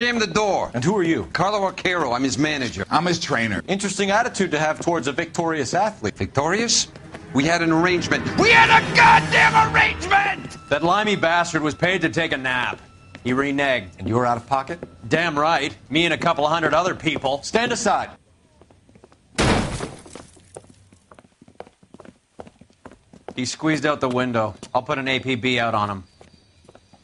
Jam the door. And who are you? Carlo Arcaro. I'm his manager. I'm his trainer. Interesting attitude to have towards a victorious athlete. Victorious? We had an arrangement. We had a goddamn arrangement! That limey bastard was paid to take a nap. He reneged. And you were out of pocket? Damn right. Me and a couple of hundred other people. Stand aside. He squeezed out the window. I'll put an APB out on him.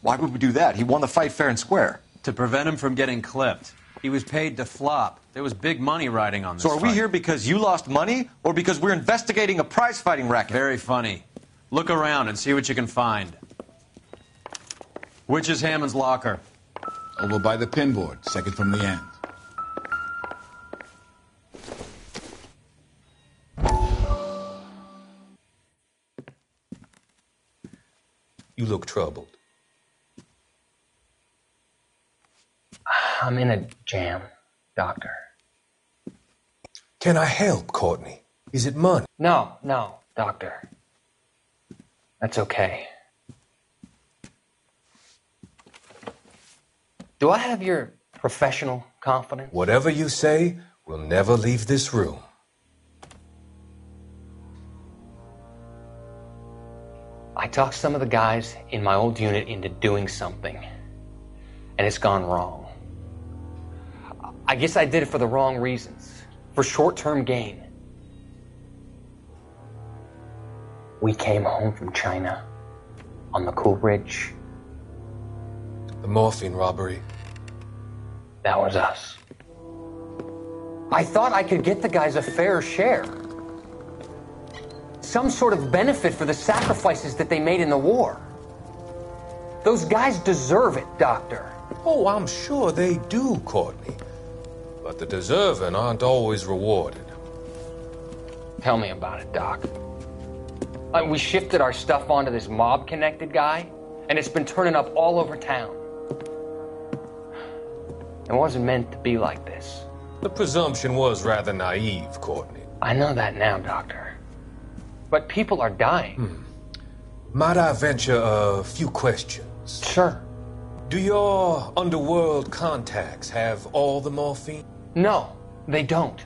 Why would we do that? He won the fight fair and square. To prevent him from getting clipped. He was paid to flop. There was big money riding on this So are we fight. here because you lost money or because we're investigating a prize-fighting racket? Very funny. Look around and see what you can find. Which is Hammond's locker? Over by the pinboard, second from the end. You look troubled. I'm in a jam, Doctor. Can I help, Courtney? Is it money? No, Doctor. That's okay. Do I have your professional confidence? Whatever you say, we'll never leave this room. I talked some of the guys in my old unit into doing something, and it's gone wrong. I guess I did it for the wrong reasons, for short-term gain. We came home from China on the Cool Ridge. The morphine robbery. That was us. I thought I could get the guys a fair share. Some sort of benefit for the sacrifices that they made in the war. Those guys deserve it, Doctor. Oh, I'm sure they do, Courtney. But the deserving aren't always rewarded. Tell me about it, Doc. We shifted our stuff onto this mob-connected guy, and it's been turning up all over town. It wasn't meant to be like this. The presumption was rather naive, Courtney. I know that now, Doctor. But people are dying. Might I venture a few questions? Sure. Do your underworld contacts have all the morphine? No, they don't.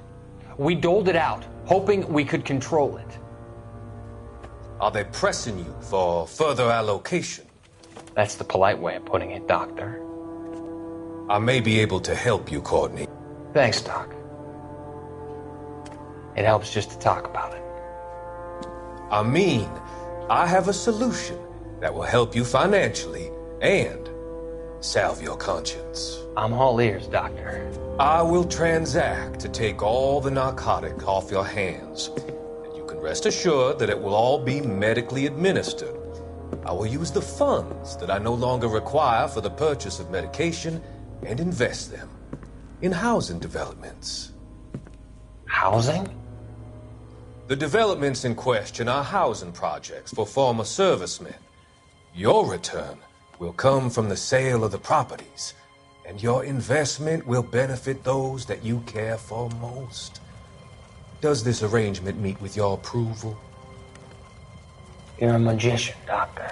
We doled it out, hoping we could control it. Are they pressing you for further allocation? That's the polite way of putting it, Doctor. I may be able to help you, Courtney. Thanks, Doc. It helps just to talk about it. I mean, I have a solution that will help you financially and salve your conscience. I'm all ears, Doctor. I will transact to take all the narcotic off your hands. And you can rest assured that it will all be medically administered. I will use the funds that I no longer require for the purchase of medication and invest them in housing developments. Housing? The developments in question are housing projects for former servicemen. Your return will come from the sale of the properties, and your investment will benefit those that you care for most. Does this arrangement meet with your approval? You're a magician, Doctor.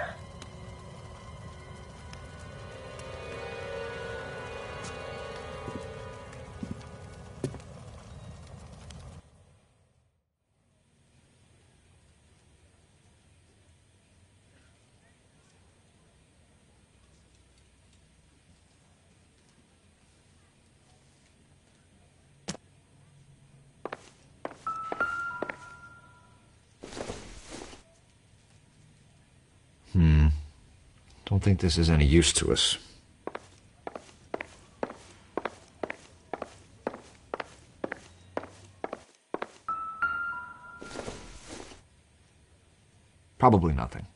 Don't think this is any use to us. Probably nothing.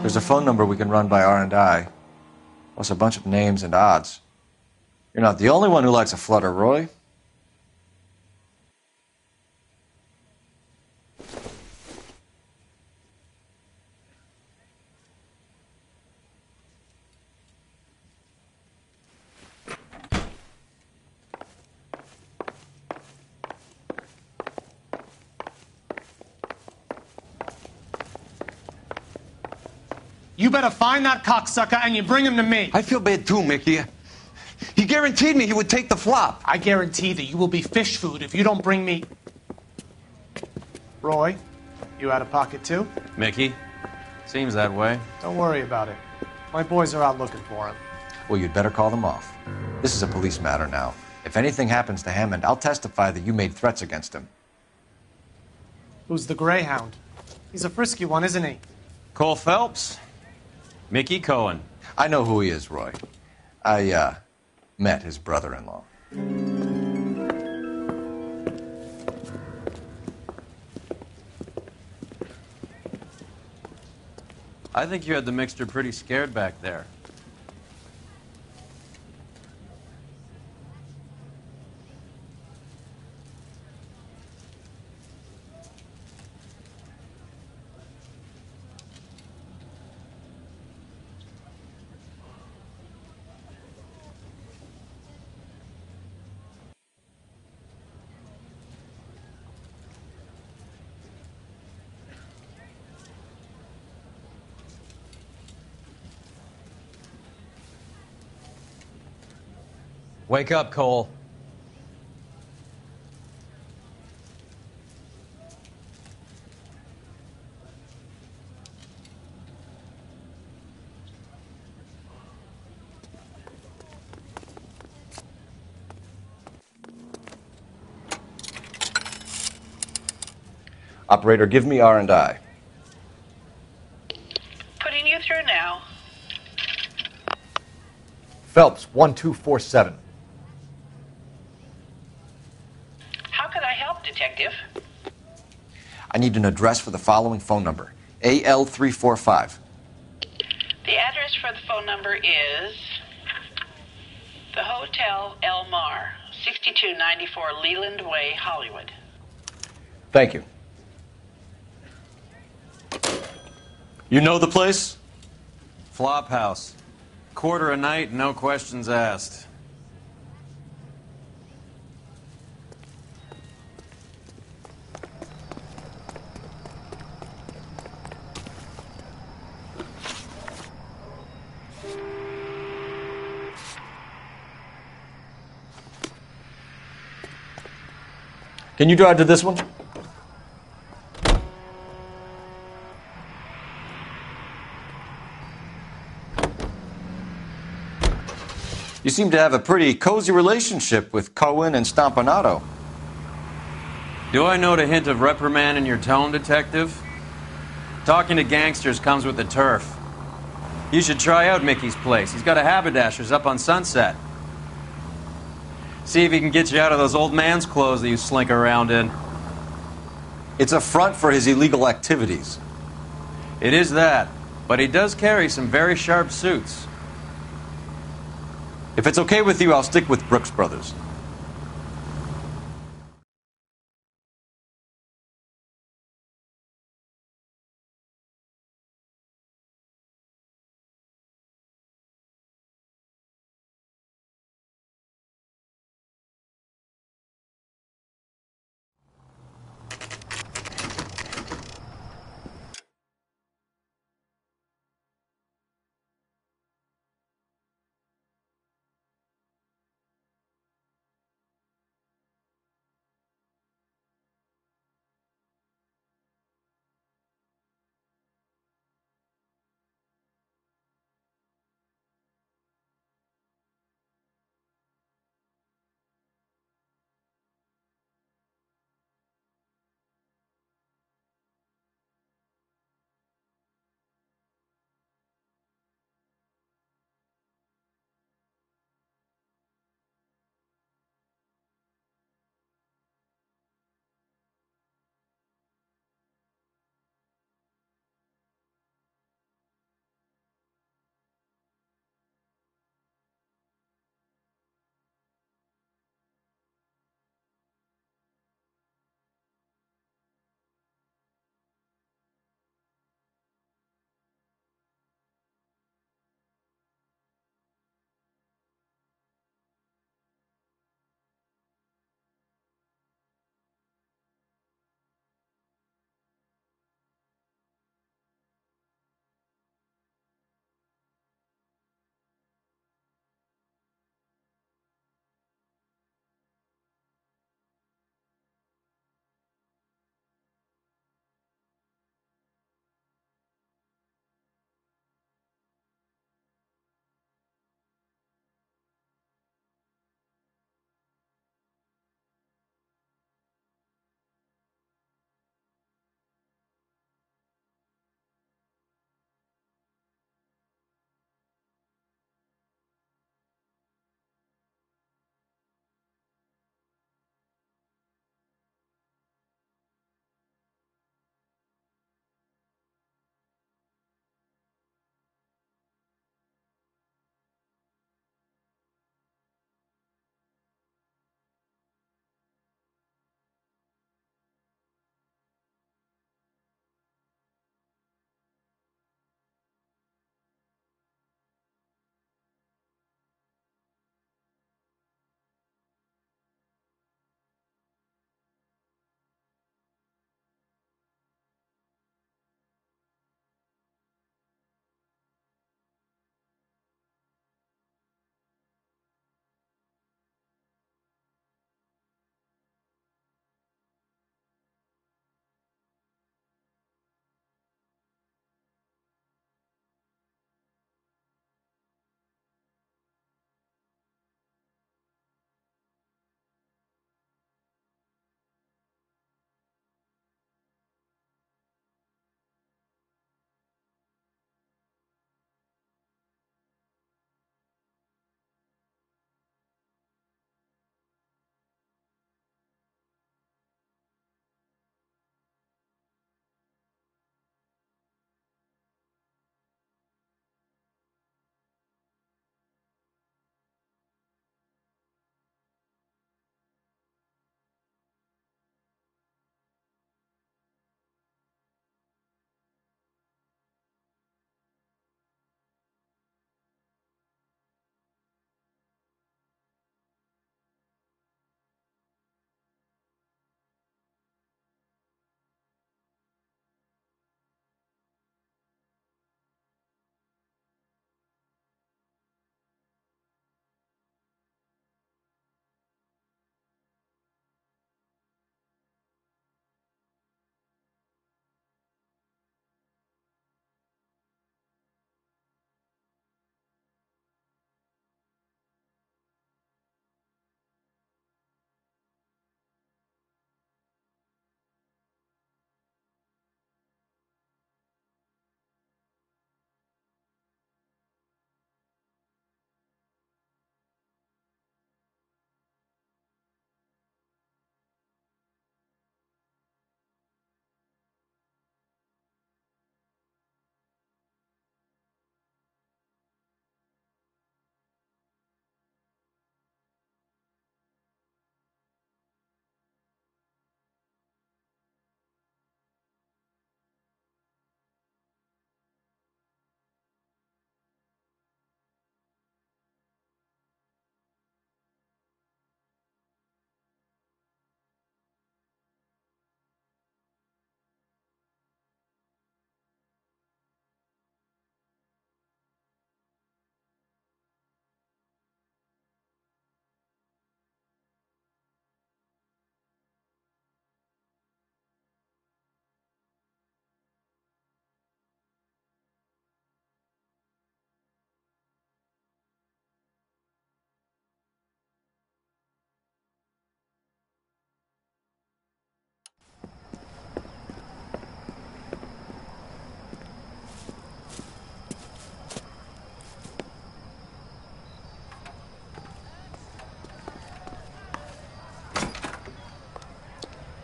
There's a phone number we can run by R&I, plus a bunch of names and odds. You're not the only one who likes a flutter, Roy. You better find that cocksucker and you bring him to me. I feel bad too, Mickey. He guaranteed me he would take the flop. I guarantee that you will be fish food if you don't bring me... Roy, you out of pocket too? Mickey? Seems that way. Don't worry about it. My boys are out looking for him. Well, you'd better call them off. This is a police matter now. If anything happens to Hammond, I'll testify that you made threats against him. Who's the Greyhound? He's a frisky one, isn't he? Cole Phelps? Mickey Cohen. I know who he is, Roy. I, met his brother-in-law. I think you had the mixture pretty scared back there. Wake up, Cole. Operator, give me R&I. Putting you through now. Phelps, 1247. How can I help, Detective? I need an address for the following phone number. AL345. The address for the phone number is the Hotel El Mar, 6294 Leland Way, Hollywood. Thank you. You know the place? Flop house. Quarter a night, no questions asked. Can you drive to this one? You seem to have a pretty cozy relationship with Cohen and Stompanato. Do I note a hint of reprimand in your tone, Detective? Talking to gangsters comes with the turf. You should try out Mickey's place. He's got a haberdasher's up on Sunset. See if he can get you out of those old man's clothes that you slink around in. It's a front for his illegal activities. It is that, but he does carry some very sharp suits. If it's okay with you, I'll stick with Brooks Brothers.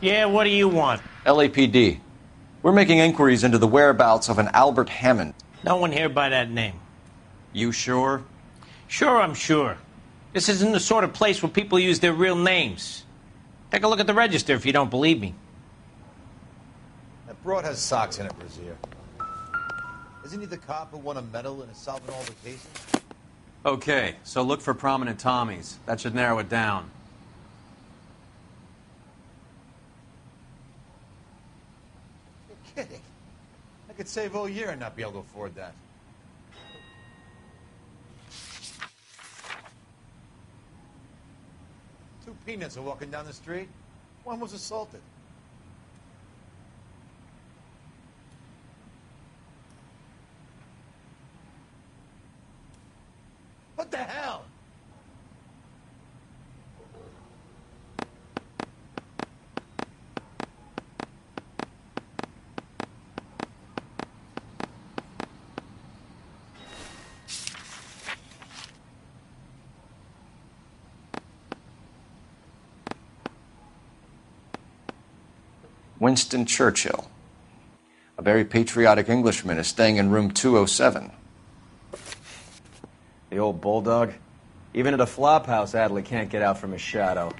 Yeah, what do you want? LAPD. We're making inquiries into the whereabouts of an Albert Hammond. No one here by that name. You sure? Sure, I'm sure. This isn't the sort of place where people use their real names. Take a look at the register if you don't believe me. That broad has socks in it, Brazier. Isn't he the cop who won a medal in a solving all the cases? Okay, so look for prominent Tommies. That should narrow it down. You're kidding. I could save all year and not be able to afford that. Two peanuts are walking down the street. One was assaulted. What the hell? Winston Churchill. A very patriotic Englishman is staying in room 207. The old bulldog. Even at a flop house, Adley can't get out from his shadow.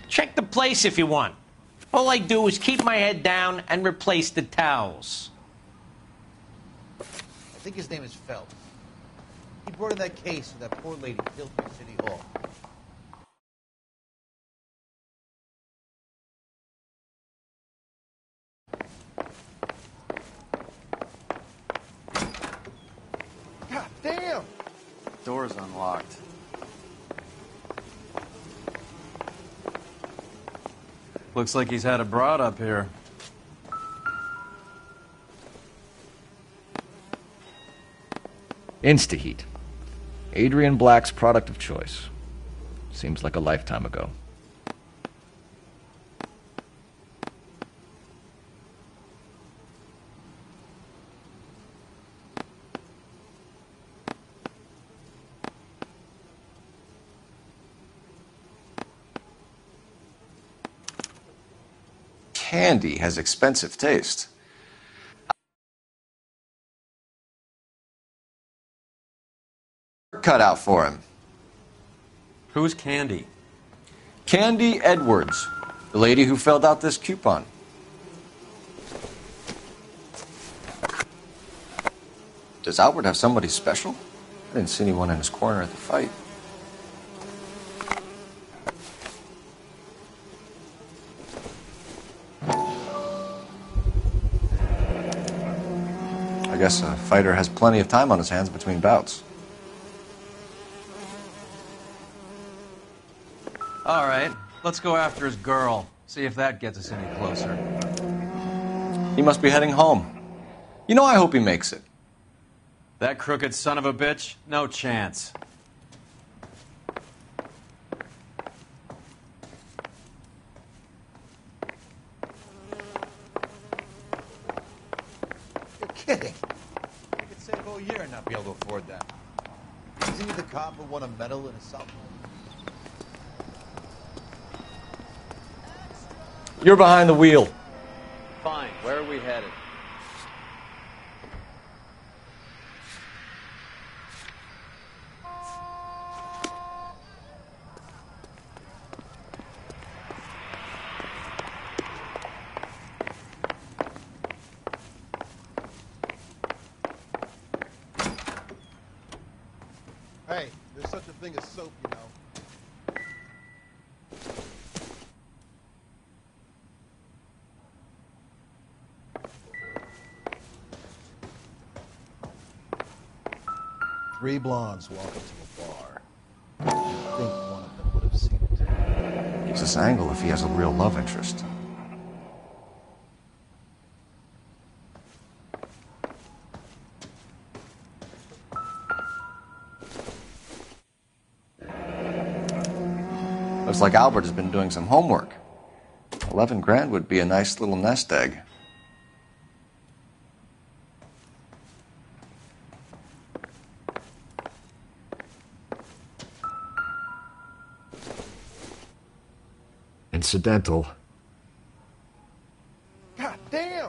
Check the place if you want. All I do is keep my head down and replace the towels. I think his name is Phelps. He brought in that case of that poor lady killed in City Hall. God damn! Door's unlocked. Looks like he's had a broad up here. Instaheat. Adrian Black's product of choice. Seems like a lifetime ago. Candy has expensive taste. Cut out for him. Who's Candy? Candy Edwards, the lady who filled out this coupon. Does Albert have somebody special? I didn't see anyone in his corner at the fight. I guess a fighter has plenty of time on his hands between bouts. All right, let's go after his girl. See if that gets us any closer. He must be heading home. You know, I hope he makes it. That crooked son of a bitch? No chance. You're kidding. I could save all year and not be able to afford that. Isn't he the cop who won a medal in a solving? You're behind the wheel. Fine, where are we headed? Hey, there's such a thing as soap, you know. Three blondes walk into a bar. I think one of them would have seen it. Gives us angle if he has a real love interest. Looks like Albert has been doing some homework. 11 grand would be a nice little nest egg. incidental. God damn!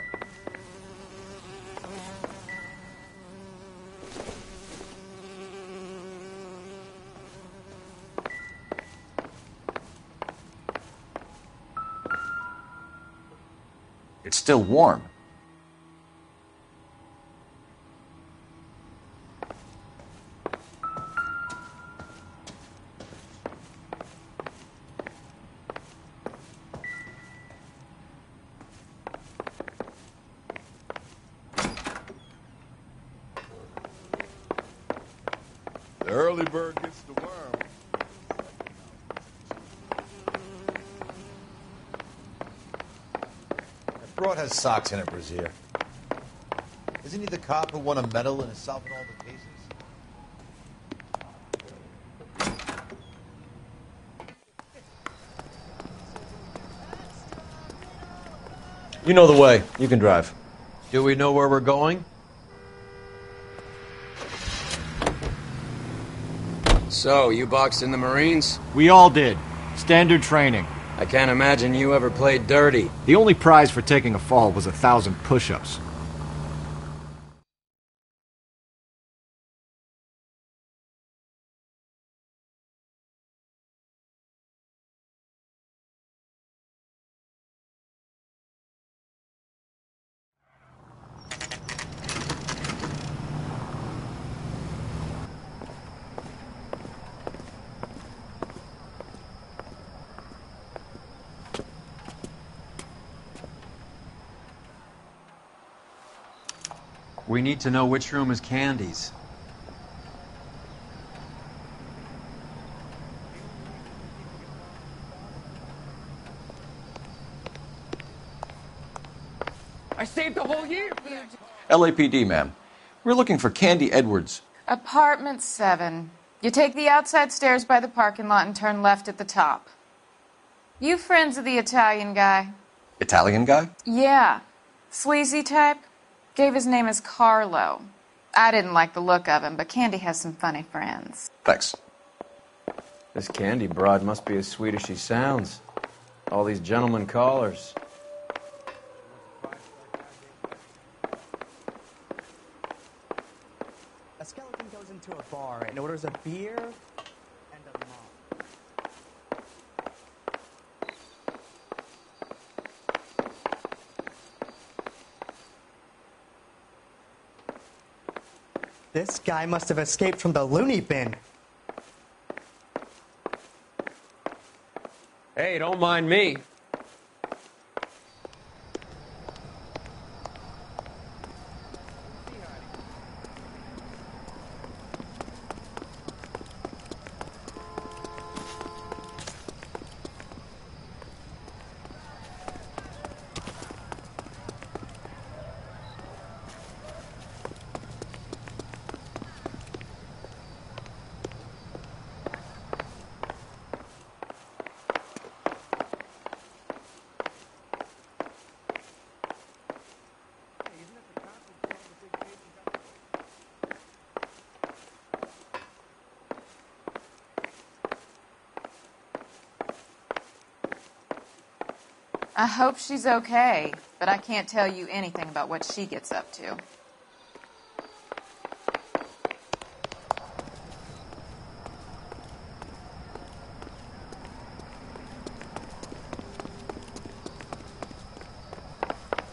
It's still warm. The early bird gets the worm. That broad has socks in it, Brazier. Isn't he the cop who won a medal and is solving all the cases? You know the way. You can drive. Do we know where we're going? So, you boxed in the Marines? We all did. Standard training. I can't imagine you ever played dirty. The only prize for taking a fall was 1,000 push-ups. We need to know which room is Candy's. I saved a whole year! LAPD, ma'am. We're looking for Candy Edwards. Apartment 7. You take the outside stairs by the parking lot and turn left at the top. You friends of the Italian guy? Italian guy? Yeah. Sleazy type? Gave his name as Carlo. I didn't like the look of him, but Candy has some funny friends. Thanks. This Candy broad must be as sweet as she sounds. All these gentlemen callers. A skeleton goes into a bar and orders a beer and a mop. This guy must have escaped from the loony bin. Hey, don't mind me. I hope she's okay, but I can't tell you anything about what she gets up to.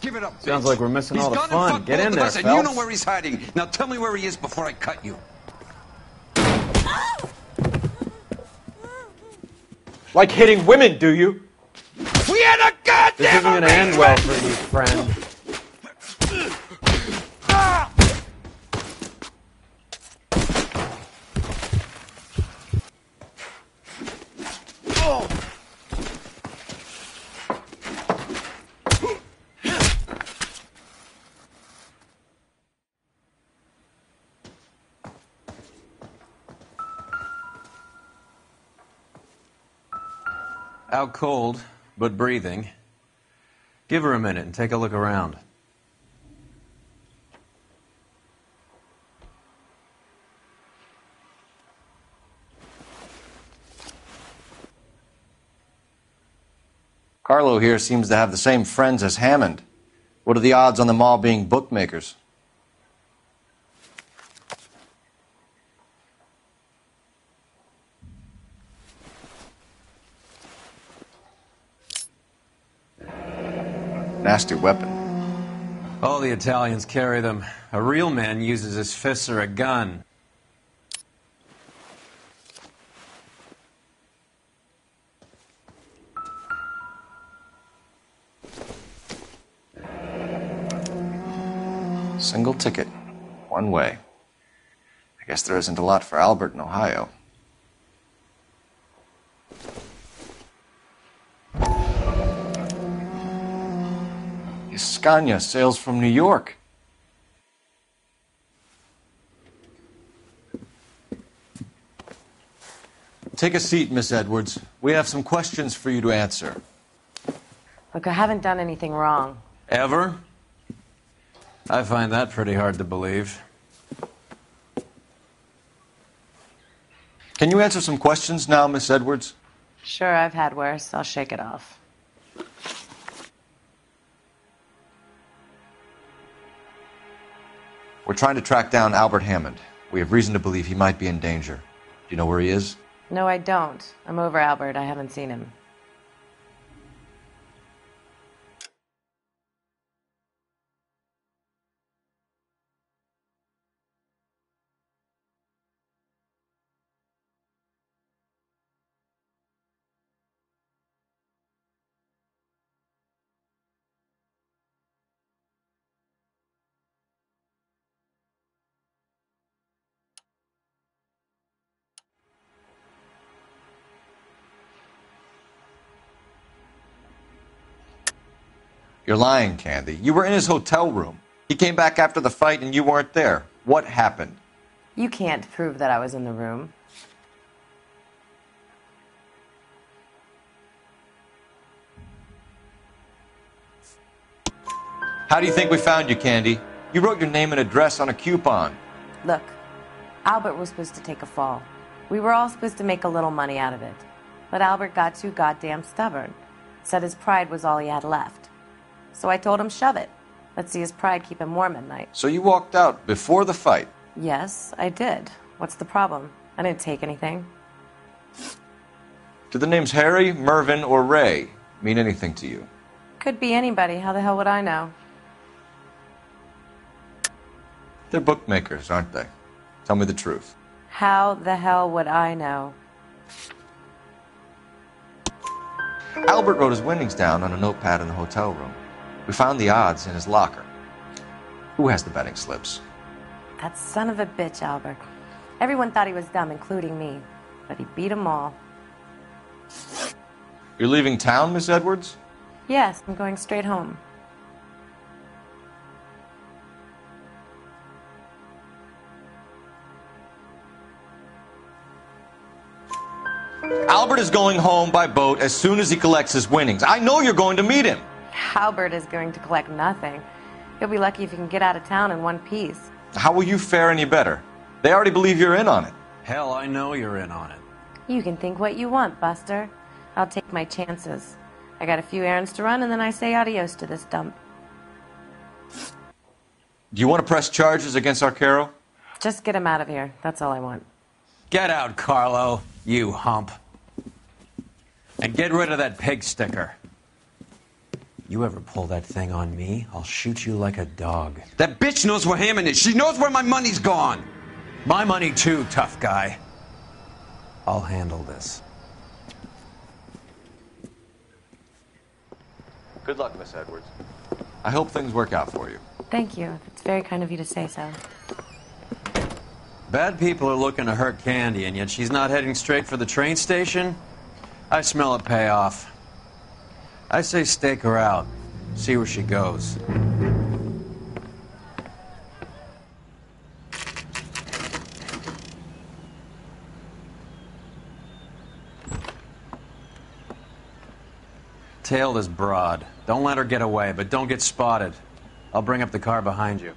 Give it up. Sounds like we're missing all the He's gone and fun. fucked Get both in of there, us, and you know Phelps. where he's hiding. Now tell me where he is before I cut you. Like hitting women, do you? We had a goddamn This isn't gonna end well for you, friend. Out cold, but breathing. Give her a minute and take a look around. Carlo here seems to have the same friends as Hammond. What are the odds on them all being bookmakers? Nasty weapon. All the Italians carry them. A real man uses his fists or a gun. Single ticket. One way. I guess there isn't a lot for Albert in Ohio. Scania sails from New York. Take a seat, Miss Edwards. We have some questions for you to answer. Look, I haven't done anything wrong. Ever? I find that pretty hard to believe. Can you answer some questions now, Miss Edwards? Sure, I've had worse. I'll shake it off. We're trying to track down Albert Hammond. We have reason to believe he might be in danger. Do you know where he is? No, I don't. I'm over Albert. I haven't seen him. You're lying, Candy. You were in his hotel room. He came back after the fight and you weren't there. What happened? You can't prove that I was in the room. How do you think we found you, Candy? You wrote your name and address on a coupon. Look, Albert was supposed to take a fall. We were all supposed to make a little money out of it. But Albert got too goddamn stubborn. Said his pride was all he had left. So I told him, shove it. Let's see his pride keep him warm at night. So you walked out before the fight? Yes, I did. What's the problem? I didn't take anything. Do the names Harry, Mervyn, or Ray mean anything to you? Could be anybody. How the hell would I know? They're bookmakers, aren't they? Tell me the truth. How the hell would I know? Albert wrote his winnings down on a notepad in the hotel room. We found the odds in his locker. Who has the betting slips? That son of a bitch, Albert. Everyone thought he was dumb, including me. But he beat them all. You're leaving town, Miss Edwards? Yes, I'm going straight home. Albert is going home by boat as soon as he collects his winnings. I know you're going to meet him. Albert is going to collect nothing. He'll be lucky if he can get out of town in one piece. How will you fare any better? They already believe you're in on it. Hell, I know you're in on it. You can think what you want, Buster. I'll take my chances. I got a few errands to run, and then I say adios to this dump. Do you want to press charges against Arcaro? Just get him out of here. That's all I want. Get out, Carlo, you hump. And get rid of that pig sticker. You ever pull that thing on me, I'll shoot you like a dog. That bitch knows where Hammond is. She knows where my money's gone. My money too, tough guy. I'll handle this. Good luck, Miss Edwards. I hope things work out for you. Thank you. It's very kind of you to say so. Bad people are looking to hurt Candy, and yet she's not heading straight for the train station? I smell a payoff. I say stake her out. See where she goes. Tail this broad. Don't let her get away, but don't get spotted. I'll bring up the car behind you.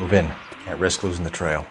Move in. Can't risk losing the trail.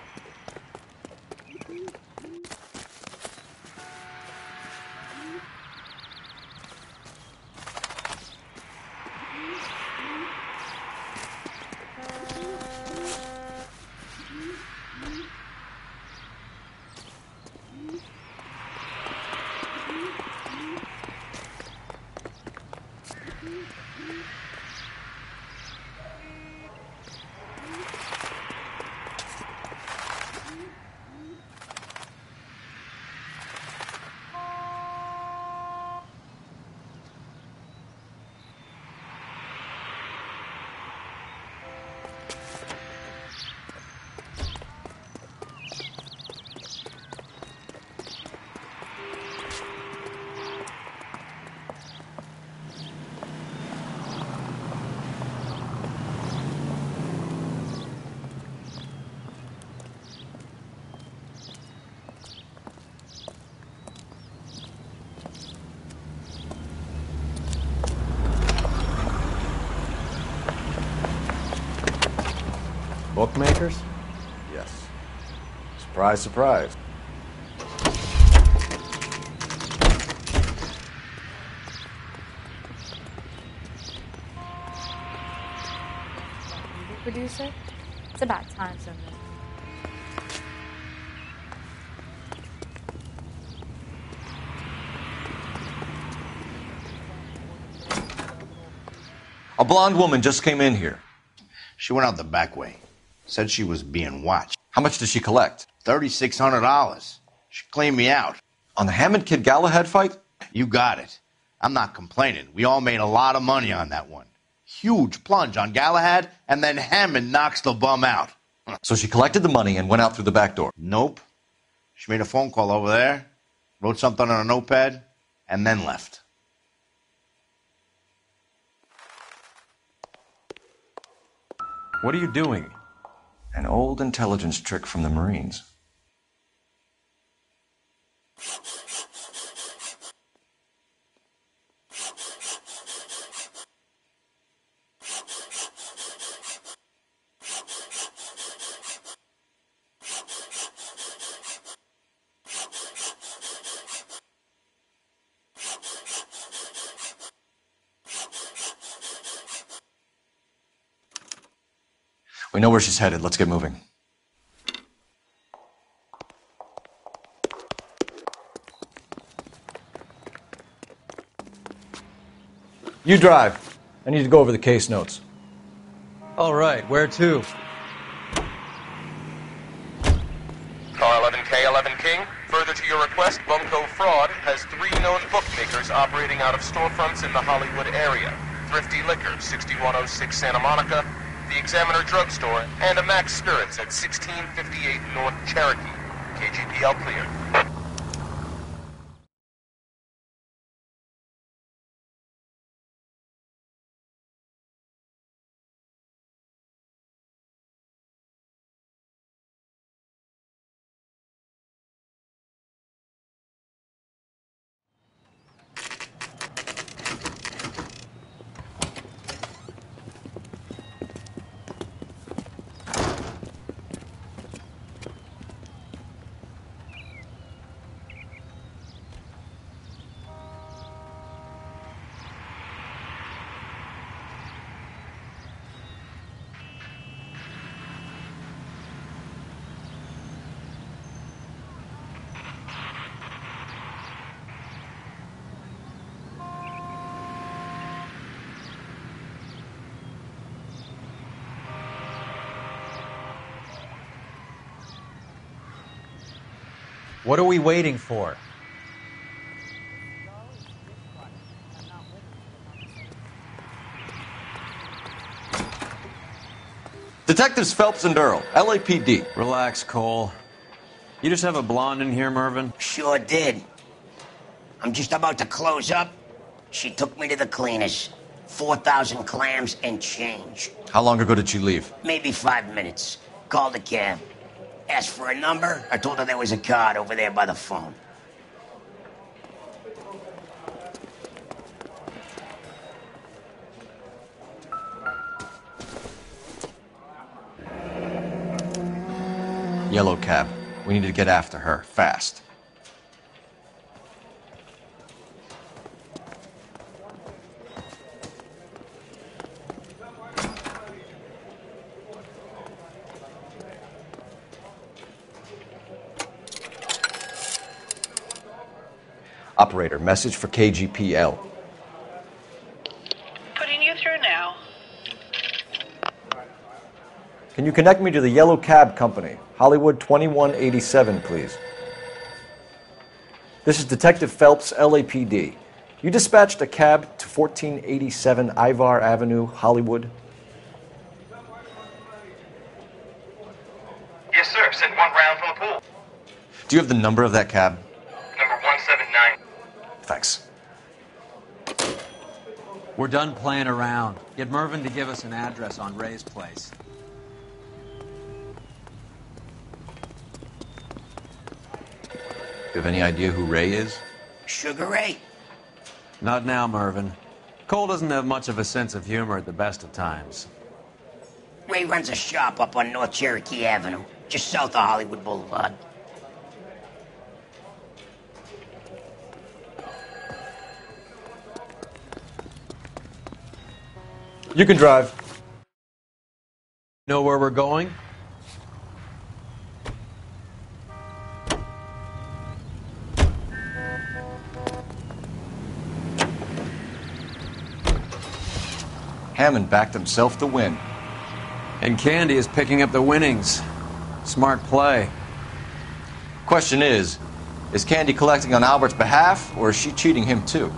Bookmakers? Yes. Surprise, surprise. Producer? It's about time something. A blonde woman just came in here. She went out the back way. Said she was being watched. How much did she collect? $3,600. She cleaned me out. On the Hammond Kid Galahad fight? You got it. I'm not complaining. We all made a lot of money on that one. Huge plunge on Galahad, and then Hammond knocks the bum out. So she collected the money and went out through the back door? Nope. She made a phone call over there, wrote something on a notepad, and then left. What are you doing? An old intelligence trick from the Marines. We know where she's headed. Let's get moving. You drive. I need to go over the case notes. All right, where to? Car 11K, 11 King. Further to your request, Bunko Fraud has 3 known bookmakers operating out of storefronts in the Hollywood area. Thrifty Liquor, 6106 Santa Monica, the Examiner Drugstore, and a Max Spirits at 1658 North Cherokee. KGPL cleared. What are we waiting for? Detectives Phelps and Earl, LAPD. Relax, Cole. You just have a blonde in here, Mervyn? Sure did. I'm just about to close up. She took me to the cleaners. 4,000 clams and change. How long ago did she leave? Maybe 5 minutes. Called a cab. Asked for a number. I told her there was a card over there by the phone. Yellow cab. We need to get after her, fast. Operator, message for KGPL. Putting you through now. Can you connect me to the Yellow Cab Company, Hollywood 2187, please? This is Detective Phelps, LAPD. You dispatched a cab to 1487 Ivar Avenue, Hollywood? Yes, sir. Sent one round from the pool. Do you have the number of that cab? Number 179. Thanks. We're done playing around. Get Mervyn to give us an address on Ray's place. You have any idea who Ray is? Sugar Ray? Not now, Mervyn. Cole doesn't have much of a sense of humor at the best of times. Ray runs a shop up on North Cherokee Avenue, just south of Hollywood Boulevard. You can drive. Know where we're going? Hammond backed himself to win. And Candy is picking up the winnings. Smart play. Question is Candy collecting on Albert's behalf, or is she cheating him too?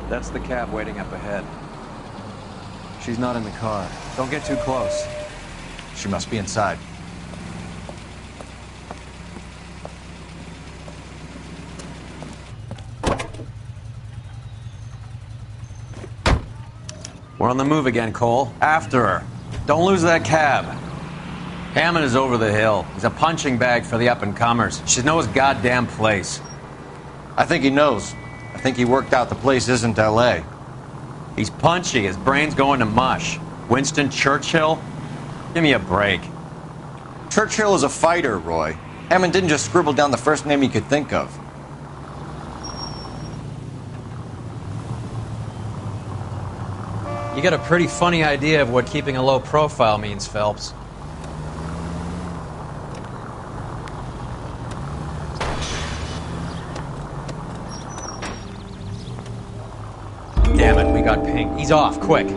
That's the cab waiting up ahead. She's not in the car. Don't get too close. She must be inside. We're on the move again, Cole. After her. Don't lose that cab. Hammond is over the hill. He's a punching bag for the up-and-comers. She knows his goddamn place. I think he knows. I think he worked out the place isn't L.A. He's punchy. His brain's going to mush. Winston Churchill? Give me a break. Churchill is a fighter, Roy. Hammond didn't just scribble down the first name he could think of. You got a pretty funny idea of what keeping a low profile means, Phelps. Damn it, we got pinged. He's off, quick.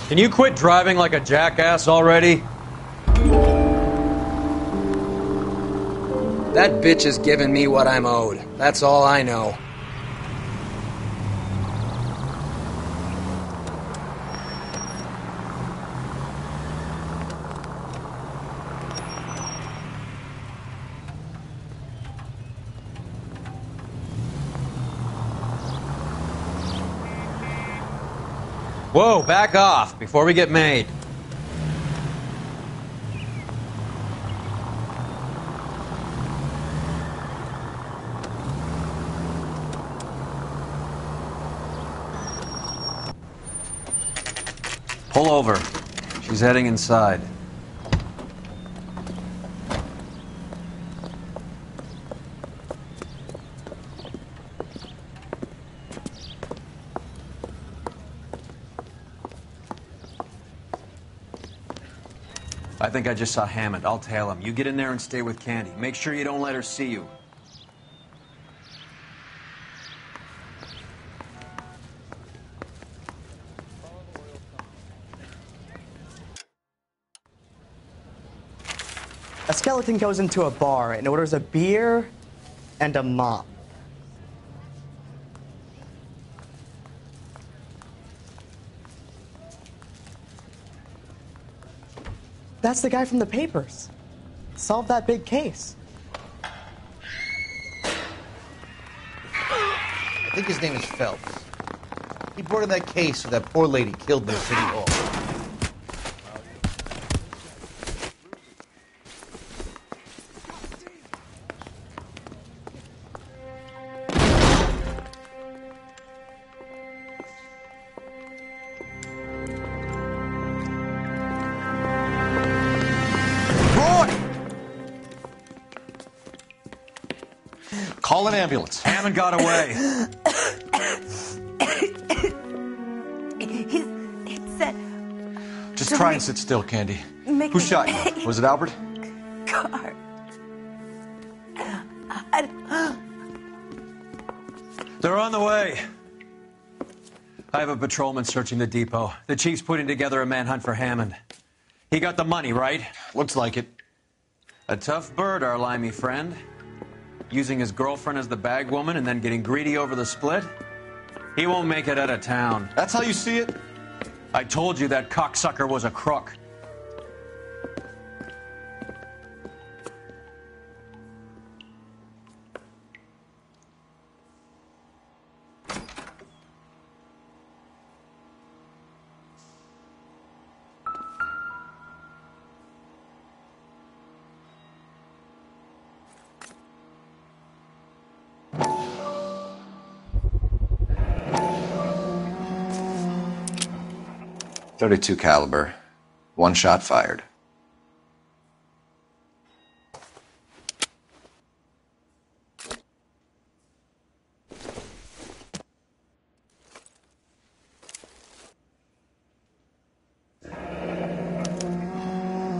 Can you quit driving like a jackass already? That bitch is giving me what I'm owed. That's all I know. Whoa, back off before we get made. Pull over. She's heading inside. I think I just saw Hammond. I'll tail him. You get in there and stay with Candy. Make sure you don't let her see you. A skeleton goes into a bar and orders a beer and a mop. That's the guy from the papers. Solved that big case. I think his name is Phelps. He brought in that case of that poor lady killed near City Hall. Call an ambulance. Hammond got away. He said... Just try and sit still, Candy. Who shot you? Was it Albert? Car. They're on the way. I have a patrolman searching the depot. The chief's putting together a manhunt for Hammond. He got the money, right? Looks like it. A tough bird, our limey friend. Using his girlfriend as the bag woman and then getting greedy over the split? He won't make it out of town. That's how you see it? I told you that cocksucker was a crook. .32 caliber. One shot fired.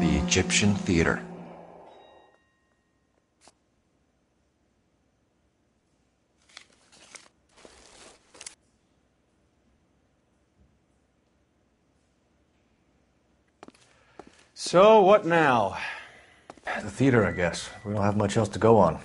The Egyptian Theater. So, what now? The theater, I guess. We don't have much else to go on.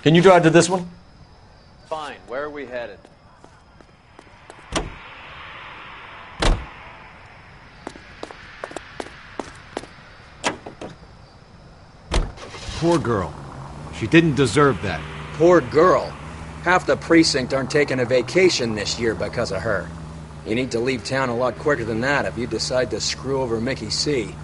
Can you drive to this one? Fine. Where are we headed? Poor girl. She didn't deserve that. Poor girl. Half the precinct aren't taking a vacation this year because of her. You need to leave town a lot quicker than that if you decide to screw over Mickey C.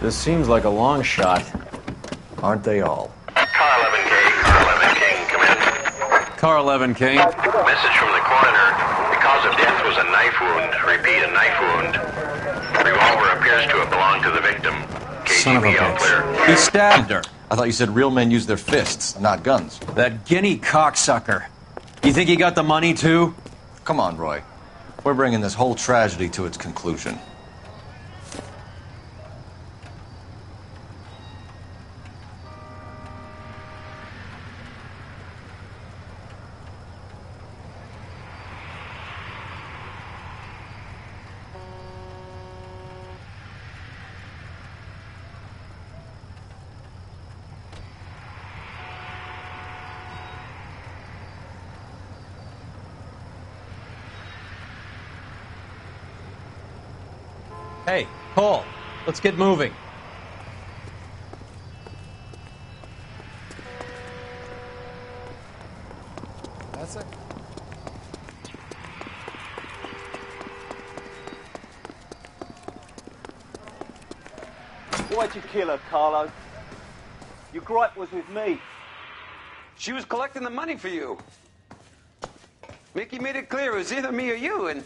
This seems like a long shot. Aren't they all? Car 11K, Car 11 King, come in. Car 11 King. Message from the coroner. The cause of death was a knife wound. Repeat, a knife wound. Revolver appears to have belonged to the victim. Son of a KGB all clear. bitch. He stabbed her. I thought you said real men use their fists, not guns. That guinea cocksucker. You think he got the money, too? Come on, Roy. We're bringing this whole tragedy to its conclusion. Hey, Cole, let's get moving. That's it. Why'd you kill her, Carlo? Your gripe was with me. She was collecting the money for you. Mickey made it clear it was either me or you, and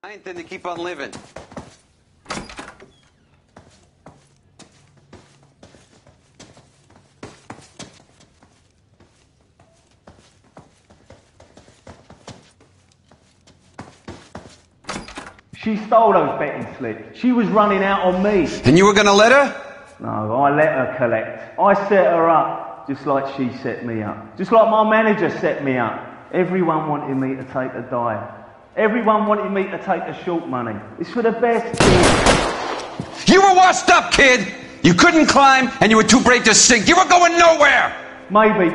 I intend to keep on living. She stole those betting slips. She was running out on me. And you were gonna let her? No, I let her collect. I set her up, just like she set me up. Just like my manager set me up. Everyone wanted me to take a dive. Everyone wanted me to take the short money. It's for the best, kid. You were washed up, kid! You couldn't climb, and you were too brave to sink. You were going nowhere! Maybe,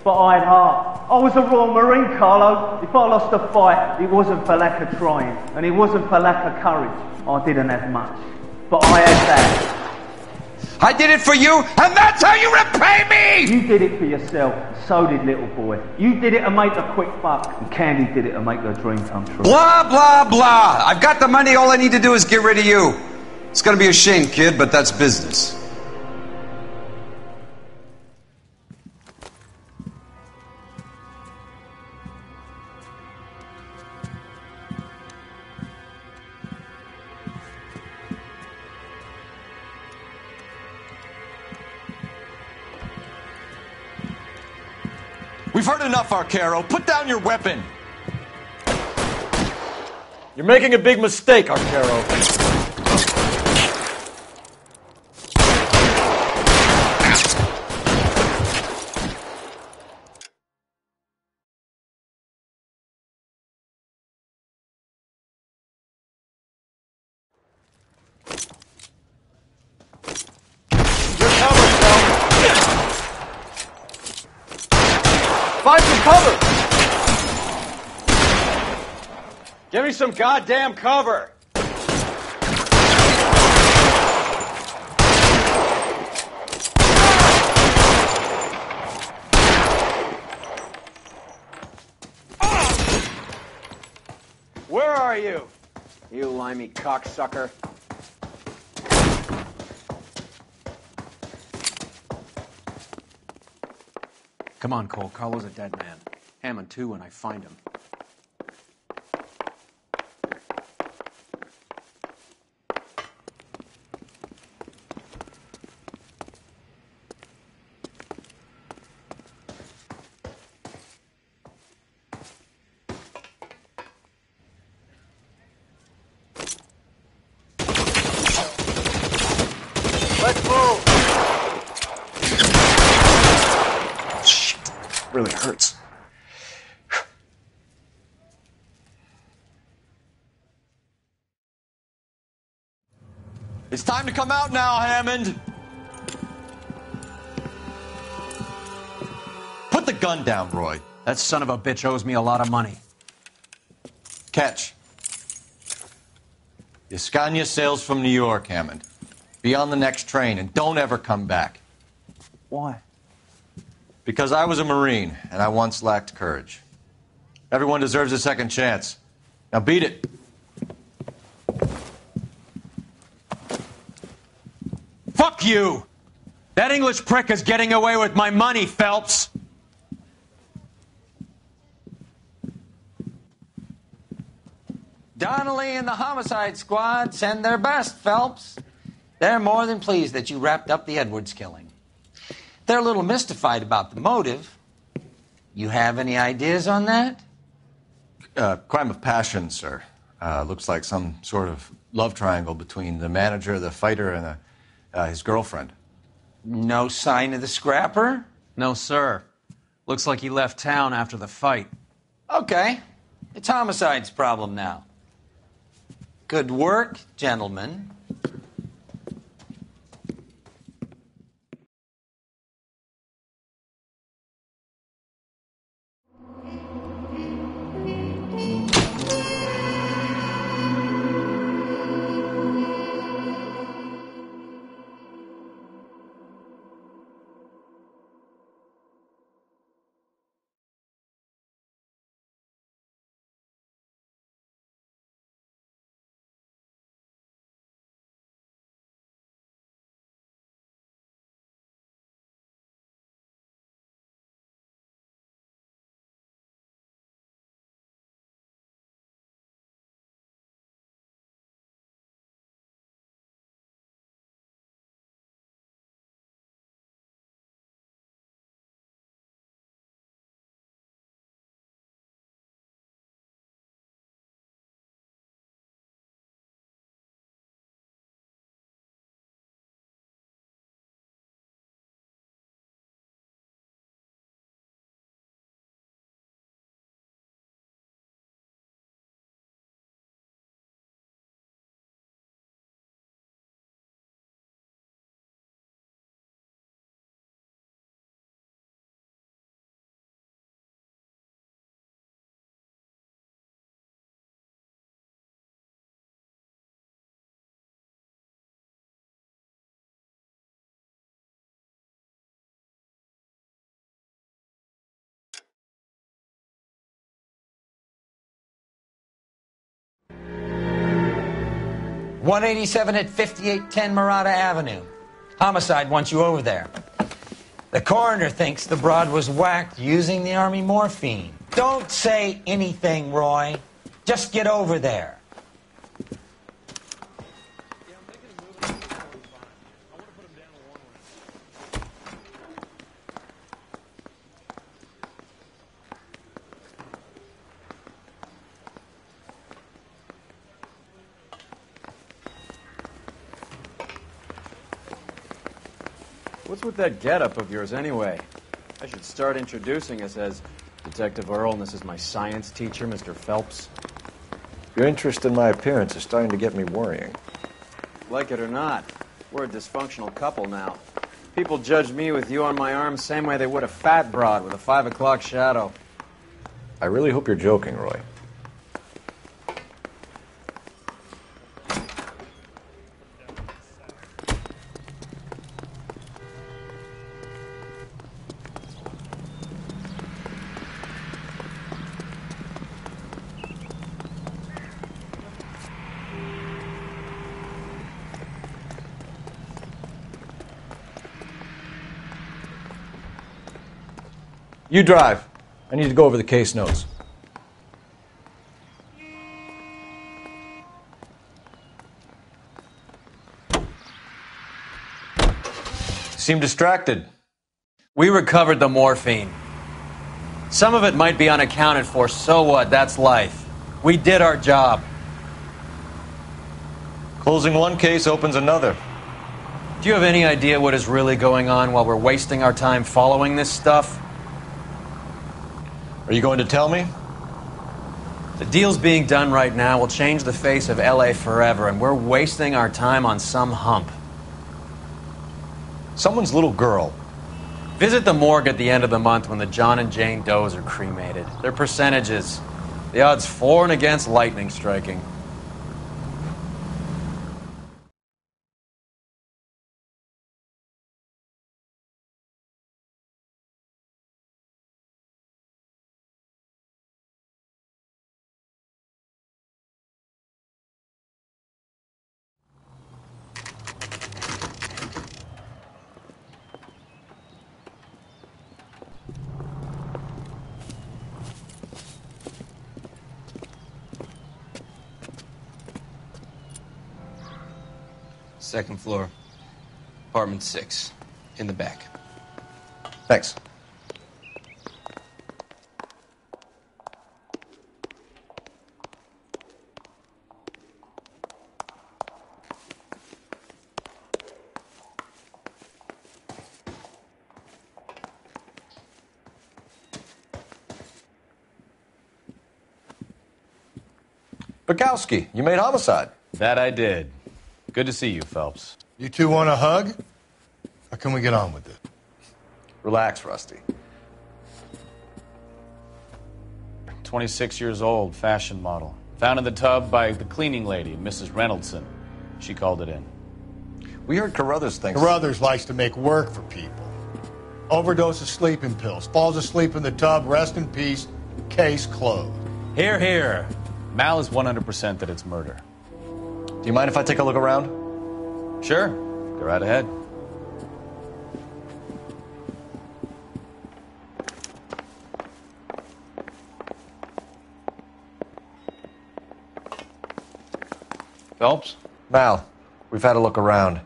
but I had heart. I was a Royal Marine, Carlo. If I lost a fight, it wasn't for lack of trying, and it wasn't for lack of courage. I didn't have much, but I had that. I did it for you, and that's how you repay me! You did it for yourself, so did little boy. You did it to make a quick buck, and Candy did it to make her dream come true. Blah, blah, blah. I've got the money, all I need to do is get rid of you. It's gonna be a shame, kid, but that's business. We've heard enough, Arcaro. Put down your weapon. You're making a big mistake, Arcaro. Find some cover! Give me some goddamn cover! Where are you? You limey cocksucker. Come on, Cole. Carlo's a dead man. Hammond, too, when I find him. Let's move! Really hurts. It's time to come out now, Hammond. Put the gun down, Roy. That son of a bitch owes me a lot of money. Catch. Yascania sails from New York, Hammond. Be on the next train and don't ever come back. Why? Because I was a Marine, and I once lacked courage. Everyone deserves a second chance. Now beat it. Fuck you! That English prick is getting away with my money, Phelps! Donnelly and the homicide squad send their best, Phelps. They're more than pleased that you wrapped up the Edwards killing. They're a little mystified about the motive. You have any ideas on that? Crime of passion, sir. Looks like some sort of love triangle between the manager, the fighter, and his girlfriend. No sign of the scrapper? No, sir. Looks like he left town after the fight. Okay. It's homicide's problem now. Good work, gentlemen. 187 at 5810 Murata Avenue. Homicide wants you over there. The coroner thinks the broad was whacked using the army morphine. Don't say anything, Roy. Just get over there. What's with that getup of yours anyway? I should start introducing us as Detective Earl, and this is my science teacher, Mr. Phelps. Your interest in my appearance is starting to get me worrying. Like it or not, we're a dysfunctional couple now. People judge me with you on my arm same way they would a fat broad with a 5 o'clock shadow. I really hope you're joking, Roy. You drive. I need to go over the case notes. Seem distracted. We recovered the morphine. Some of it might be unaccounted for, so what? That's life. We did our job. Closing one case opens another. Do you have any idea what is really going on while we're wasting our time following this stuff? Are you going to tell me? The deals being done right now will change the face of LA forever, and we're wasting our time on some hump. Someone's little girl. Visit the morgue at the end of the month when the John and Jane Does are cremated. Their percentages. The odds for and against lightning striking. Second floor, apartment 6, in the back. Thanks. Bukowski, you made homicide. That I did. Good to see you, Phelps. You two want a hug? Or can we get on with it? Relax, Rusty. 26 years old, fashion model. Found in the tub by the cleaning lady, Mrs. Reynoldson. She called it in. We heard Carruthers thinks... Carruthers likes to make work for people. Overdose of sleeping pills. Falls asleep in the tub. Rest in peace. Case closed. Here, here. Mal is 100% that it's murder. Do you mind if I take a look around? Sure. Go right ahead. Phelps? Mal, we've had a look around.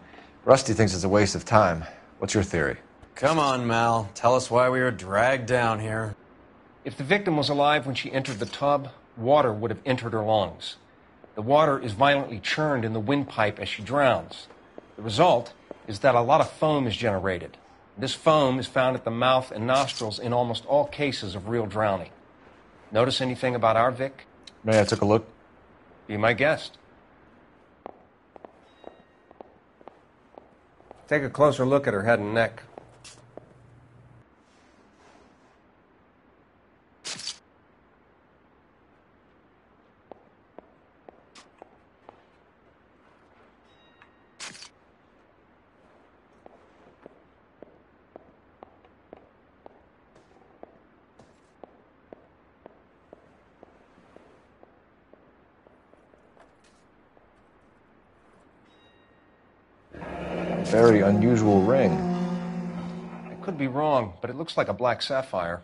Rusty thinks it's a waste of time. What's your theory? Come on, Mal. Tell us why we were dragged down here. If the victim was alive when she entered the tub, water would have entered her lungs. The water is violently churned in the windpipe as she drowns. The result is that a lot of foam is generated. This foam is found at the mouth and nostrils in almost all cases of real drowning. Notice anything about our Vic? May I took a look? Be my guest. Take a closer look at her head and neck. very unusual ring. I could be wrong, but it looks like a black sapphire.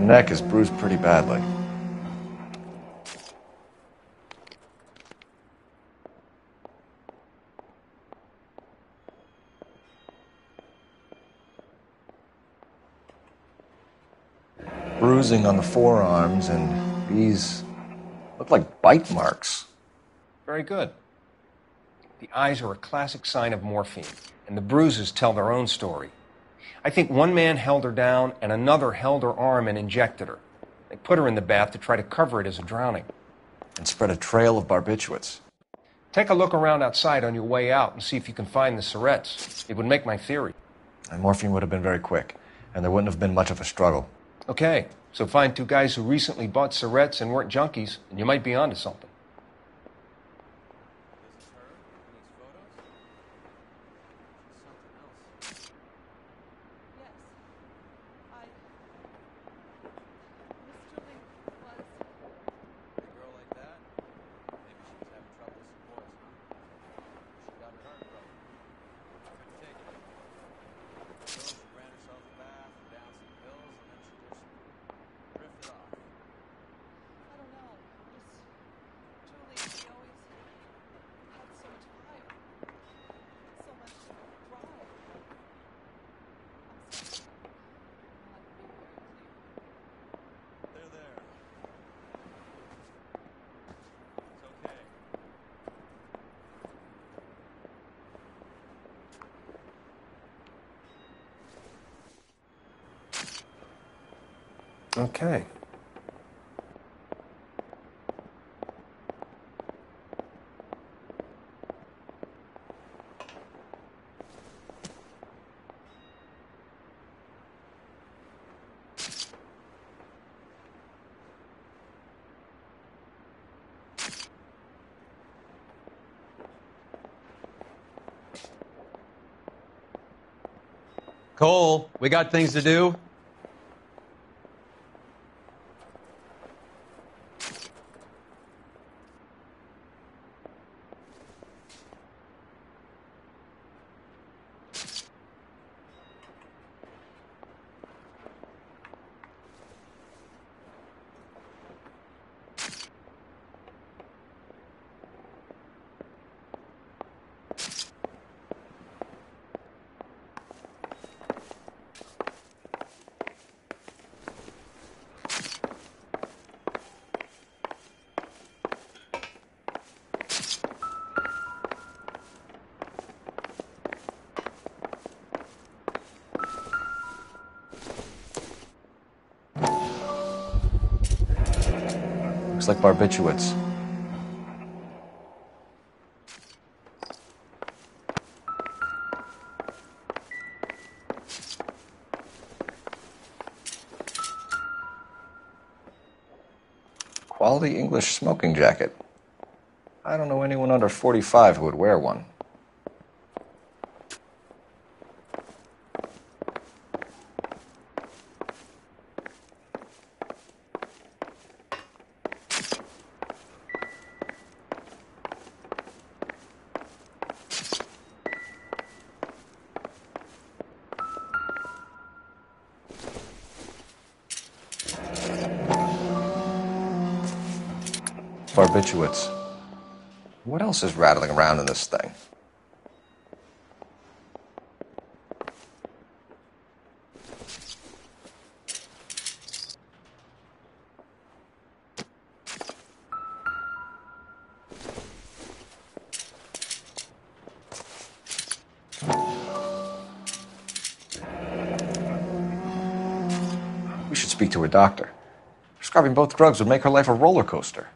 Her neck is bruised pretty badly. Bruising on the forearms, and these look like bite marks. Very good. The eyes are a classic sign of morphine, and the bruises tell their own story. I think one man held her down and another held her arm and injected her. They put her in the bath to try to cover it as a drowning. And spread a trail of barbiturates. Take a look around outside on your way out and see if you can find the syrettes. It would make my theory. And morphine would have been very quick, and there wouldn't have been much of a struggle. Okay, so find two guys who recently bought syrettes and weren't junkies, and you might be onto something. Okay. Cole, we got things to do. Looks like barbiturates. Quality English smoking jacket. I don't know anyone under 45 who would wear one. Barbiturates. What else is rattling around in this thing? We should speak to her doctor. Prescribing both drugs would make her life a roller coaster.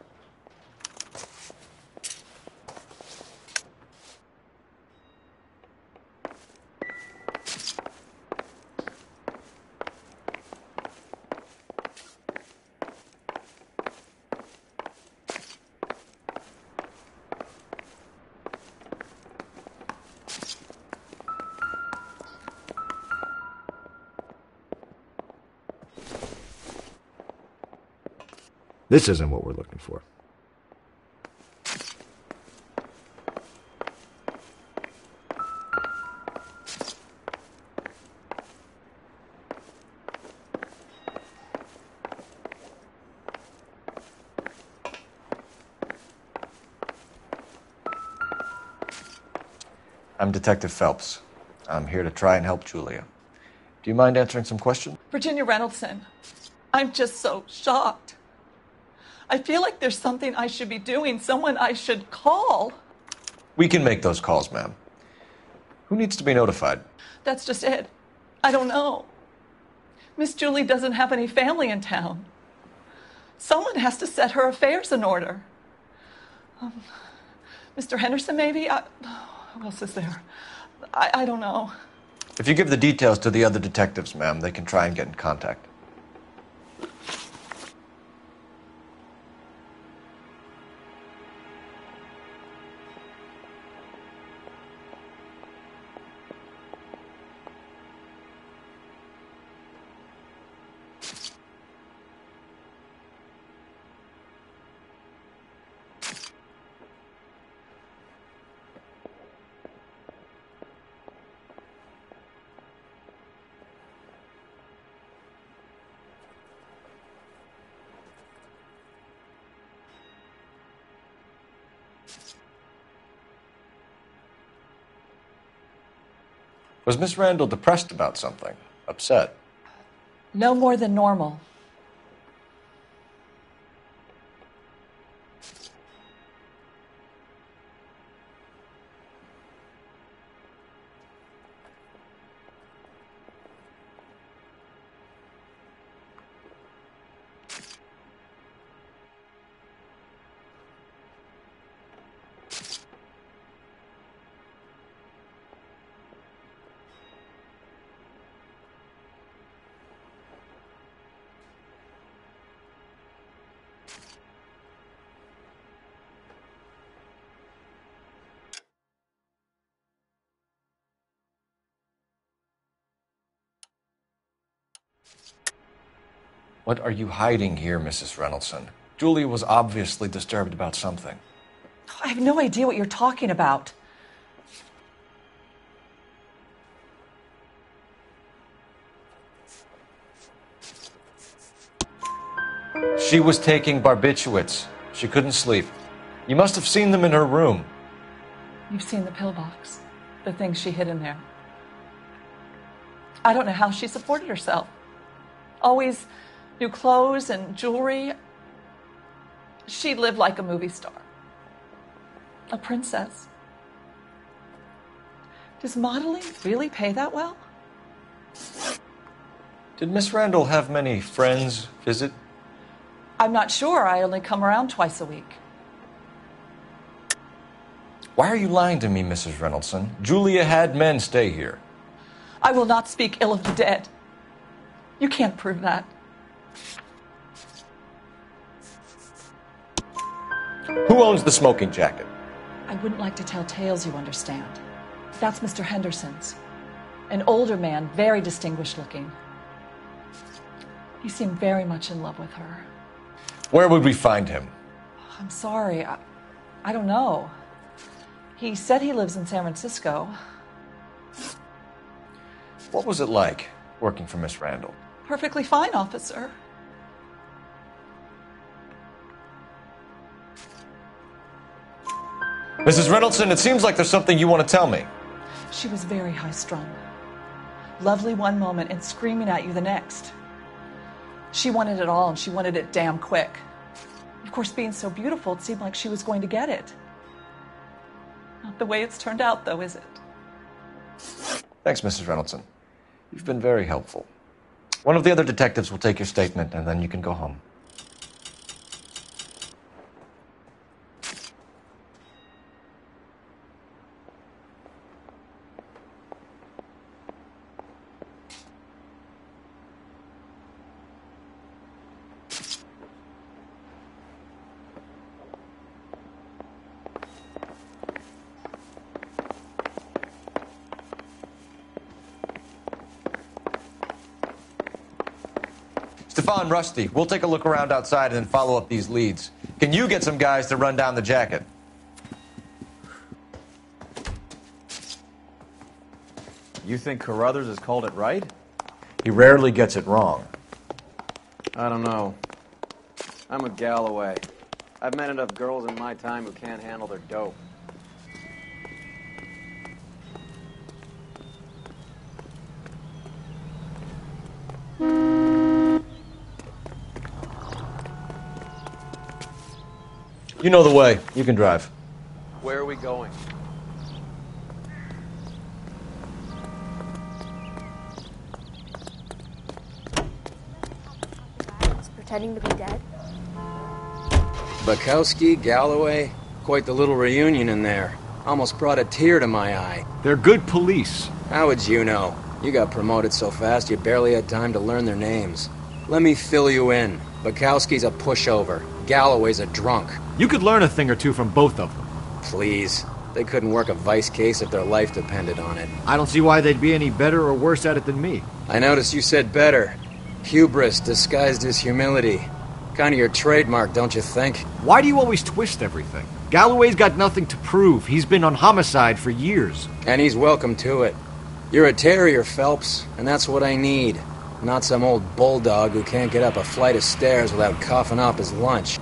This isn't what we're looking for. I'm Detective Phelps. I'm here to try and help Julia. Do you mind answering some questions? Virginia Reynoldson, I'm just so shocked. I feel like there's something I should be doing, someone I should call. We can make those calls, ma'am. Who needs to be notified? That's just it. I don't know. Miss Julie doesn't have any family in town. Someone has to set her affairs in order. Mr. Henderson, maybe? Who else is there? I don't know. If you give the details to the other detectives, ma'am, they can try and get in contact. Was Miss Randall depressed about something? Upset? No more than normal. What are you hiding here, Mrs. Reynoldson? Julia was obviously disturbed about something. I have no idea what you're talking about. She was taking barbiturates. She couldn't sleep. You must have seen them in her room. You've seen the pillbox, the things she hid in there. I don't know how she supported herself. Always new clothes and jewelry. She lived like a movie star. A princess. Does modeling really pay that well? Did Miss Randall have many friends visit? I'm not sure. I only come around twice a week. Why are you lying to me, Mrs. Reynoldson? Julia had men stay here. I will not speak ill of the dead. You can't prove that. Who owns the smoking jacket? I wouldn't like to tell tales, you understand. That's Mr. Henderson's. An older man, very distinguished looking. He seemed very much in love with her. Where would we find him? I'm sorry. I don't know. He said he lives in San Francisco. What was it like working for Miss Randall? Perfectly fine, officer. Mrs. Reynoldson, it seems like there's something you want to tell me. She was very high-strung. Lovely one moment and screaming at you the next. She wanted it all, and she wanted it damn quick. Of course, being so beautiful, it seemed like she was going to get it. Not the way it's turned out, though, is it? Thanks, Mrs. Reynoldson. You've been very helpful. One of the other detectives will take your statement, and then you can go home. Stefan, Rusty, we'll take a look around outside and then follow up these leads. Can you get some guys to run down the jacket? You think Carruthers has called it right? He rarely gets it wrong. I don't know. I'm with Galloway. I've met enough girls in my time who can't handle their dope. You know the way. You can drive. Where are we going? Pretending to be dead? Bukowski, Galloway, quite the little reunion in there. Almost brought a tear to my eye. They're good police. How would you know? You got promoted so fast you barely had time to learn their names. Let me fill you in. Bukowski's a pushover. Galloway's a drunk. You could learn a thing or two from both of them. Please. They couldn't work a vice case if their life depended on it. I don't see why they'd be any better or worse at it than me. I noticed you said better. Hubris disguised as humility. Kind of your trademark, don't you think? Why do you always twist everything? Galloway's got nothing to prove. He's been on homicide for years. And he's welcome to it. You're a terrier, Phelps, and that's what I need. Not some old bulldog who can't get up a flight of stairs without coughing up his lunch.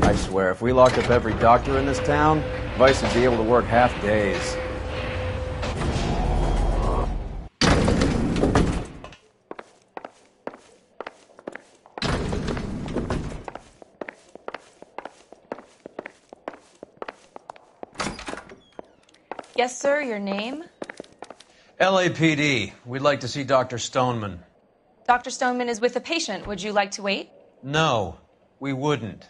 I swear, if we locked up every doctor in this town, Vice would be able to work half days. Yes, sir, your name? LAPD. We'd like to see Dr. Stoneman. Dr. Stoneman is with a patient. Would you like to wait? No, we wouldn't.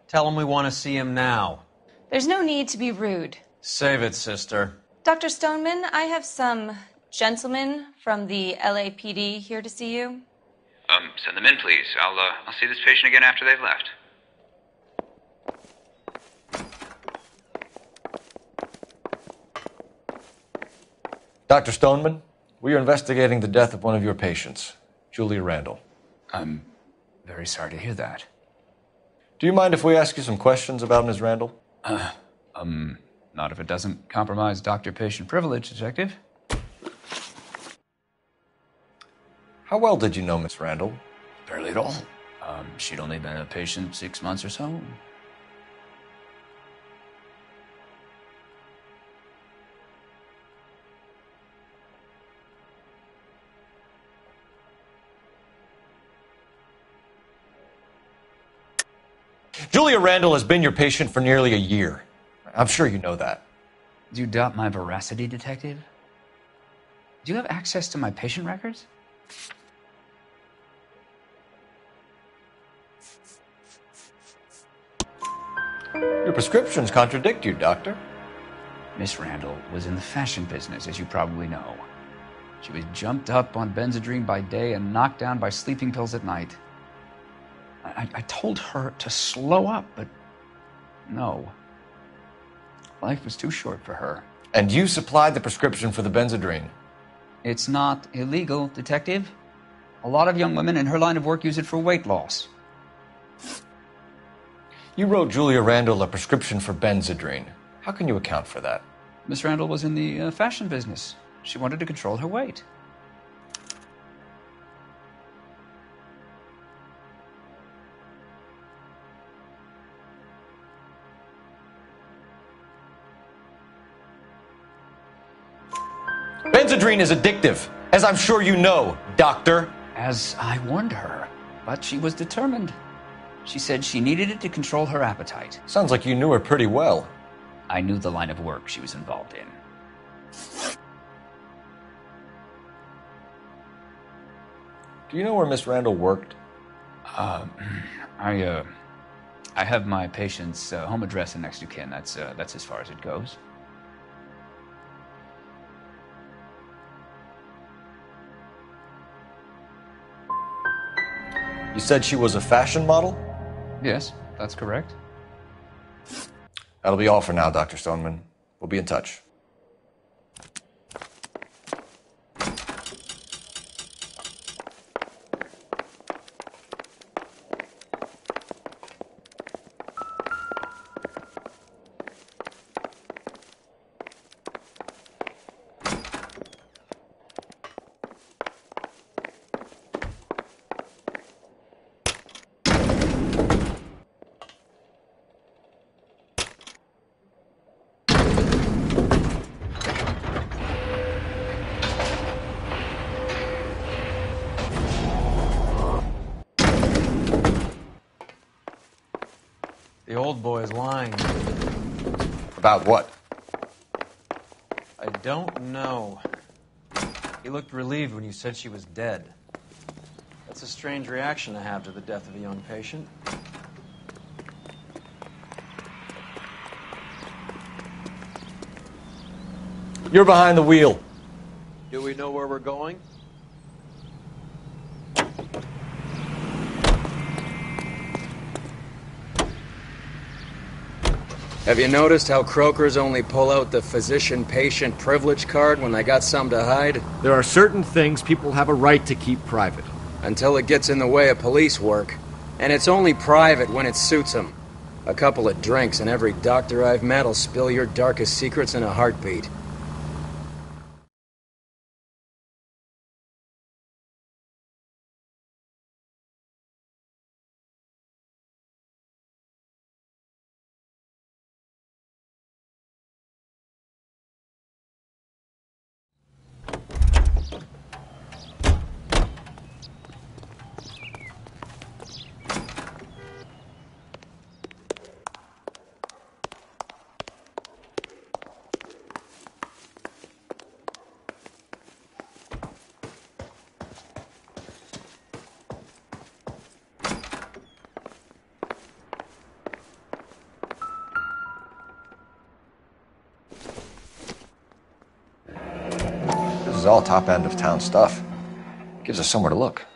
Tell him we want to see him now. There's no need to be rude. Save it, sister. Dr. Stoneman, I have some gentlemen from the LAPD here to see you. Send them in, please. I'll see this patient again after they've left. Dr. Stoneman, we are investigating the death of one of your patients, Julia Randall. I'm very sorry to hear that. Do you mind if we ask you some questions about Ms. Randall? Not if it doesn't compromise doctor-patient privilege, Detective. How well did you know Miss Randall? Barely at all. She'd only been a patient 6 months or so. Julia Randall has been your patient for nearly a year. I'm sure you know that. Do you doubt my veracity, Detective? Do you have access to my patient records? Your prescriptions contradict you, Doctor. Miss Randall was in the fashion business, as you probably know. She was jumped up on Benzedrine by day and knocked down by sleeping pills at night. I told her to slow up, but no. Life was too short for her. And you supplied the prescription for the Benzedrine? It's not illegal, Detective. A lot of young women in her line of work use it for weight loss. You wrote Julia Randall a prescription for Benzedrine. How can you account for that? Miss Randall was in the fashion business. She wanted to control her weight. Benzedrine is addictive, as I'm sure you know, Doctor. As I warned her, but she was determined. She said she needed it to control her appetite. Sounds like you knew her pretty well. I knew the line of work she was involved in. Do you know where Miss Randall worked? I have my patient's home address and next to kin. That's as far as it goes. You said she was a fashion model? Yes, that's correct. That'll be all for now, Dr. Stoneman. We'll be in touch. The old boy's lying. About what? I don't know. He looked relieved when you said she was dead. That's a strange reaction to have to the death of a young patient. You're behind the wheel. Do we know where we're going? Have you noticed how croakers only pull out the physician-patient privilege card when they got something to hide? There are certain things people have a right to keep private. Until it gets in the way of police work. And it's only private when it suits them. A couple of drinks and every doctor I've met will spill your darkest secrets in a heartbeat. This is all top end of town stuff. Gives us somewhere to look.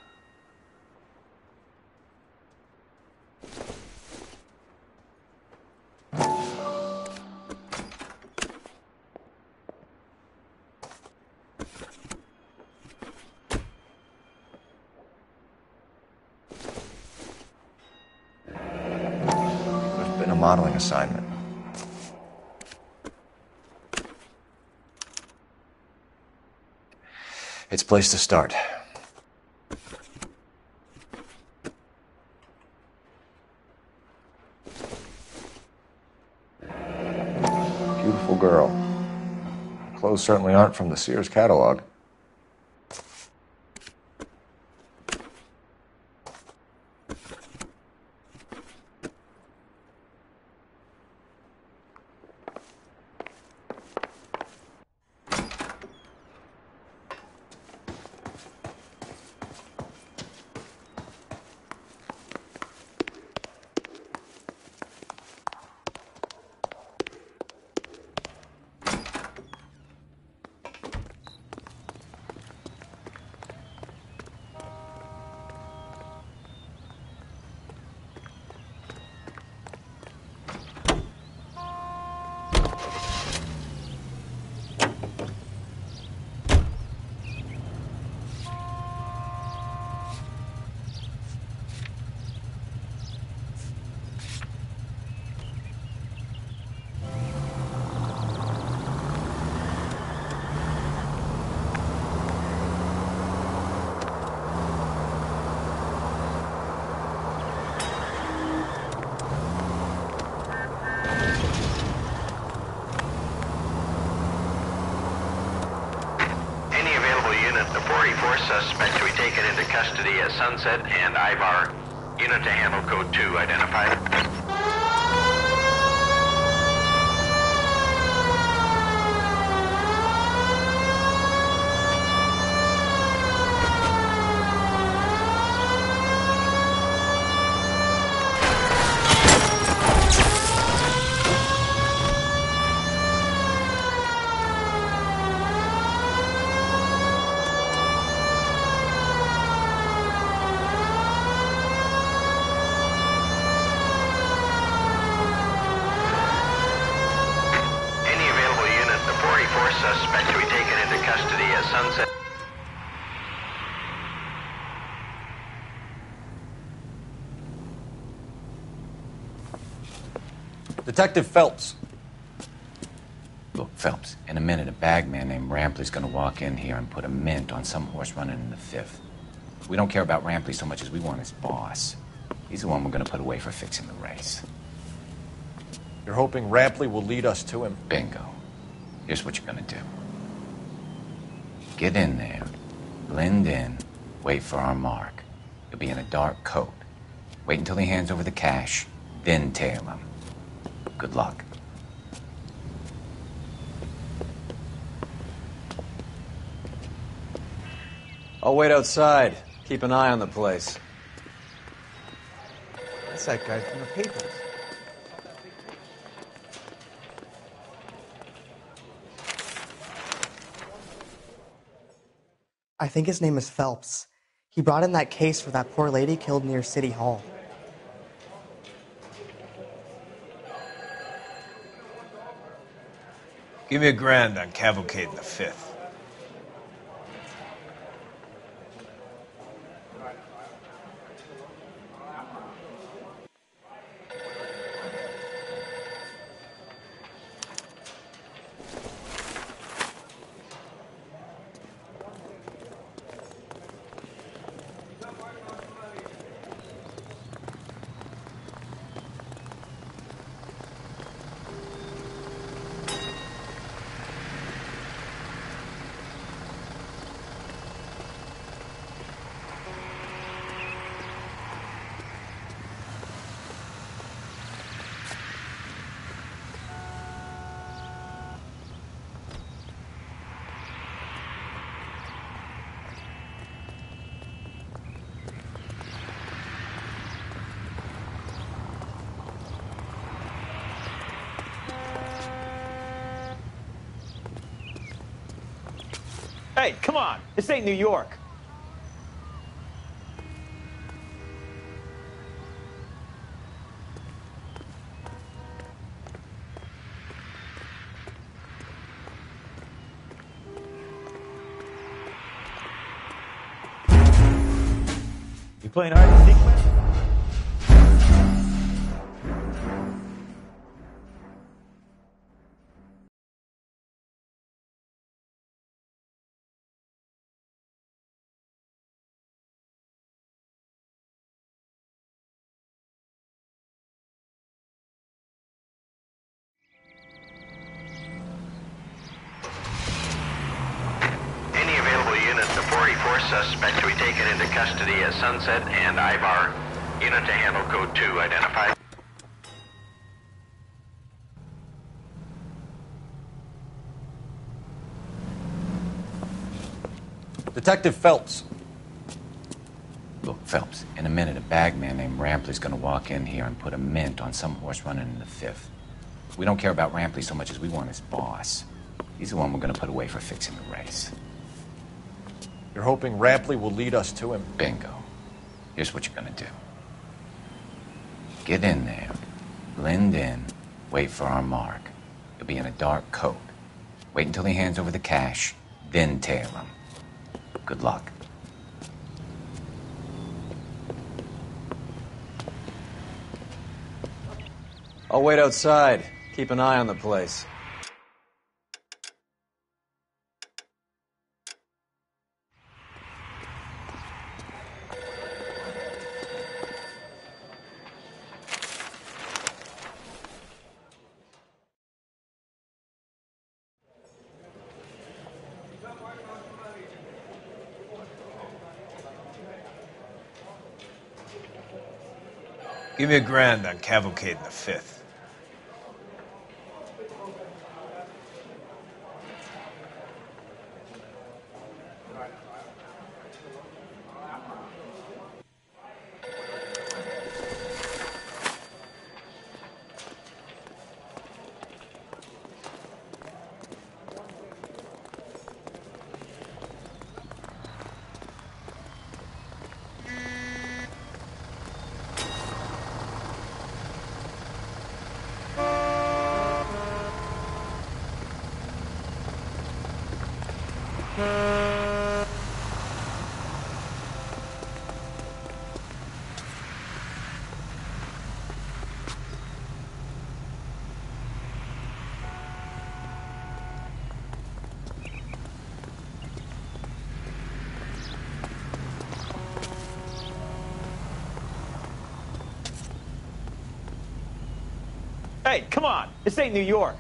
There's been a modeling assignment. It's a place to start. Beautiful girl. Clothes certainly aren't from the Sears catalog. 44 suspect to be taken into custody at Sunset and Ivar. Unit to handle code 2 identified. Suspect to be taken into custody at Sunset. Detective Phelps. Look, Phelps, in a minute, a bagman named Rampley's gonna walk in here and put a mint on some horse running in the 5th. We don't care about Rampley so much as we want his boss. He's the one we're gonna put away for fixing the race. You're hoping Rampley will lead us to him? Bingo. Here's what you're gonna do. Get in there, blend in, wait for our mark. You'll be in a dark coat. Wait until he hands over the cash, then tail him. Good luck. I'll wait outside. Keep an eye on the place. That's that guy from the papers. I think his name is Phelps. He brought in that case for that poor lady killed near City Hall. Give me $1,000 on Cavalcade in the 5th. Hey, come on. This ain't New York. You playing hide and seek, man? Any available units, the 44 suspect to be taken into custody at Sunset and Ivar. Unit to handle code 2 identified. Detective Phelps. Look, Phelps, in a minute, a bagman named Rampley's gonna walk in here and put a mint on some horse running in the 5th. We don't care about Rampley so much as we want his boss. He's the one we're gonna put away for fixing the race. You're hoping Rampley will lead us to him? Bingo. Here's what you're gonna do. Get in there, blend in, wait for our mark. You'll be in a dark coat. Wait until he hands over the cash, then tail him. Good luck. I'll wait outside. Keep an eye on the place. Give me $1,000 on Cavalcade in the 5th. Hey, come on. This ain't New York.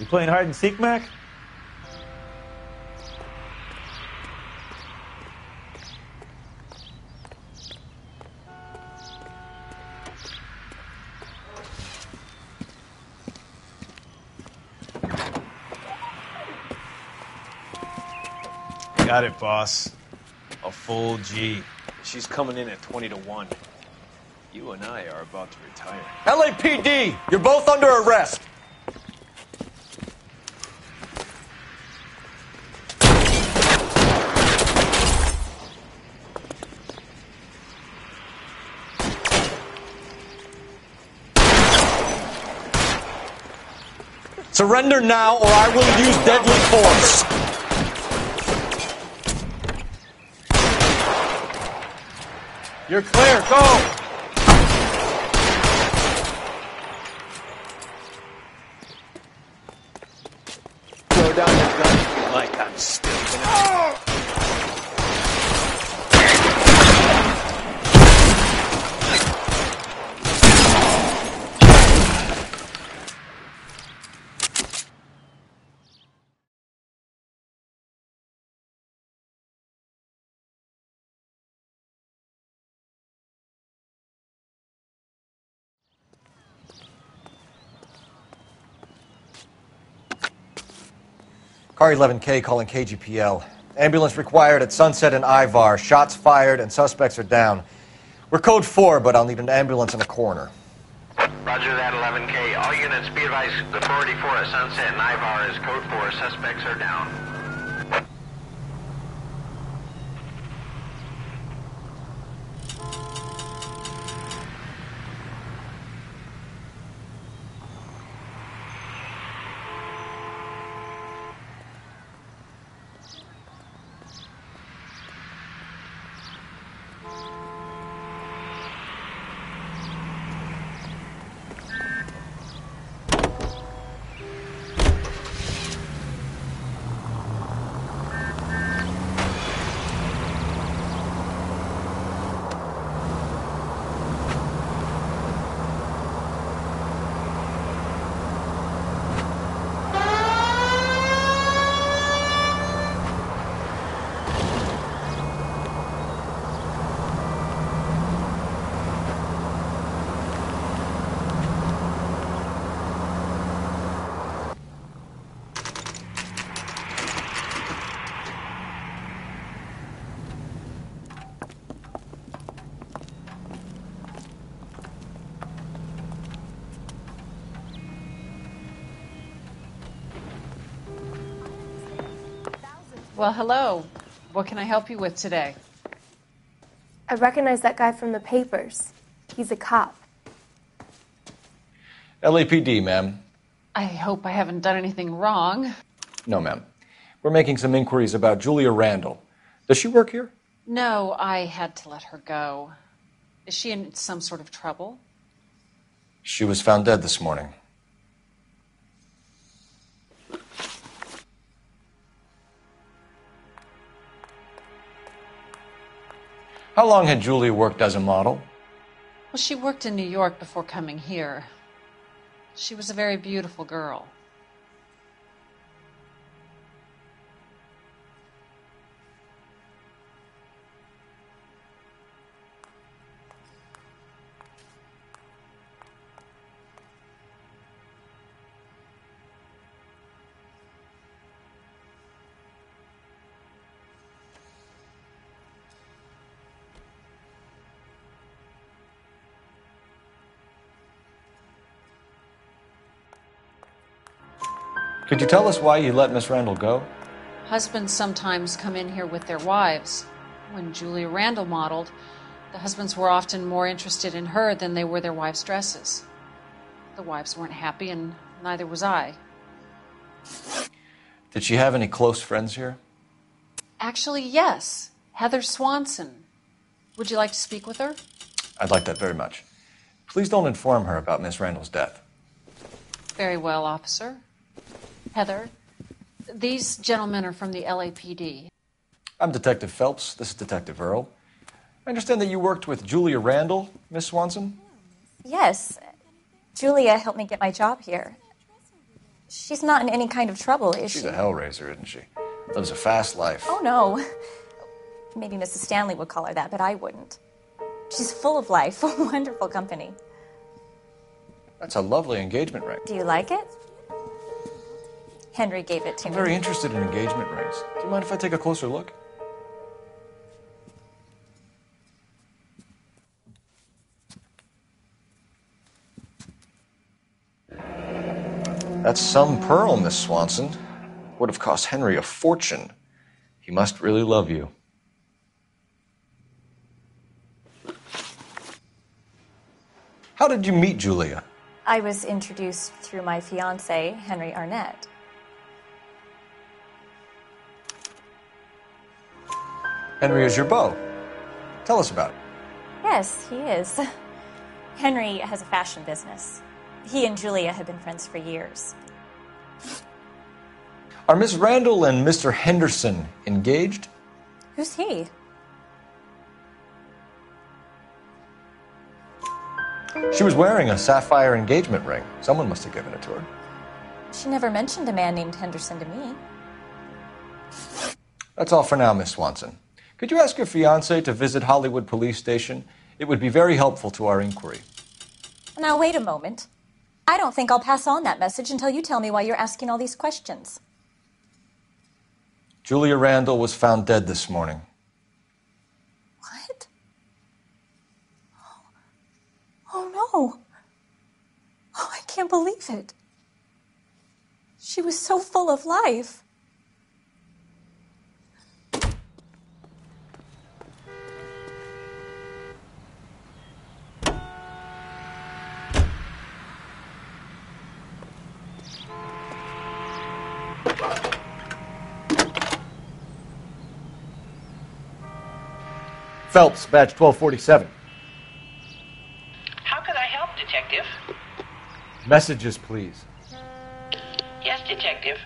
You playing hide and seek, Mac? Got it, boss. A full G. She's coming in at 20-1. You and I are about to retire. LAPD, you're both under arrest. Surrender now, or I will use deadly force. You're clear. Go. Throw down your gun if you like. I'm still gonna... Car 11K calling KGPL. Ambulance required at Sunset and Ivar. Shots fired and suspects are down. We're code 4, but I'll need an ambulance and a coroner. Roger that, 11K. All units be advised, the 484 at Sunset and Ivar is code 4. Suspects are down. Well, hello. What can I help you with today? I recognize that guy from the papers. He's a cop. LAPD, ma'am. I hope I haven't done anything wrong. No, ma'am. We're making some inquiries about Julia Randall. Does she work here? No, I had to let her go. Is she in some sort of trouble? She was found dead this morning. How long had Julia worked as a model? Well, she worked in New York before coming here. She was a very beautiful girl. Could you tell us why you let Miss Randall go? Husbands sometimes come in here with their wives. When Julia Randall modeled, the husbands were often more interested in her than they were their wives' dresses. The wives weren't happy, and neither was I. Did she have any close friends here? Actually, yes. Heather Swanson. Would you like to speak with her? I'd like that very much. Please don't inform her about Miss Randall's death. Very well, officer. Heather, these gentlemen are from the LAPD. I'm Detective Phelps. This is Detective Earl. I understand that you worked with Julia Randall, Miss Swanson? Yes. Julia helped me get my job here. She's not in any kind of trouble, is she? She's a hellraiser, isn't she? Lives a fast life. Oh, no. Maybe Mrs. Stanley would call her that, but I wouldn't. She's full of life, wonderful company. That's a lovely engagement ring. Do you like it? Henry gave it to I'm me. very interested in engagement rings. Do you mind if I take a closer look? That's some pearl, Miss Swanson. Would have cost Henry a fortune. He must really love you. How did you meet Julia? I was introduced through my fiancé, Henry Arnett. Henry is your beau. Tell us about it. Yes, he is. Henry has a fashion business. He and Julia have been friends for years. Are Miss Randall and Mr. Henderson engaged? Who's he? She was wearing a sapphire engagement ring. Someone must have given it to her. She never mentioned a man named Henderson to me. That's all for now, Miss Swanson. Could you ask your fiancé to visit Hollywood Police Station? It would be very helpful to our inquiry. Now, wait a moment. I don't think I'll pass on that message until you tell me why you're asking all these questions. Julia Randall was found dead this morning. What? Oh, no. Oh, I can't believe it. She was so full of life. Phelps, badge 1247. How could I help, Detective? Messages, please. Yes, Detective.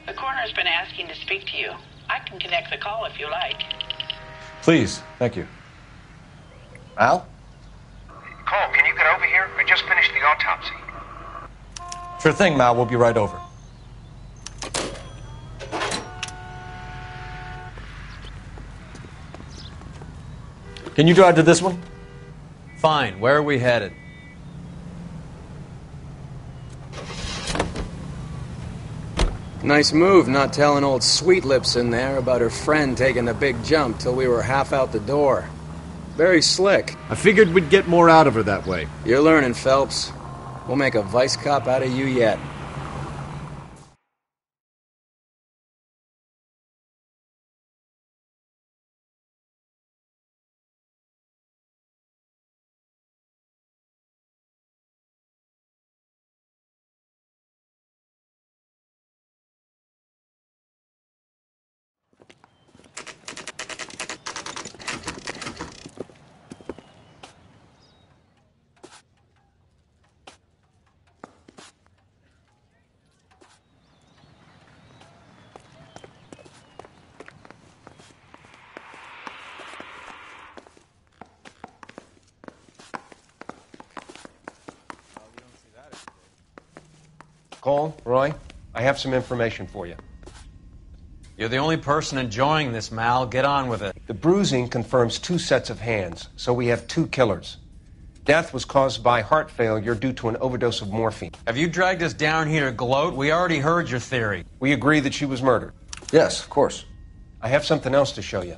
The coroner's been asking to speak to you. I can connect the call if you like. Please, thank you. Al? Cole, can you get over here? I just finished the autopsy. Sure thing, Mal. We'll be right over. Can you drive to this one? Fine. Where are we headed? Nice move not telling old Sweet Lips in there about her friend taking the big jump till we were half out the door. Very slick. I figured we'd get more out of her that way. You're learning, Phelps. We'll make a vice cop out of you yet. Cole, Roy, I have some information for you. You're the only person enjoying this, Mal. Get on with it. The bruising confirms 2 sets of hands, so we have 2 killers. Death was caused by heart failure due to an overdose of morphine. Have you dragged us down here to gloat? We already heard your theory. We agree that she was murdered. Yes, of course. I have something else to show you.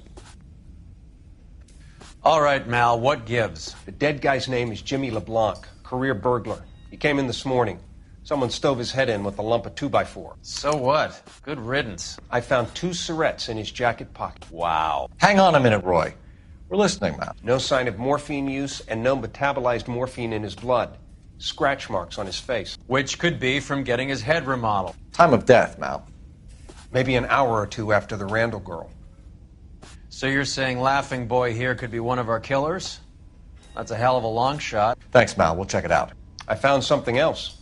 All right, Mal, what gives? The dead guy's name is Jimmy LeBlanc, career burglar. He came in this morning. Someone stove his head in with a lump of 2x4. So what? Good riddance. I found 2 syrettes in his jacket pocket. Wow. Hang on a minute, Roy. We're listening, Mal. No sign of morphine use and no metabolized morphine in his blood. Scratch marks on his face. Which could be from getting his head remodeled. Time of death, Mal. Maybe an hour or 2 after the Randall girl. So you're saying Laughing Boy here could be one of our killers? That's a hell of a long shot. Thanks, Mal. We'll check it out. I found something else.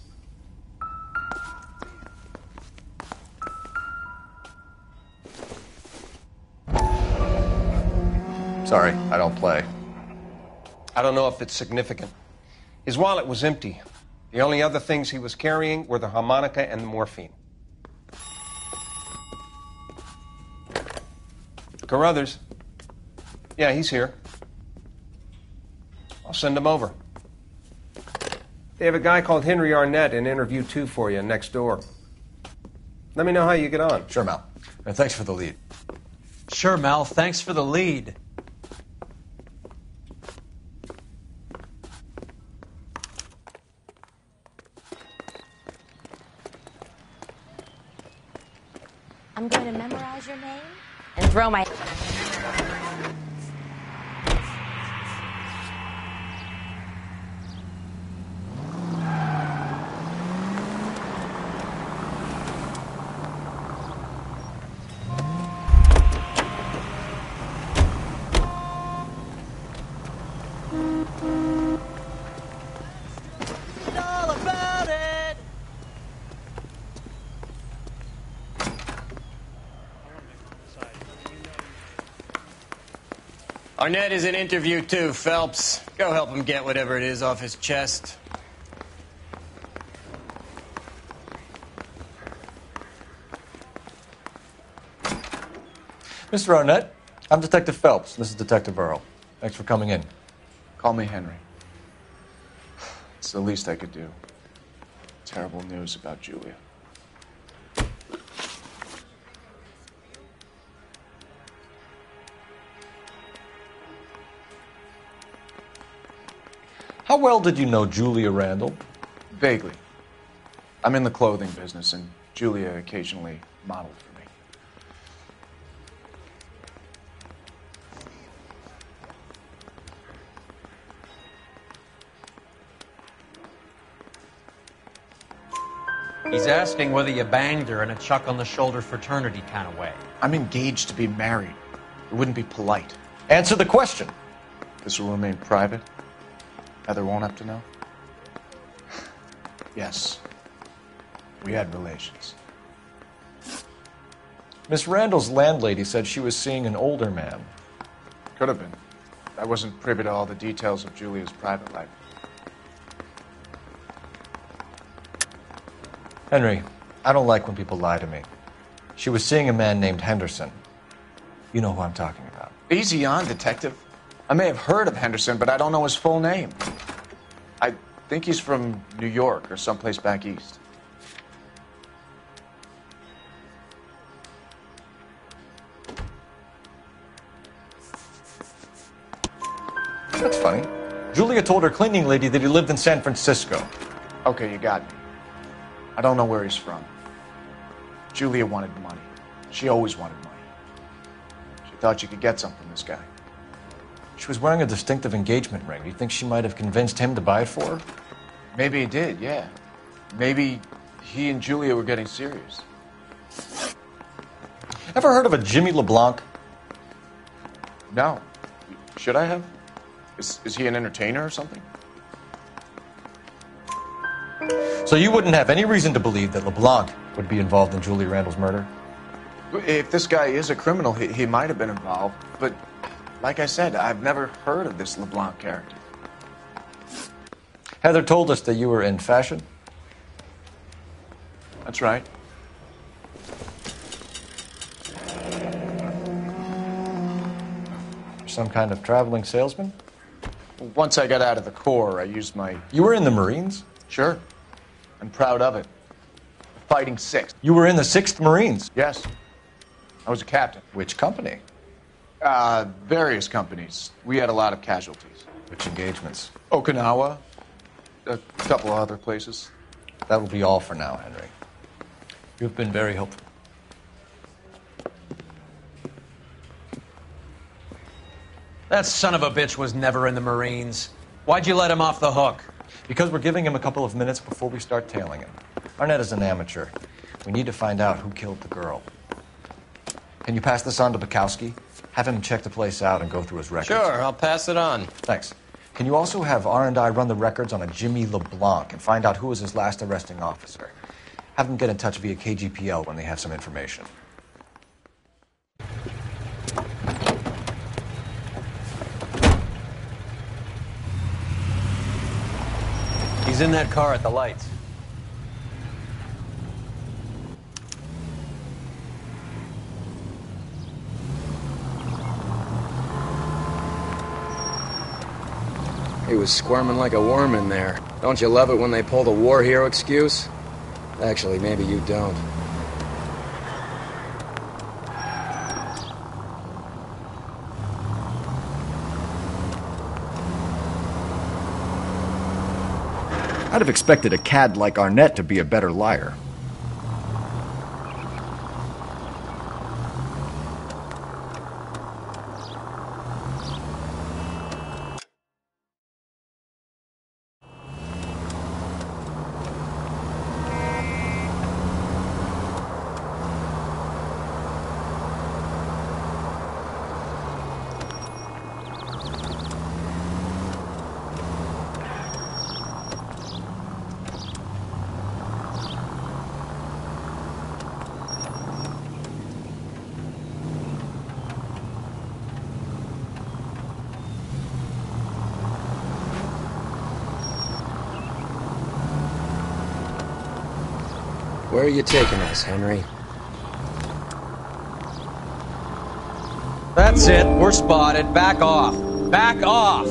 Sorry, I don't play. I don't know if it's significant. His wallet was empty. The only other things he was carrying were the harmonica and the morphine. Carruthers. Yeah, he's here. I'll send him over. They have a guy called Henry Arnett in interview 2 for you next door. Let me know how you get on. Sure, Mal. And thanks for the lead. Sure, Mal. Thanks for the lead. I'm going to memorize your name and throw my... Arnett is in interview 2, Phelps. Go help him get whatever it is off his chest. Mr. Arnett, I'm Detective Phelps. This is Detective Earl. Thanks for coming in. Call me Henry. It's the least I could do. Terrible news about Julia. How well did you know Julia Randall? Vaguely. I'm in the clothing business, and Julia occasionally modeled for me. He's asking whether you banged her in a chuck-on-the-shoulder fraternity kind of way. I'm engaged to be married. It wouldn't be polite. Answer the question. This will remain private? Heather won't have to know? Yes. We had relations. Miss Randall's landlady said she was seeing an older man. Could have been. I wasn't privy to all the details of Julia's private life. Henry, I don't like when people lie to me. She was seeing a man named Henderson. You know who I'm talking about. Easy on, Detective. I may have heard of Henderson, but I don't know his full name. I think he's from New York or someplace back east. That's funny. Julia told her cleaning lady that he lived in San Francisco. Okay, you got me. I don't know where he's from. Julia wanted money. She always wanted money. She thought she could get some from this guy. She was wearing a distinctive engagement ring. Do you think she might have convinced him to buy it for her? Maybe he did, yeah. Maybe he and Julia were getting serious. Ever heard of a Jimmy LeBlanc? No. Should I have? Is he an entertainer or something? So you wouldn't have any reason to believe that LeBlanc would be involved in Julia Randall's murder? If this guy is a criminal, he might have been involved. But like I said, I've never heard of this LeBlanc character. Heather told us that you were in fashion. That's right. Some kind of traveling salesman? Once I got out of the Corps, I used my... You were in the Marines? Sure. I'm proud of it. Fighting 6th. You were in the 6th Marines? Yes. I was a captain. Which company? Various companies. We had a lot of casualties. Which engagements? Okinawa. A couple of other places. That will be all for now, Henry. You've been very helpful. That son of a bitch was never in the Marines. Why'd you let him off the hook? Because we're giving him a couple of minutes before we start tailing him. Arnett is an amateur. We need to find out who killed the girl. Can you pass this on to Bukowski? Have him check the place out and go through his records. Sure, I'll pass it on. Thanks. Can you also have R&I run the records on a Jimmy LeBlanc and find out who was his last arresting officer? Have them get in touch via KGPL when they have some information. He's in that car at the lights. He was squirming like a worm in there. Don't you love it when they pull the war hero excuse? Actually, maybe you don't. I'd have expected a cad like Arnett to be a better liar. Where are you taking us, Henry? That's it. We're spotted. Back off. Back off!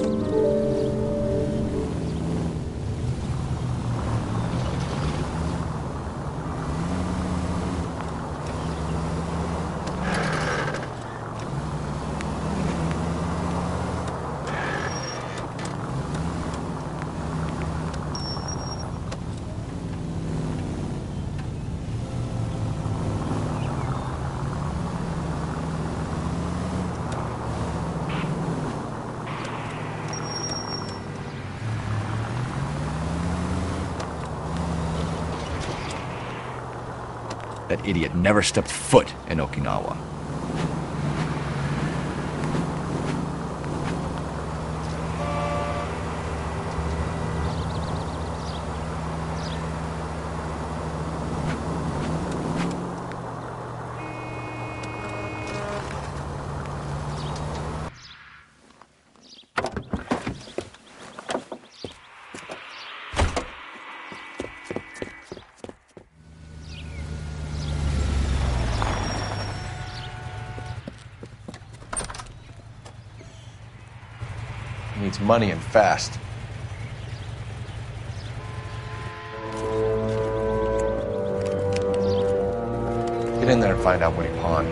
That idiot never stepped foot in Okinawa. Needs money and fast. Get in there and find out what he pawned.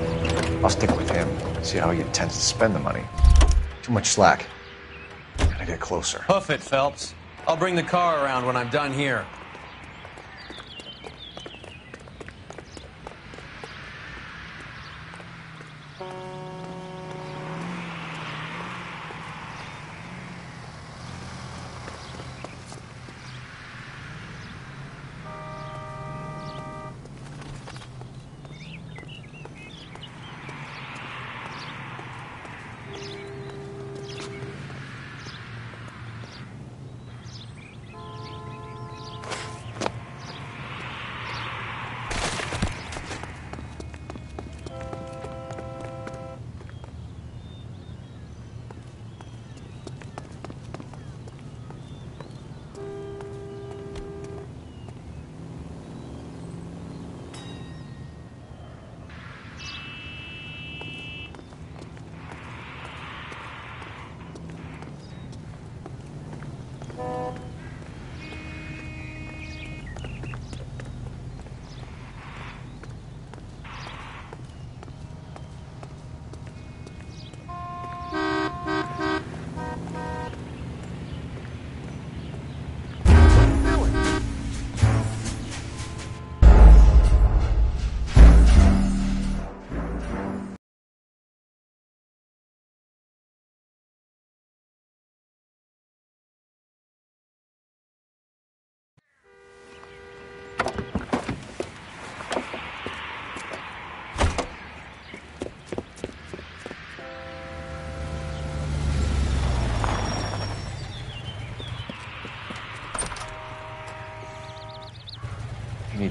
I'll stick with him, see how he intends to spend the money. Too much slack. Gotta get closer. Hoof it, Phelps. I'll bring the car around when I'm done here.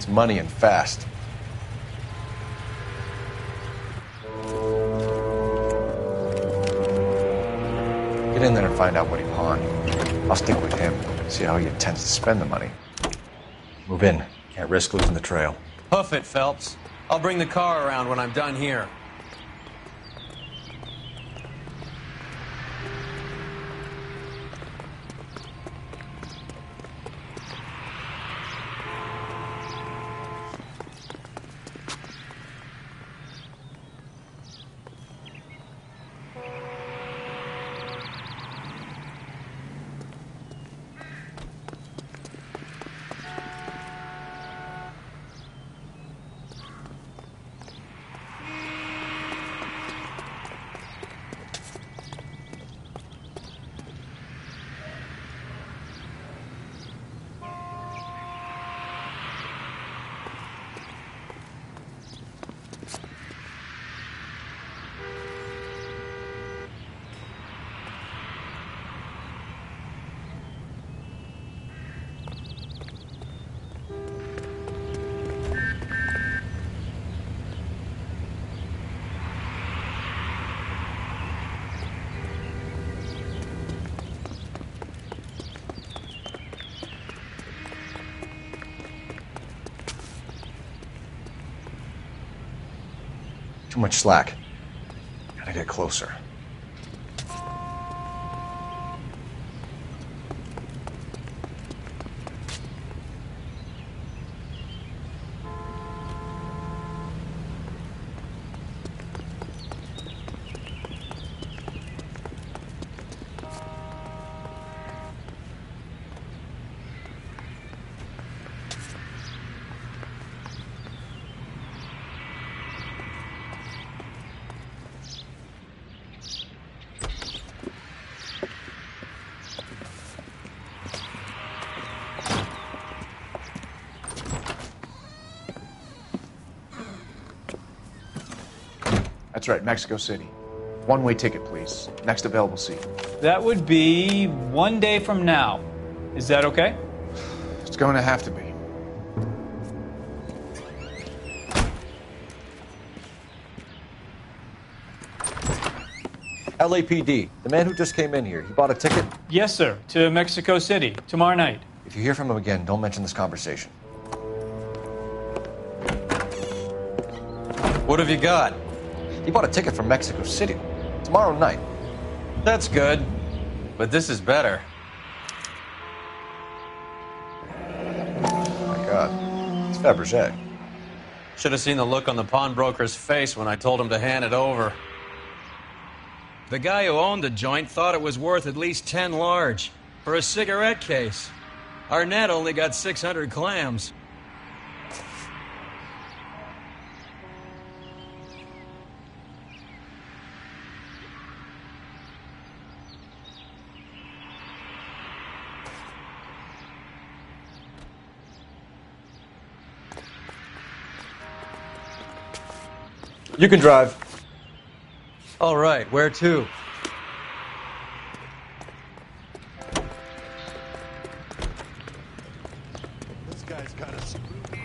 wants money and fast. Get in there and find out what he pawned. I'll stick with him, see how he intends to spend the money. Move in. Can't risk losing the trail. Hoof it, Phelps. I'll bring the car around when I'm done here. Too much slack. Gotta get closer. That's right, Mexico City. One-way ticket, please. Next available seat. That would be 1 day from now. Is that okay? It's going to have to be. LAPD, the man who just came in here, he bought a ticket? Yes, sir. To Mexico City, tomorrow night. If you hear from him again, don't mention this conversation. What have you got? He bought a ticket from Mexico City. Tomorrow night. That's good. But this is better. Oh my God. It's Fabergé. Should have seen the look on the pawnbroker's face when I told him to hand it over. The guy who owned the joint thought it was worth at least 10 large for a cigarette case. Arnett only got 600 clams. You can drive. All right, where to? This guy's kind of spooky.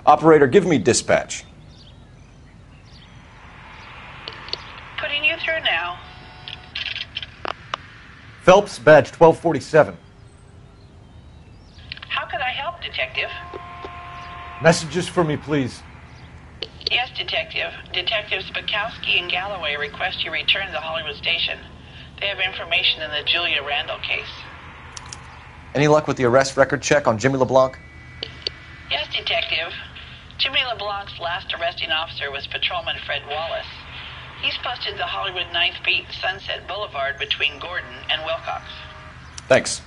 Operator, give me dispatch. Putting you through now. Phelps, badge 1247. How could I help, Detective? Messages for me, please. Yes, Detective. Detectives Bukowski and Galloway request you return to the Hollywood station. They have information in the Julia Randall case. Any luck with the arrest record check on Jimmy LeBlanc? Yes, Detective. Jimmy LeBlanc's last arresting officer was Patrolman Fred Wallace. He's posted the Hollywood 9th Beat Sunset Boulevard between Gordon and Wilcox. Thanks.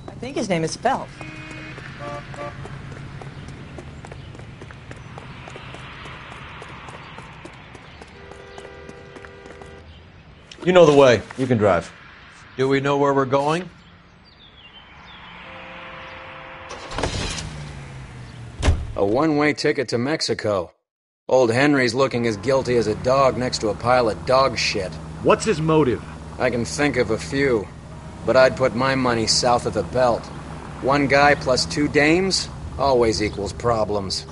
I think his name is Phelps. You know the way. You can drive. Do we know where we're going? A one-way ticket to Mexico. Old Henry's looking as guilty as a dog next to a pile of dog shit. What's his motive? I can think of a few, but I'd put my money south of the belt. One guy plus 2 dames always equals problems.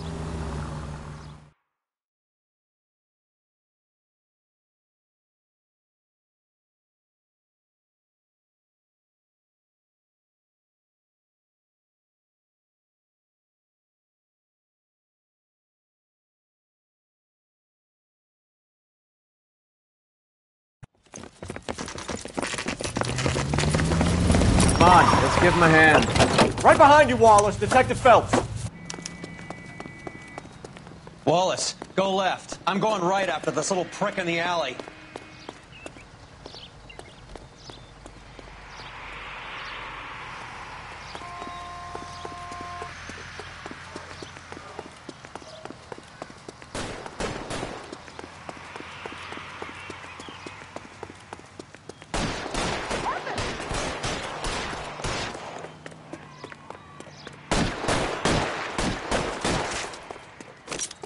Come on, let's give him a hand. Right behind you, Wallace. Detective Phelps. Wallace, go left. I'm going right after this little prick in the alley.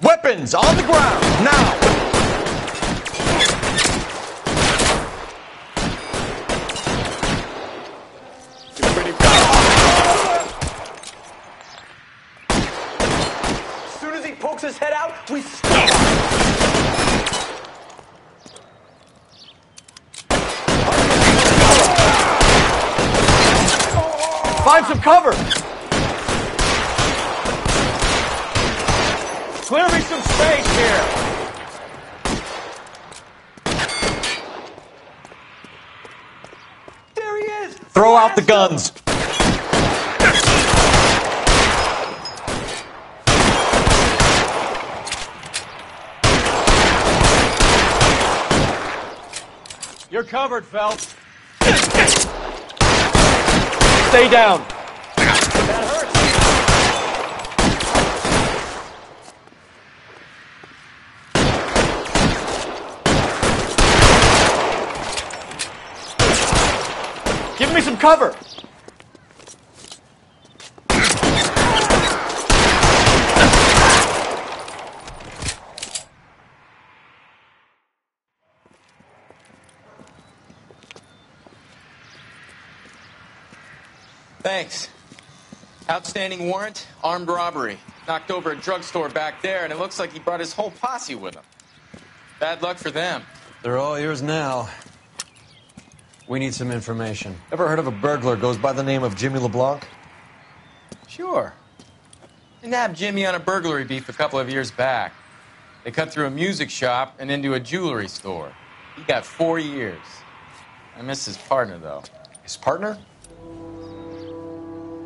Weapons on the ground, now! As soon as he pokes his head out, we stop! Find some cover! Clear me some space here! There he is! Throw out the guns! You're covered, Phelps. Stay down! That hurts. Give me some cover! Thanks. Outstanding warrant, armed robbery. Knocked over a drugstore back there, and it looks like he brought his whole posse with him. Bad luck for them. They're all yours now. We need some information. Ever heard of a burglar goes by the name of Jimmy LeBlanc? Sure. They nabbed Jimmy on a burglary beef a couple of years back. They cut through a music shop and into a jewelry store. He got 4 years. I miss his partner, though. His partner?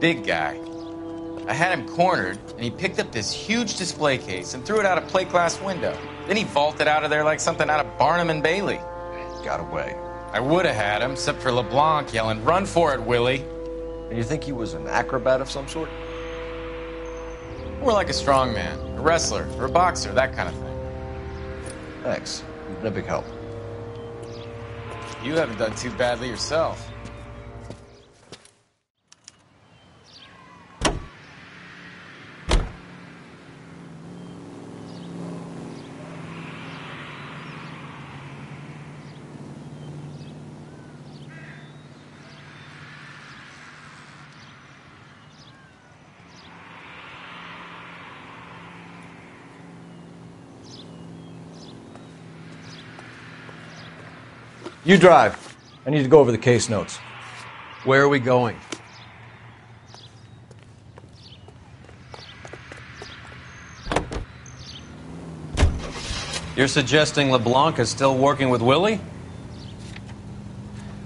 Big guy. I had him cornered, and he picked up this huge display case and threw it out a plate glass window. Then he vaulted out of there like something out of Barnum and Bailey. Got away. I would have had him, except for LeBlanc yelling, "Run for it, Willie!" And you think he was an acrobat of some sort? More like a strongman, a wrestler, or a boxer, that kind of thing. Thanks. You've been a big help. You haven't done too badly yourself. You drive. I need to go over the case notes. Where are we going? You're suggesting LeBlanc is still working with Willie?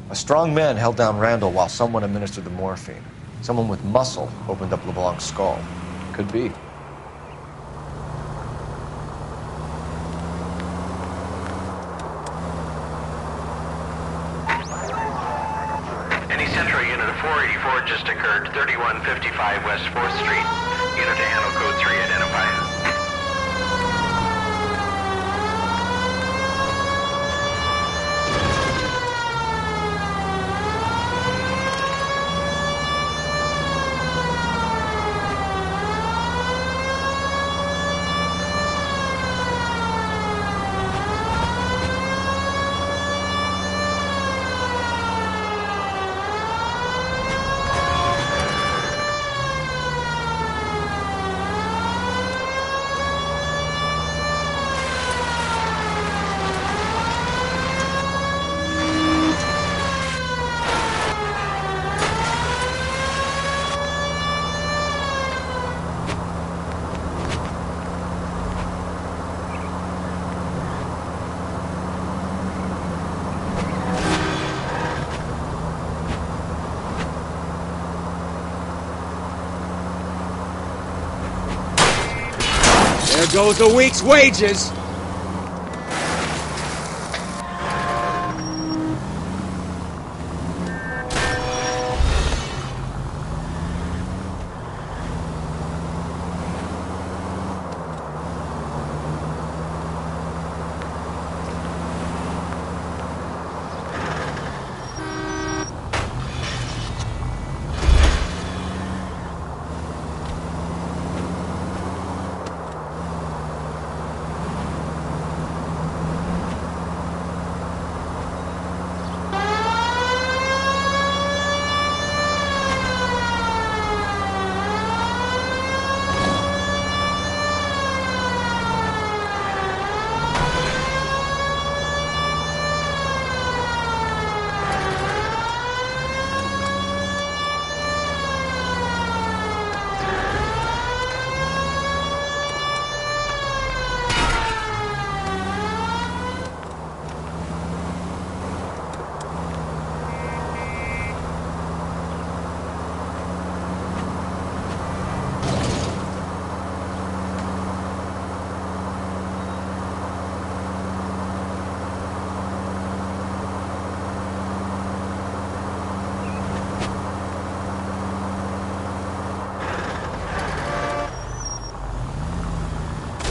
A strong man held down Randall while someone administered the morphine. Someone with muscle opened up LeBlanc's skull. Could be. Any Central unit of 484 just occurred, 3155 West 4th Street. Unit to handle code 3, identify. There goes a week's wages.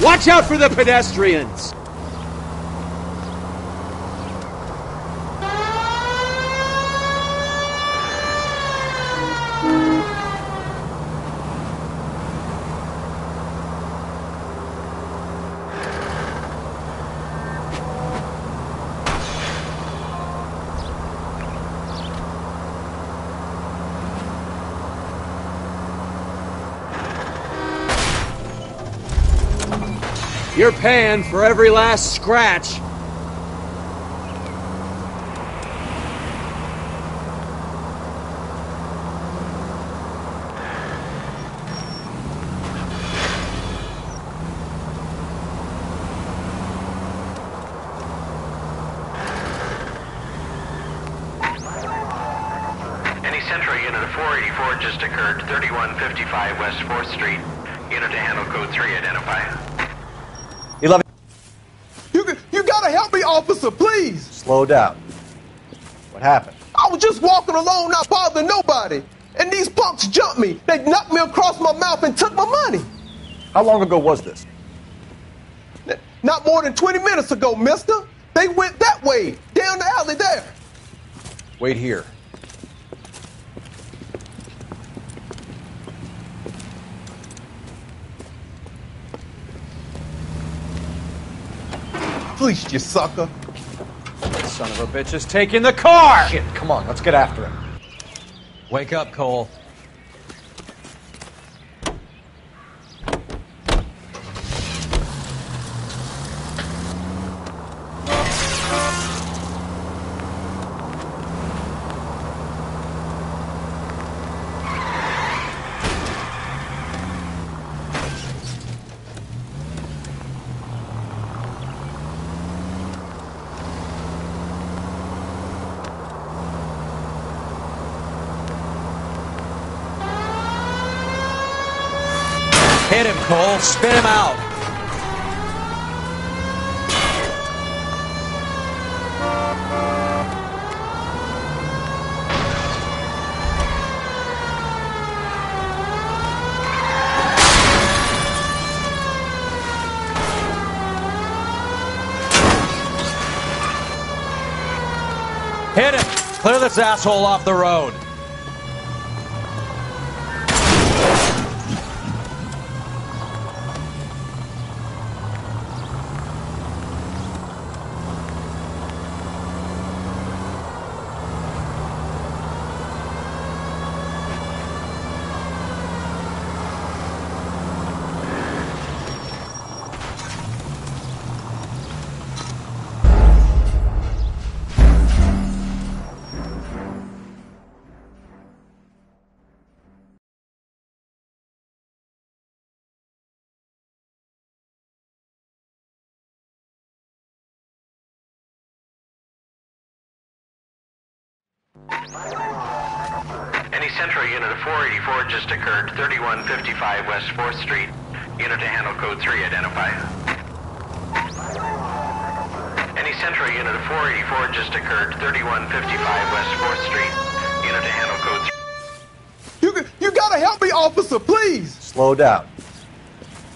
Watch out for the pedestrians! You're paying for every last scratch. Any Central unit of 484 just occurred, 3155 West 4th Street. Unit to handle code 3, identify. 11. You gotta help me, officer, please. Slow down. What happened? I was just walking along, not bothering nobody. And these punks jumped me. They knocked me across my mouth and took my money. How long ago was this? Not more than 20 minutes ago, mister. They went that way, down the alley there. Wait here. Please, you sucker. That son of a bitch is taking the car! Shit, come on, let's get after him. Wake up, Cole. Hit him, Cole. Spin him out. Hit him. Clear this asshole off the road. Any Central unit of 484 just occurred, 3155 West 4th Street. Unit to handle code 3, identify. Any central unit of 484 just occurred, 3155 West 4th Street. Unit to handle code 3. You gotta help me, officer, please. Slow down.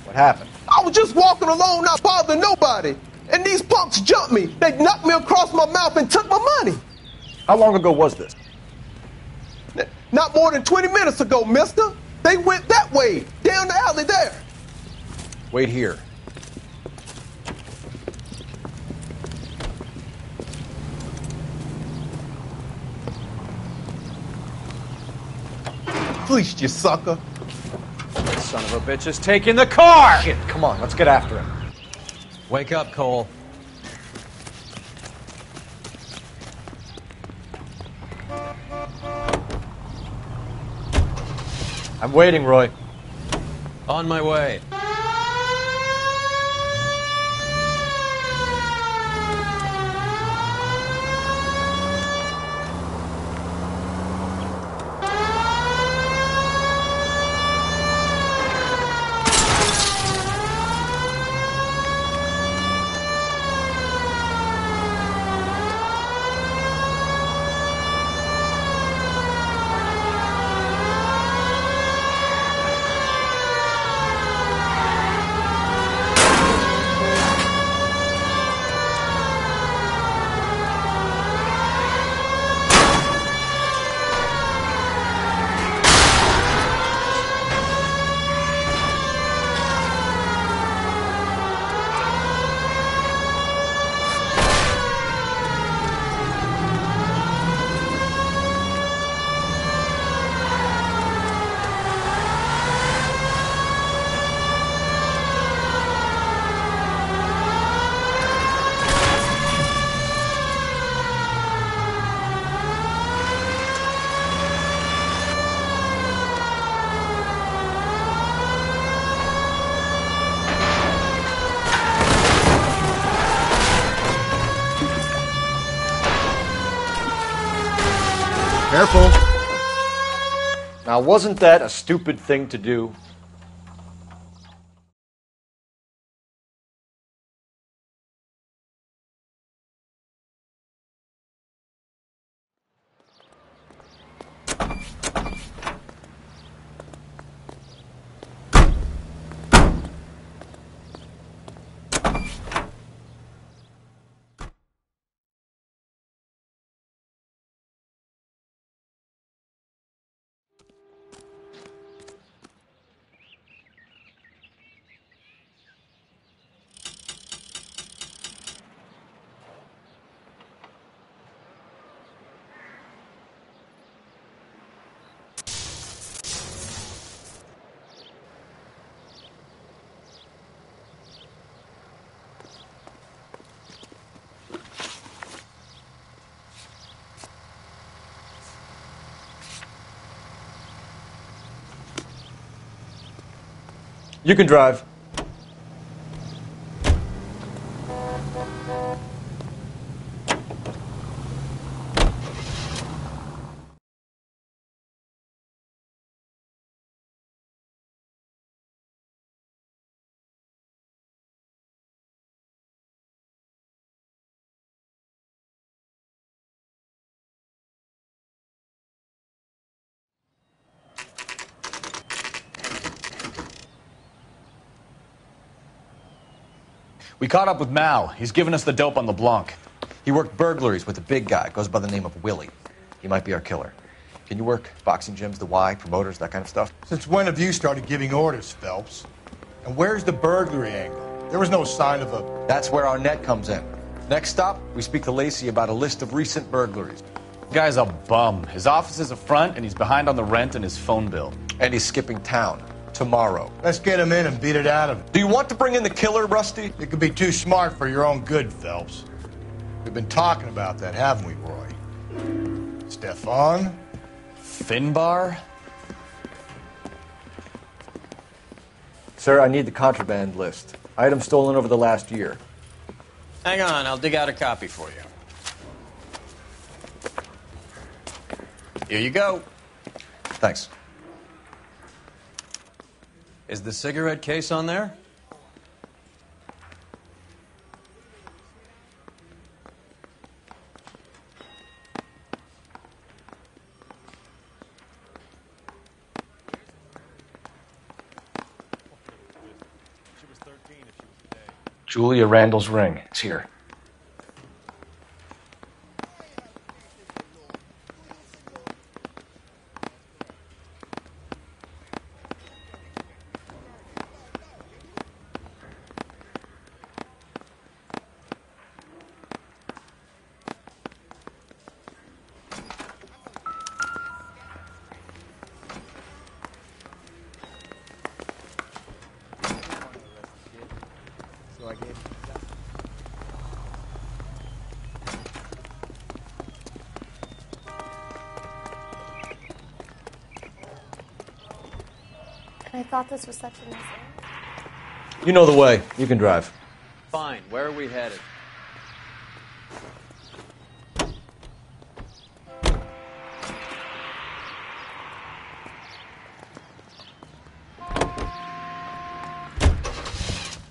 What happened? I was just walking along, not bothering nobody. And these punks jumped me. They knocked me across my mouth and took my money. How long ago was this? Not more than 20 minutes ago, mister. They went that way, down the alley there. Wait here. Fleeced you, sucker. That son of a bitch is taking the car! Shit, come on, let's get after him. Wake up, Cole. I'm waiting, Roy. On my way. Careful. Now, wasn't that a stupid thing to do? You can drive. We caught up with Mao. He's given us the dope on LeBlanc. He worked burglaries with a big guy. Goes by the name of Willie. He might be our killer. Can you work boxing gyms, the Y, promoters, that kind of stuff? Since when have you started giving orders, Phelps? And where's the burglary angle? There was no sign of a... That's where our net comes in. Next stop, we speak to Lacey about a list of recent burglaries. The guy's a bum. His office is a front, and he's behind on the rent and his phone bill. And he's skipping town. Tomorrow. Let's get him in and beat it out of him. Do you want to bring in the killer, Rusty? It could be too smart for your own good, Phelps. We've been talking about that, haven't we, Roy? Stefan? Finbar? Sir, I need the contraband list. Items stolen over the last year. Hang on, I'll dig out a copy for you. Here you go. Thanks. Is the cigarette case on there? Julia Randall's ring. It's here. I thought this was such a museum. You know the way. You can drive. Fine. Where are we headed?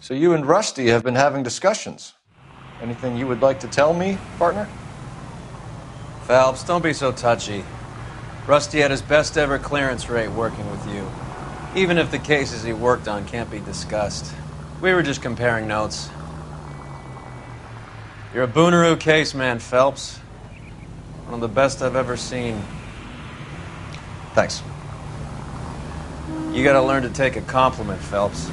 So you and Rusty have been having discussions. Anything you would like to tell me, partner? Phelps, don't be so touchy. Rusty had his best ever clearance rate working with you. Even if the cases he worked on can't be discussed. We were just comparing notes. You're a Booneroo case man, Phelps. One of the best I've ever seen. Thanks. You gotta learn to take a compliment, Phelps.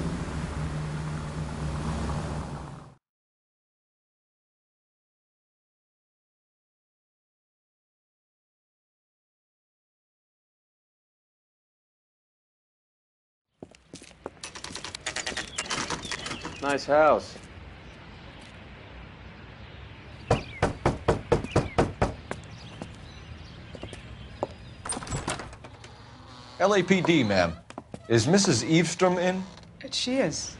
Nice house. LAPD, ma'am. Is Mrs. Eavestrom in? She is.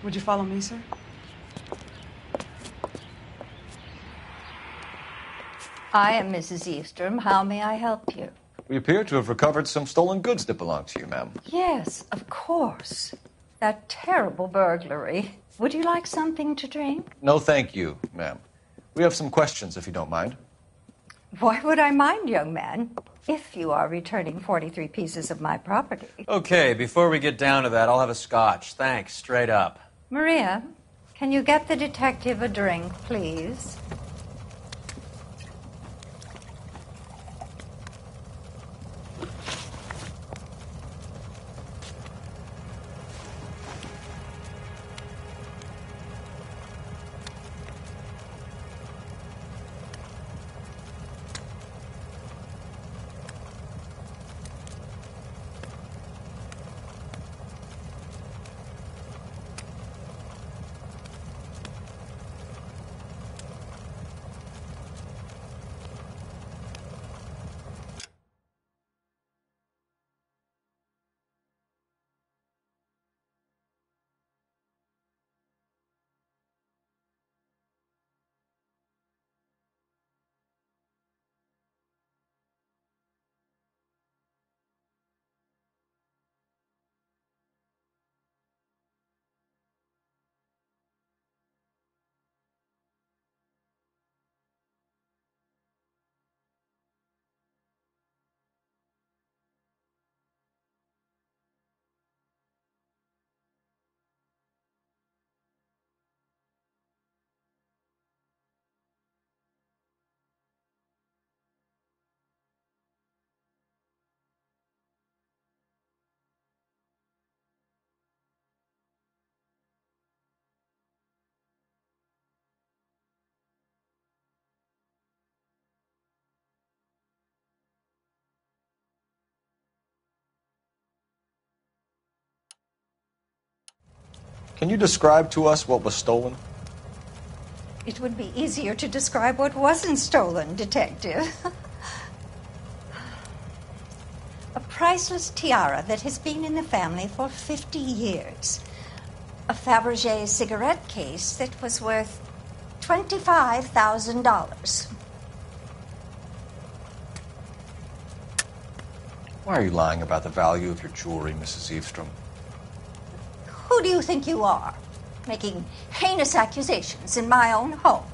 Would you follow me, sir? I am Mrs. Eavestrom. How may I help you? We appear to have recovered some stolen goods that belong to you, ma'am. Yes, of course. That terrible burglary. Would you like something to drink? No, thank you, ma'am. We have some questions, if you don't mind. Why would I mind, young man, if you are returning 43 pieces of my property? Okay, before we get down to that, I'll have a scotch. Thanks, straight up. Maria, can you get the detective a drink, please? Can you describe to us what was stolen? It would be easier to describe what wasn't stolen, Detective. A priceless tiara that has been in the family for 50 years. A Fabergé cigarette case that was worth $25,000. Why are you lying about the value of your jewelry, Mrs. Eavestrom? Who do you think you are, making heinous accusations in my own home?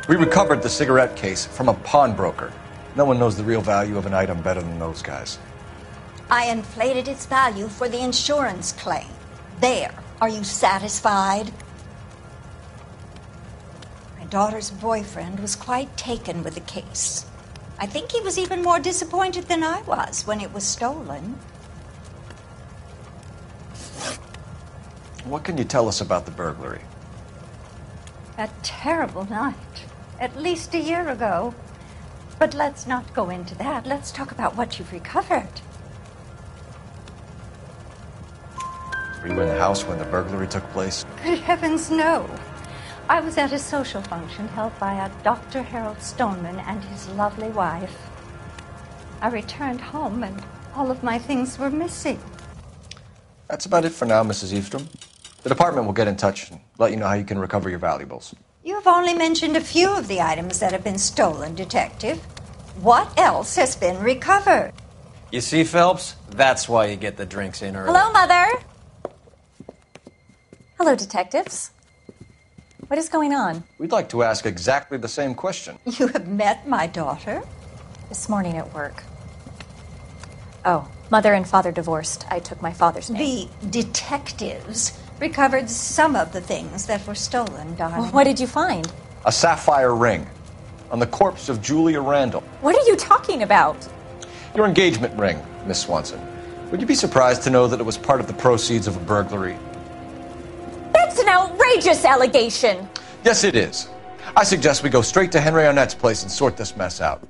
We recovered the cigarette case from a pawnbroker. No one knows the real value of an item better than those guys. I inflated its value for the insurance claim. There. Are you satisfied? My daughter's boyfriend was quite taken with the case. I think he was even more disappointed than I was when it was stolen. What can you tell us about the burglary? A terrible night. At least a year ago. But let's not go into that. Let's talk about what you've recovered. Were you in the house when the burglary took place? Good heavens, no. I was at a social function held by a Dr. Harold Stoneman and his lovely wife. I returned home and all of my things were missing. That's about it for now, Mrs. Eastrom. The department will get in touch and let you know how you can recover your valuables. You have only mentioned a few of the items that have been stolen, Detective. What else has been recovered? You see, Phelps? That's why you get the drinks in early. Hello, Mother. Hello, detectives. What is going on? We'd like to ask exactly the same question. You have met my daughter? This morning at work. Oh, Mother and Father divorced. I took my father's name. The detectives recovered some of the things that were stolen, darling. Well, what did you find? A sapphire ring on the corpse of Julia Randall. What are you talking about? Your engagement ring, Miss Swanson. Would you be surprised to know that it was part of the proceeds of a burglary? That's an outrageous allegation. Yes, it is. I suggest we go straight to Henry Arnett's place and sort this mess out.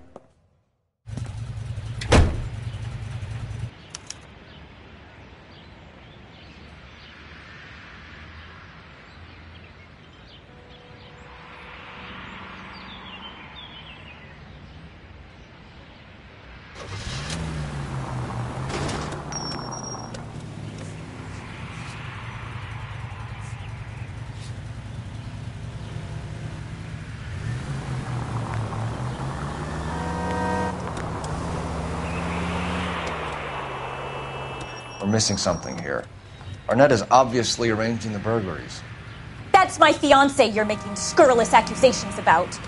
We're missing something here. Arnett is obviously arranging the burglaries. That's my fiance you're making scurrilous accusations about.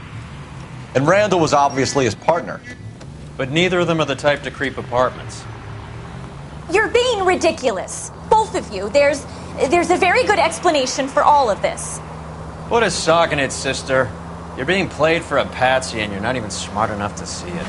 And Randall was obviously his partner. But neither of them are the type to creep apartments. You're being ridiculous. Both of you. There's a very good explanation for all of this. Put a sock in it, sister. You're being played for a patsy and you're not even smart enough to see it.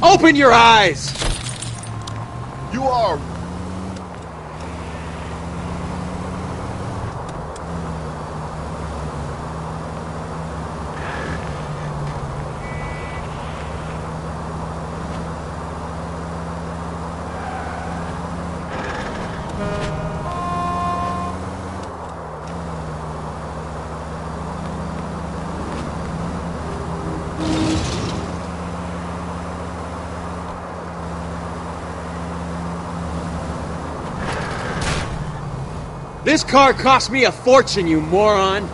Open your eyes! You are... This car cost me a fortune, you moron!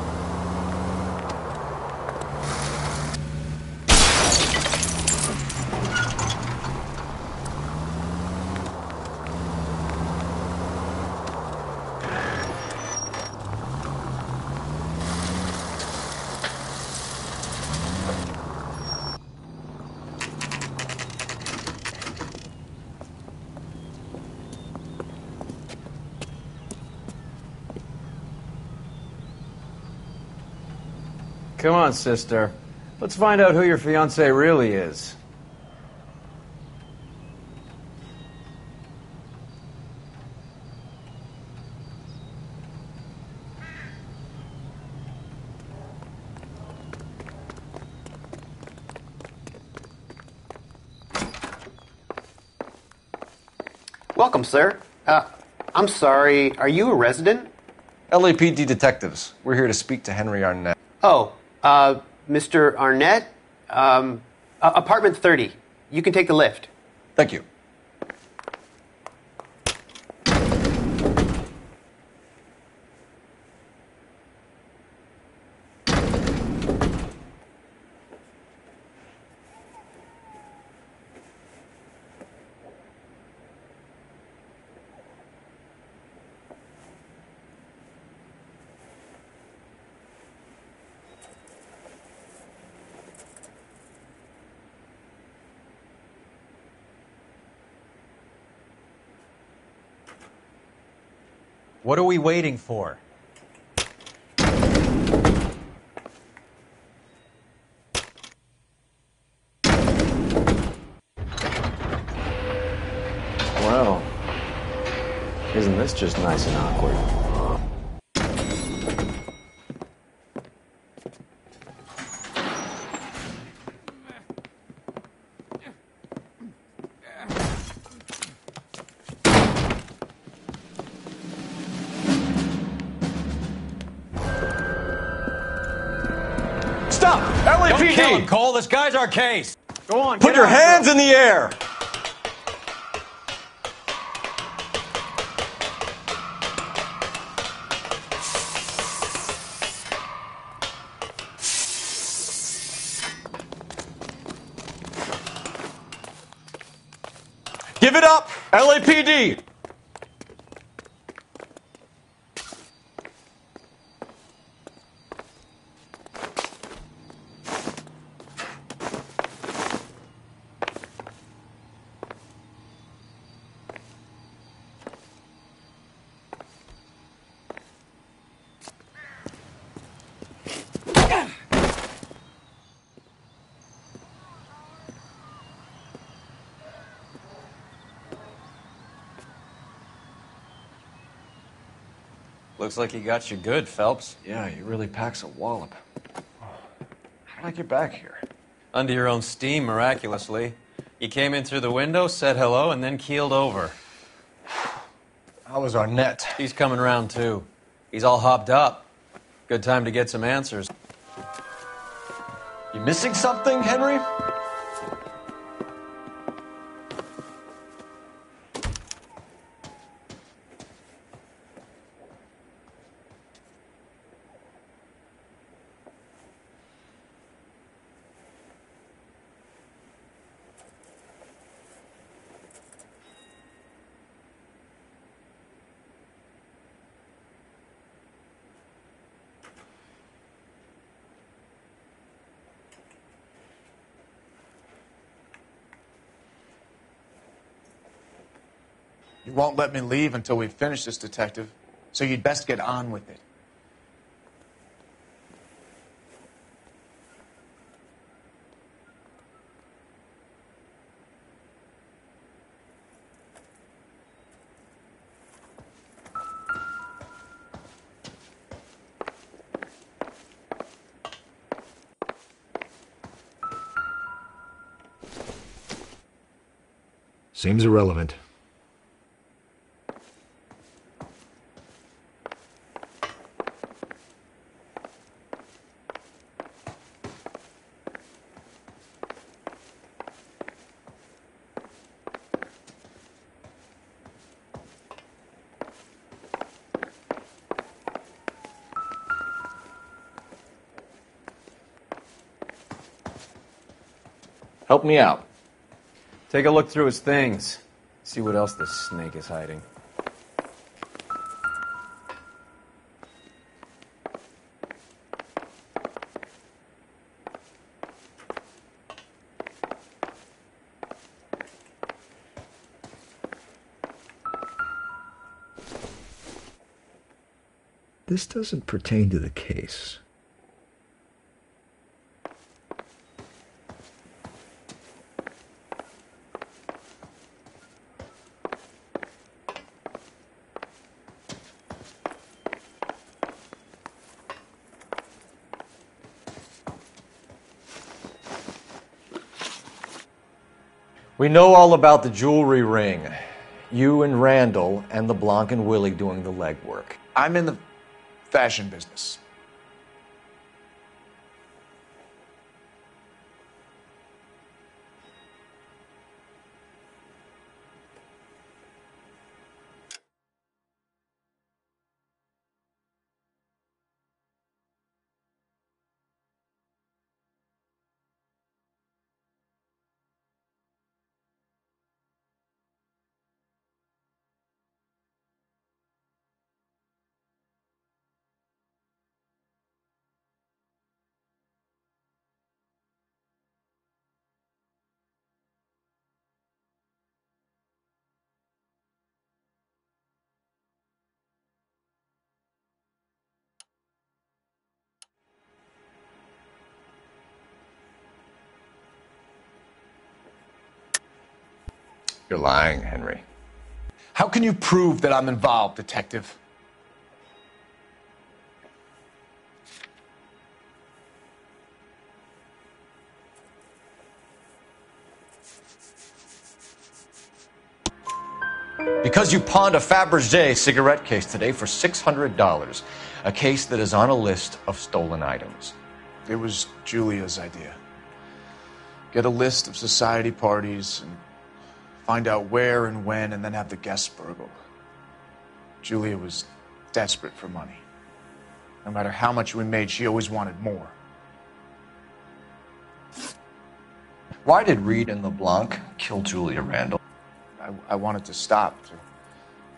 Come on, sister. Let's find out who your fiancé really is. Welcome, sir. I'm sorry, are you a resident? LAPD detectives. We're here to speak to Henry Arnett. Oh, Mr. Arnett? Apartment 30. You can take the lift. Thank you. What are we waiting for? Well, isn't this just nice and awkward? Stop! Don't kill him, LAPD! Cole. This guy's our case. Go on, Put get your after hands him. in the air! Give it up, LAPD! Looks like he got you good, Phelps. Yeah, he really packs a wallop. How'd I get back here? Under your own steam, miraculously. You came in through the window, said hello, and then keeled over. How was Arnett? He's coming round, too. He's all hopped up. Good time to get some answers. You missing something, Henry? You won't let me leave until we finish this, Detective, so you'd best get on with it. Seems irrelevant. Help me out. Take a look through his things. See what else this snake is hiding. This doesn't pertain to the case. We know all about the jewelry ring. You and Randall and LeBlanc and Willie doing the legwork. I'm in the fashion business. You're lying, Henry. How can you prove that I'm involved, Detective? Because you pawned a Fabergé cigarette case today for $600. A case that is on a list of stolen items. It was Julia's idea. Get a list of society parties and find out where and when, and then have the guests burgled. Julia was desperate for money. No matter how much we made, she always wanted more. Why did Reed and LeBlanc kill Julia Randall? I wanted to stop,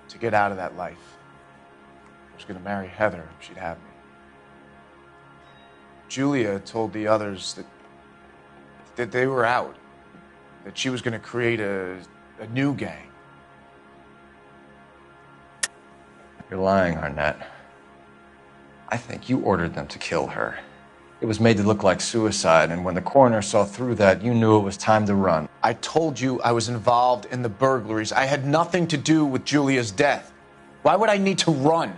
to get out of that life. I was going to marry Heather if she'd have me. Julia told the others that they were out, that she was going to create a new gang. You're lying, Arnett. I think you ordered them to kill her. It was made to look like suicide, and when the coroner saw through that, you knew it was time to run. I told you I was involved in the burglaries. I had nothing to do with Julia's death. Why would I need to run?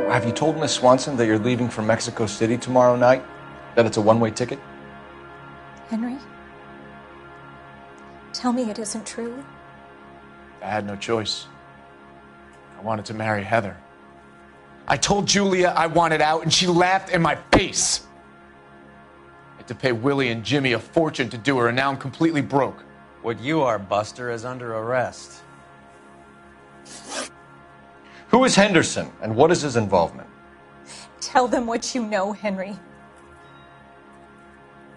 Have you told Miss Swanson that you're leaving for Mexico City tomorrow night? That it's a one-way ticket? Henry? Tell me it isn't true. I had no choice. I wanted to marry Heather. I told Julia I wanted out, and she laughed in my face. I had to pay Willie and Jimmy a fortune to do her, and now I'm completely broke. What you are, Buster, is under arrest. Who is Henderson, and what is his involvement? Tell them what you know, Henry.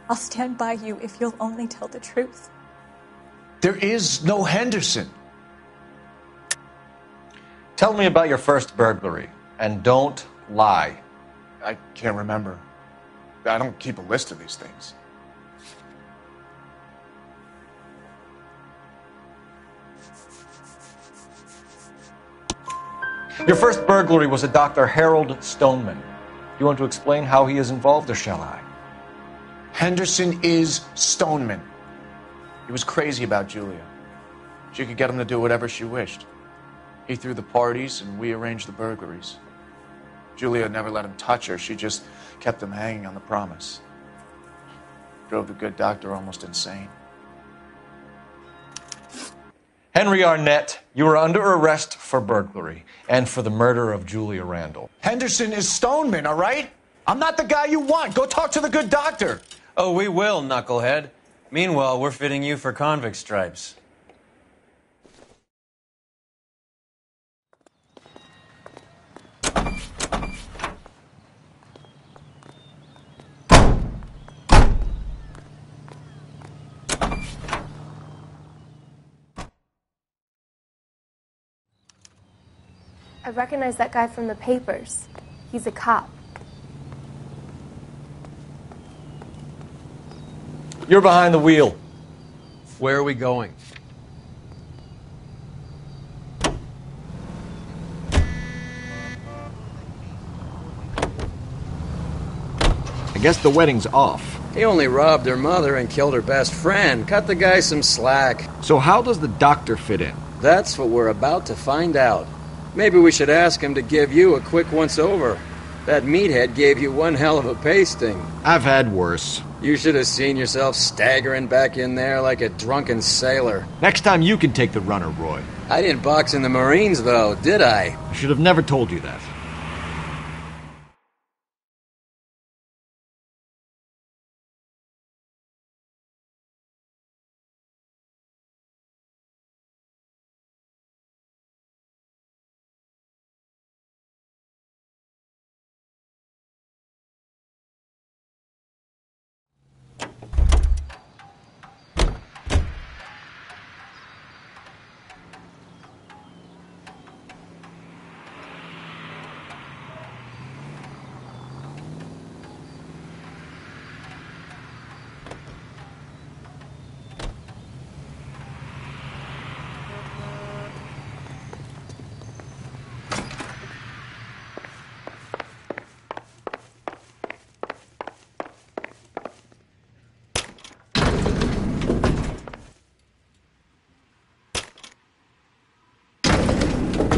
I'll stand by you if you'll only tell the truth. There is no Henderson. Tell me about your first burglary, and don't lie. I can't remember. I don't keep a list of these things. Your first burglary was a Dr. Harold Stoneman. Do you want to explain how he is involved, or shall I? Henderson is Stoneman. He was crazy about Julia. She could get him to do whatever she wished. He threw the parties, and we arranged the burglaries. Julia never let him touch her. She just kept him hanging on the promise. Drove the good doctor almost insane. Henry Arnett, you are under arrest for burglary and for the murder of Julia Randall. Henderson is Stoneman, all right? I'm not the guy you want. Go talk to the good doctor. Oh, we will, knucklehead. Meanwhile, we're fitting you for convict stripes. I recognize that guy from the papers. He's a cop. You're behind the wheel. Where are we going? I guess the wedding's off. He only robbed her mother and killed her best friend. Cut the guy some slack. So how does the doctor fit in? That's what we're about to find out. Maybe we should ask him to give you a quick once-over. That meathead gave you one hell of a pasting. I've had worse. You should have seen yourself staggering back in there like a drunken sailor. Next time you can take the runner, Roy. I didn't box in the Marines, though, did I? I should have never told you that.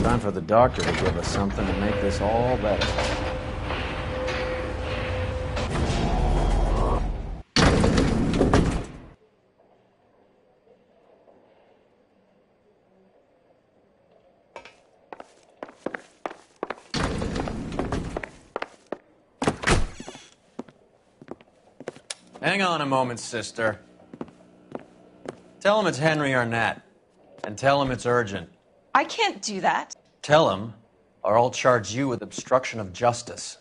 Time for the doctor to give us something to make this all better. Hang on a moment, sister. Tell him it's Henry Arnett. And tell him it's urgent. I can't do that. Tell him, or I'll charge you with obstruction of justice.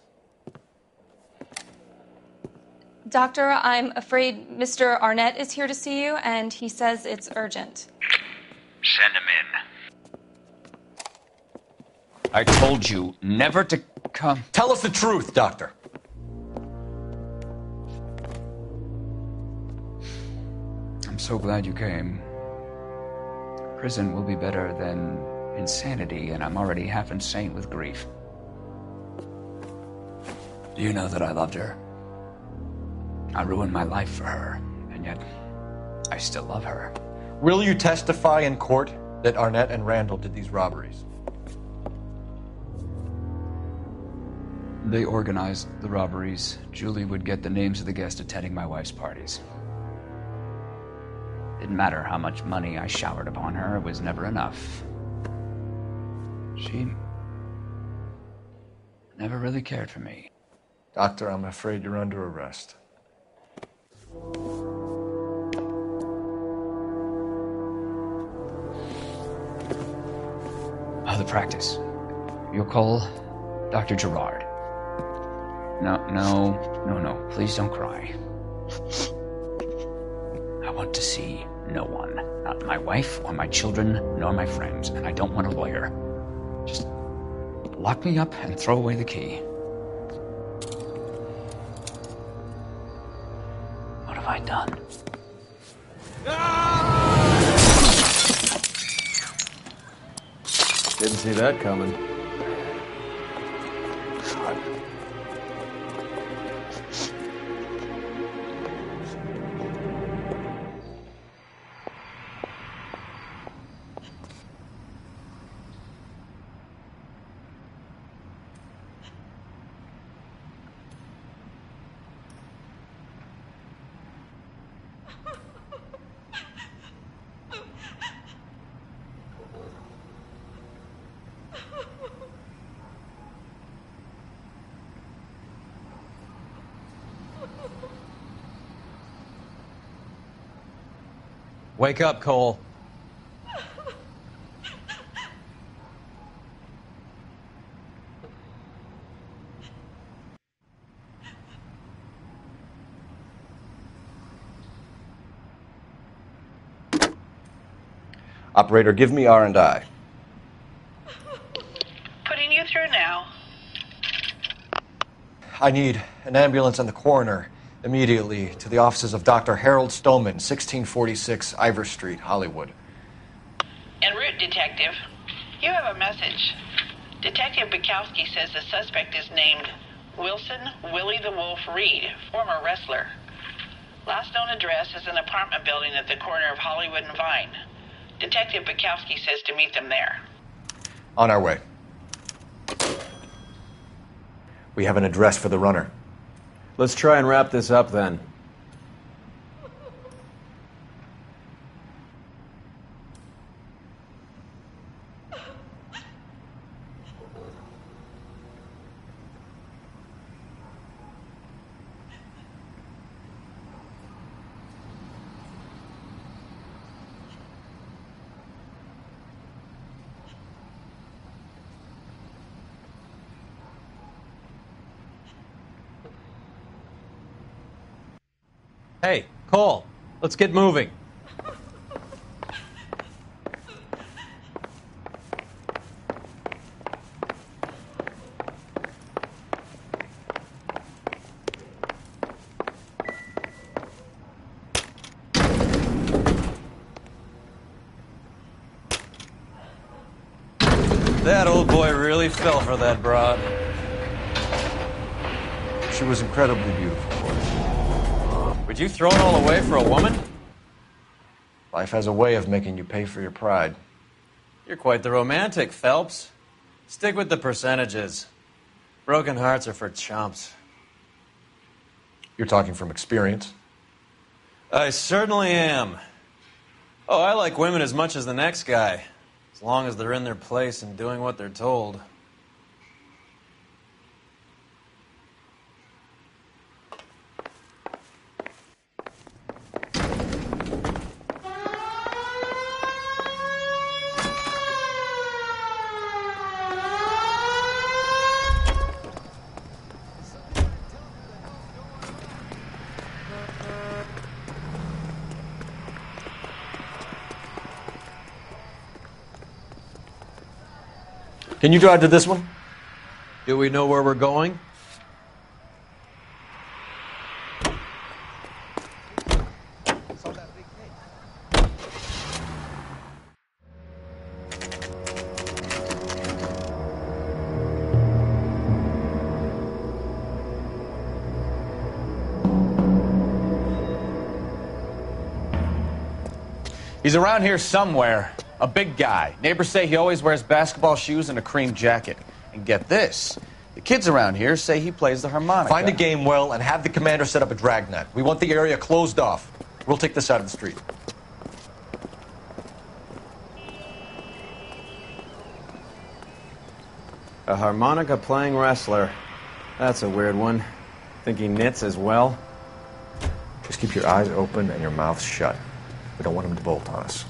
Doctor, I'm afraid Mr. Arnett is here to see you, and he says it's urgent. Send him in. I told you never to come. Tell us the truth, Doctor. I'm so glad you came. Prison will be better than insanity, and I'm already half insane with grief. Do you know that I loved her? I ruined my life for her, and yet I still love her. Will you testify in court that Arnett and Randall did these robberies? They organized the robberies. Julie would get the names of the guests attending my wife's parties. Didn't matter how much money I showered upon her, it was never enough. She never really cared for me. Doctor, I'm afraid you're under arrest. The practice. You'll call Dr. Gerard. No. Please don't cry. I want to see no one. Not my wife or my children, nor my friends. And I don't want a lawyer. Just lock me up and throw away the key. What have I done? Didn't see that coming. Wake up, Cole. Operator, give me R&I. Putting through now. I need an ambulance and the coroner immediately to the offices of Dr. Harold Stoneman, 1646 Ivor Street, Hollywood. En route, Detective. You have a message. Detective Bukowski says the suspect is named Wilson Willie the Wolf Reed, former wrestler. Last known address is an apartment building at the corner of Hollywood and Vine. Detective Bukowski says to meet them there. On our way. We have an address for the runner. Let's try and wrap this up then. Hey, Cole, let's get moving. That old boy really fell for that broad. She was incredibly beautiful. Would you throw it all away for a woman? Life has a way of making you pay for your pride. You're quite the romantic, Phelps. Stick with the percentages. Broken hearts are for chumps. You're talking from experience. I certainly am. Oh, I like women as much as the next guy, as long as they're in their place and doing what they're told. Can you drive to this one? Do we know where we're going? He's around here somewhere. A big guy. Neighbors say he always wears basketball shoes and a cream jacket. And get this, the kids around here say he plays the harmonica. Find a game well and have the commander set up a dragnet. We want the area closed off. We'll take this side of the street. A harmonica playing wrestler. That's a weird one. Think he knits as well? Just keep your eyes open and your mouth shut. We don't want him to bolt on us.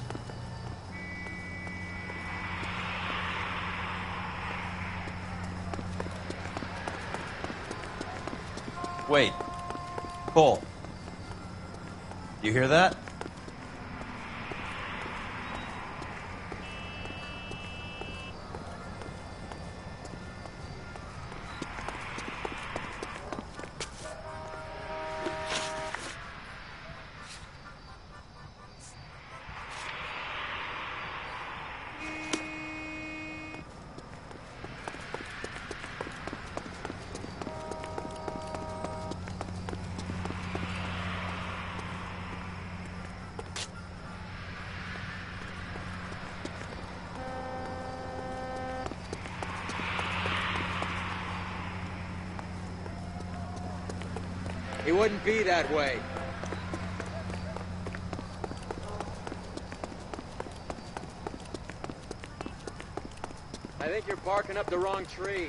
Wait. Cole. You hear that? He wouldn't be that way. I think you're barking up the wrong tree.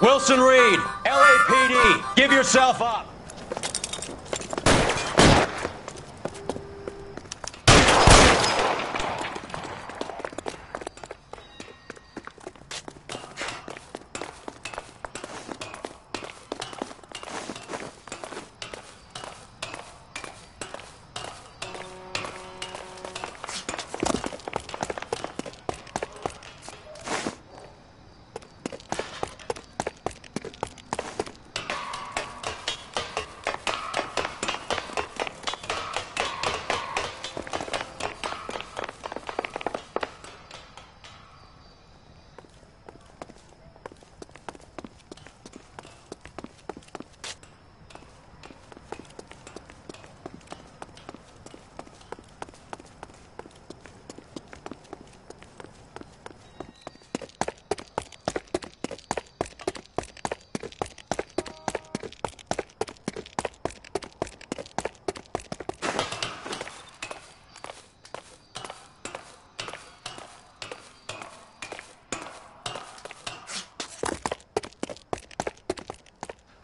Wilson Reed, LAPD, give yourself up.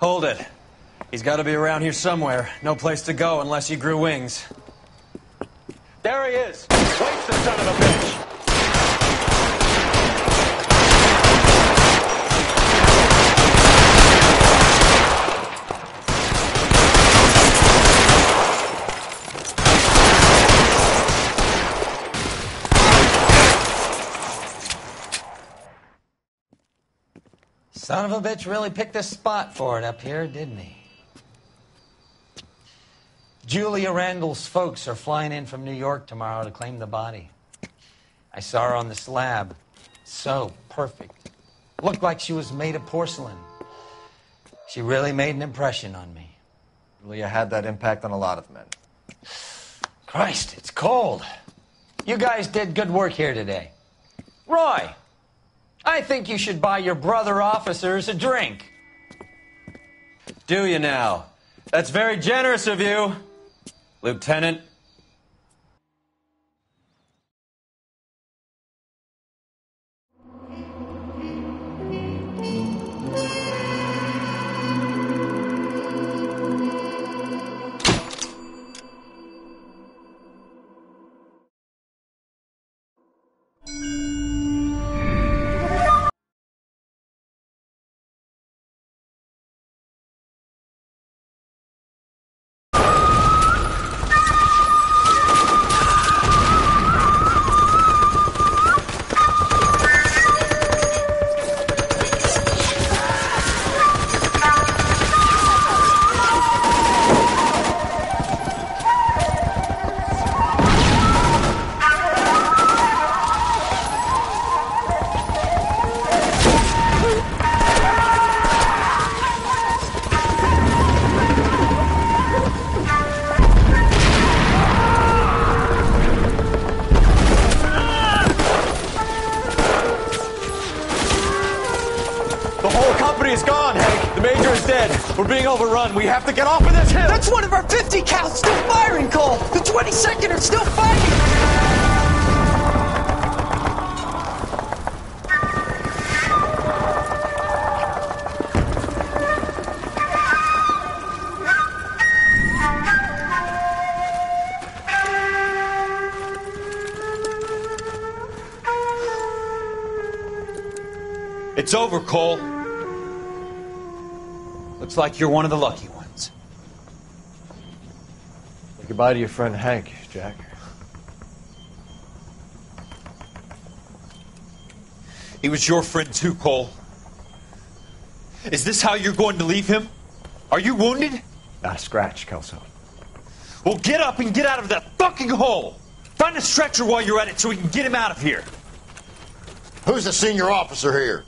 Hold it. He's got to be around here somewhere. No place to go unless he grew wings. There he is! Waits the son of a bitch! Son of a bitch really picked a spot for it up here, didn't he? Julia Randall's folks are flying in from New York tomorrow to claim the body. I saw her on the slab. So perfect. Looked like she was made of porcelain. She really made an impression on me. Julia had that impact on a lot of men. Christ, it's cold. You guys did good work here today. Roy, I think you should buy your brother officers a drink. Do you now? That's very generous of you, Lieutenant. We're being overrun. We have to get off of this hill. That's one of our 50 cals still firing, Cole. The 22nd are still fighting. It's over, Cole. Looks like you're one of the lucky ones. Say goodbye to your friend Hank, Jack. He was your friend too, Cole. Is this how you're going to leave him? Are you wounded? Not a scratch, Kelso. Well, get up and get out of that fucking hole! Find a stretcher while you're at it so we can get him out of here. Who's the senior officer here?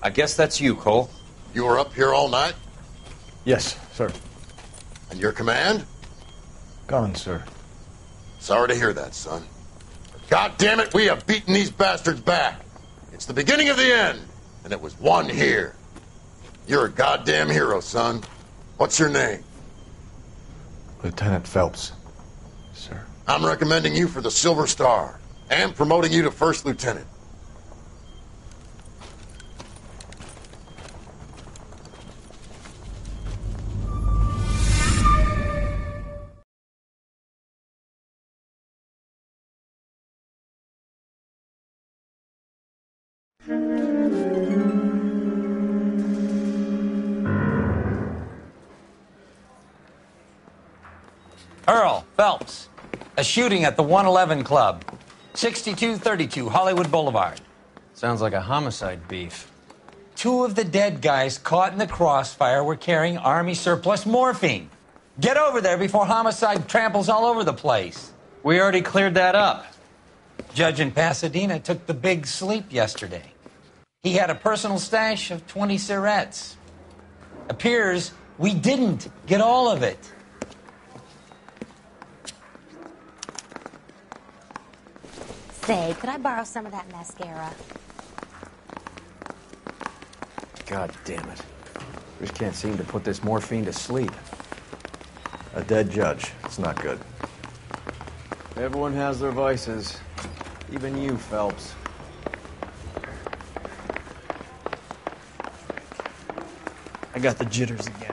I guess that's you, Cole. You were up here all night? Yes, sir. And your command? Gone, sir. Sorry to hear that, son. But God damn it, we have beaten these bastards back. It's the beginning of the end, and it was one here. You're a goddamn hero, son. What's your name? Lieutenant Phelps, sir. I'm recommending you for the Silver Star and promoting you to first lieutenant. Earl Phelps, a shooting at the 111 Club, 6232 Hollywood Boulevard. Sounds like a homicide beef. 2 of the dead guys caught in the crossfire were carrying Army surplus morphine. Get over there before homicide tramples all over the place. We already cleared that up. Judge in Pasadena took the big sleep yesterday. He had a personal stash of 20 cigarettes. Appears we didn't get all of it. Say, could I borrow some of that mascara? God damn it. Just can't seem to put this morphine to sleep. A dead judge. It's not good. Everyone has their vices. Even you, Phelps. I got the jitters again.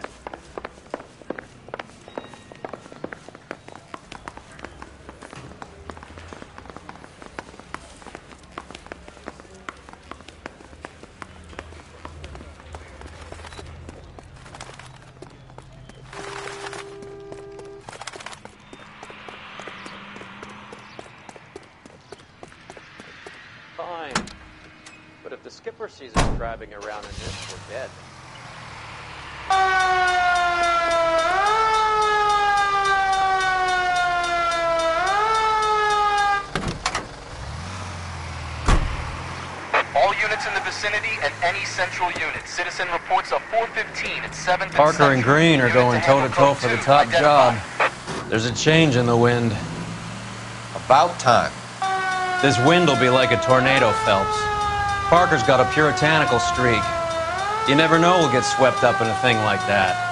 Fine. But if the skipper sees us driving around in this, we're dead. All units in the vicinity and any central unit. Citizen reports a 415 at 7th Parker and Green are going toe-to-toe for the top job. There's a change in the wind. About time. This wind will be like a tornado, Phelps. Parker's got a puritanical streak. You never know we'll get swept up in a thing like that.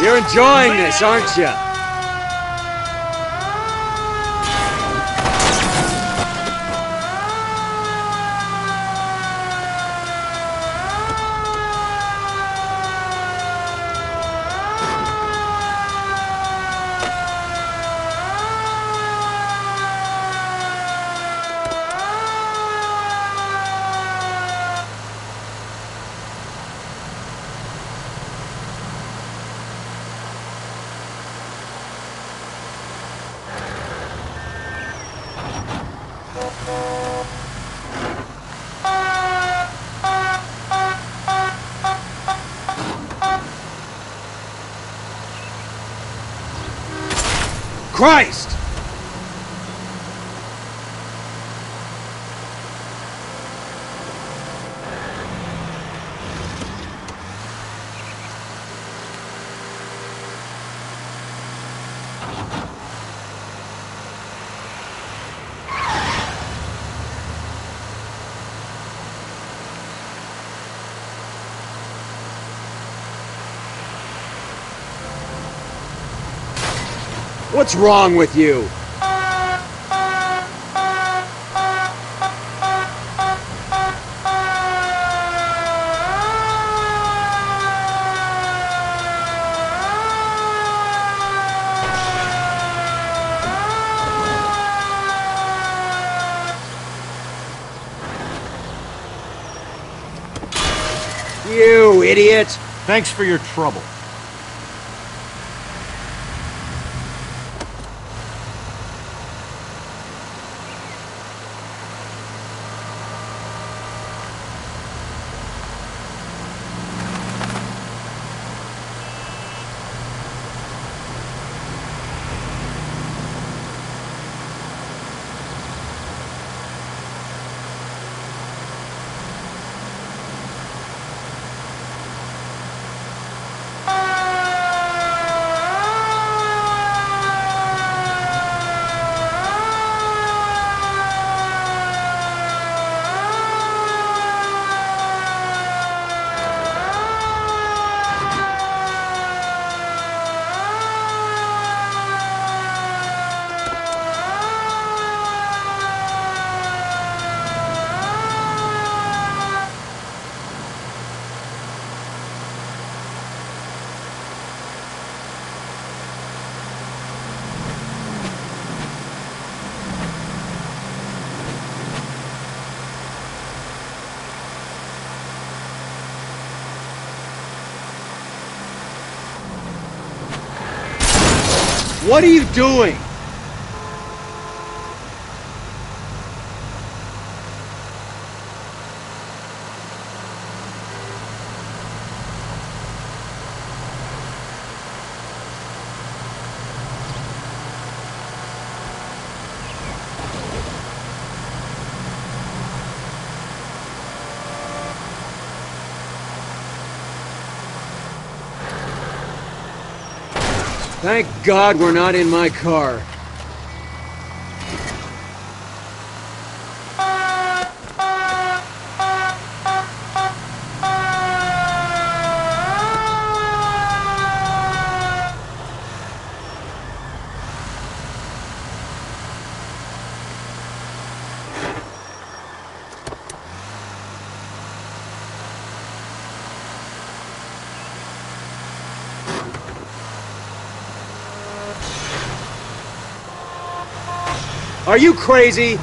You're enjoying this, aren't you? Christ! What's wrong with you? You idiot! Thanks for your trouble. What are you doing? Thank God we're not in my car. Are you crazy?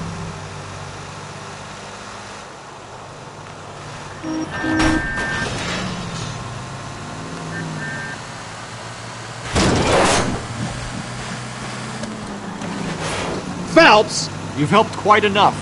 Phelps! You've helped quite enough.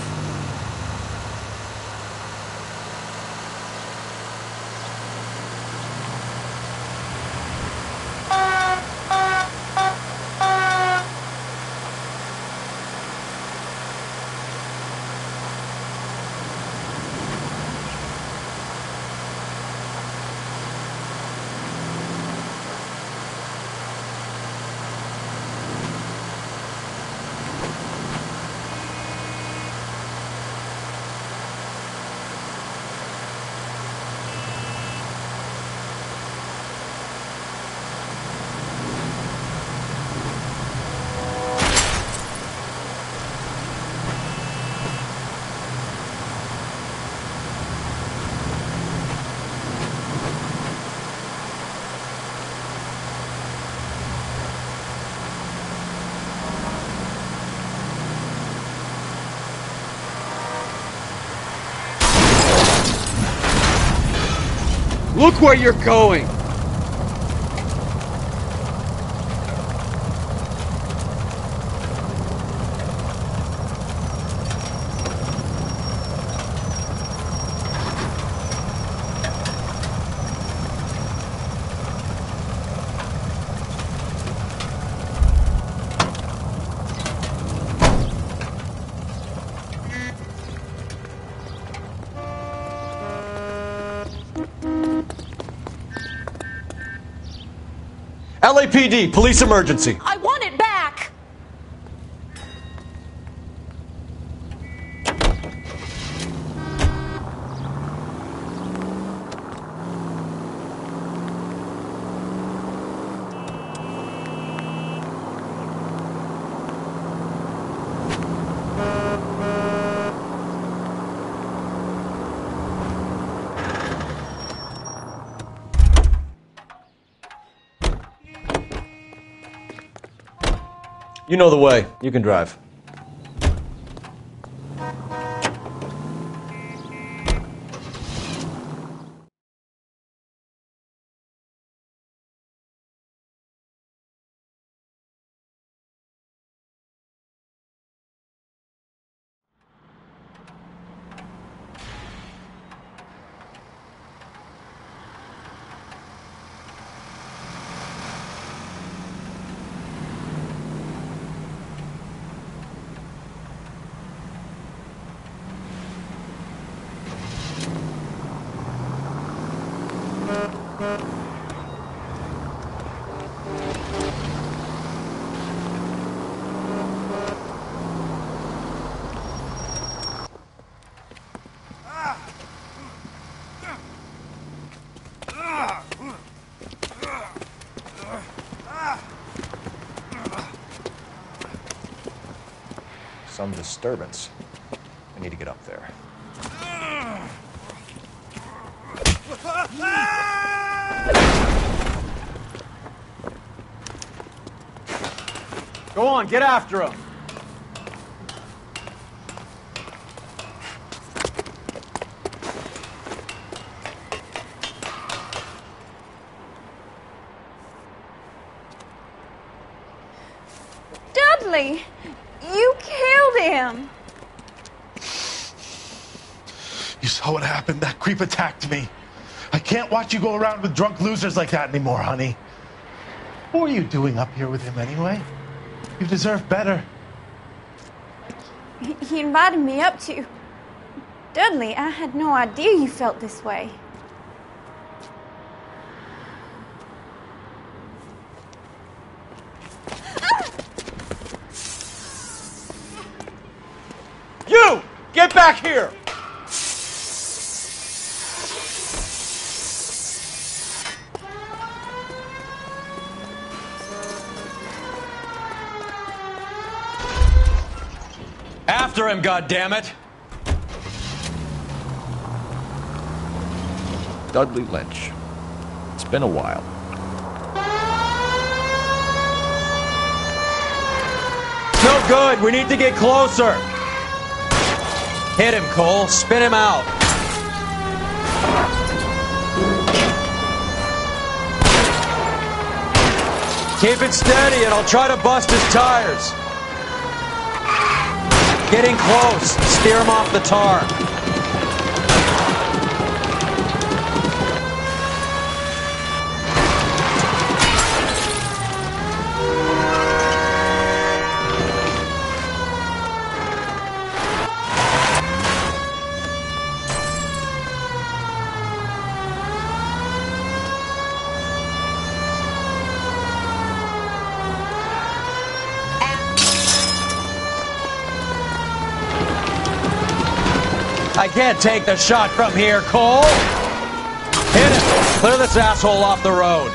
Look where you're going! LAPD, police emergency. I want it back! You know the way. You can drive. Some disturbance. I need to get up there. Go on, get after him. Dudley, you killed him. You saw what happened. That creep attacked me. I can't watch you go around with drunk losers like that anymore, honey. What were you doing up here with him anyway? You deserve better. He invited me up to. Dudley, I had no idea you felt this way. You! Get back here! After him, goddammit! Dudley Lynch. It's been a while. No good. We need to get closer. Hit him, Cole. Spin him out. Keep it steady and I'll try to bust his tires. Getting close. Steer him off the tar. I can't take the shot from here, Cole. Hit it. Clear this asshole off the road.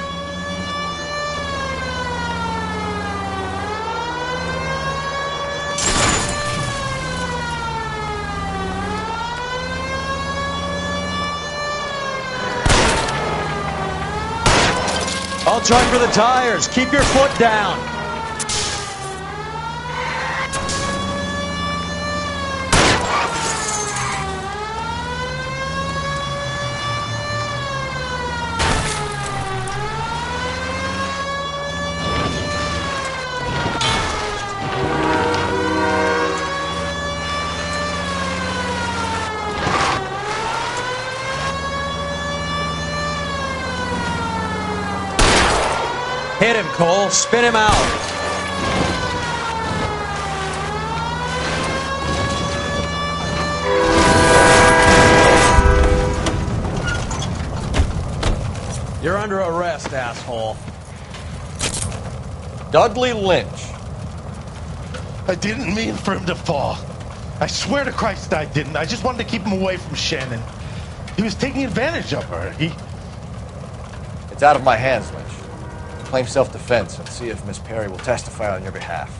I'll try for the tires. Keep your foot down. Hit him, Cole. Spin him out. You're under arrest, asshole. Dudley Lynch. I didn't mean for him to fall. I swear to Christ I didn't. I just wanted to keep him away from Shannon. He was taking advantage of her. It's out of my hands, Lynch. Claim self-defense and see if Miss Perry will testify on your behalf.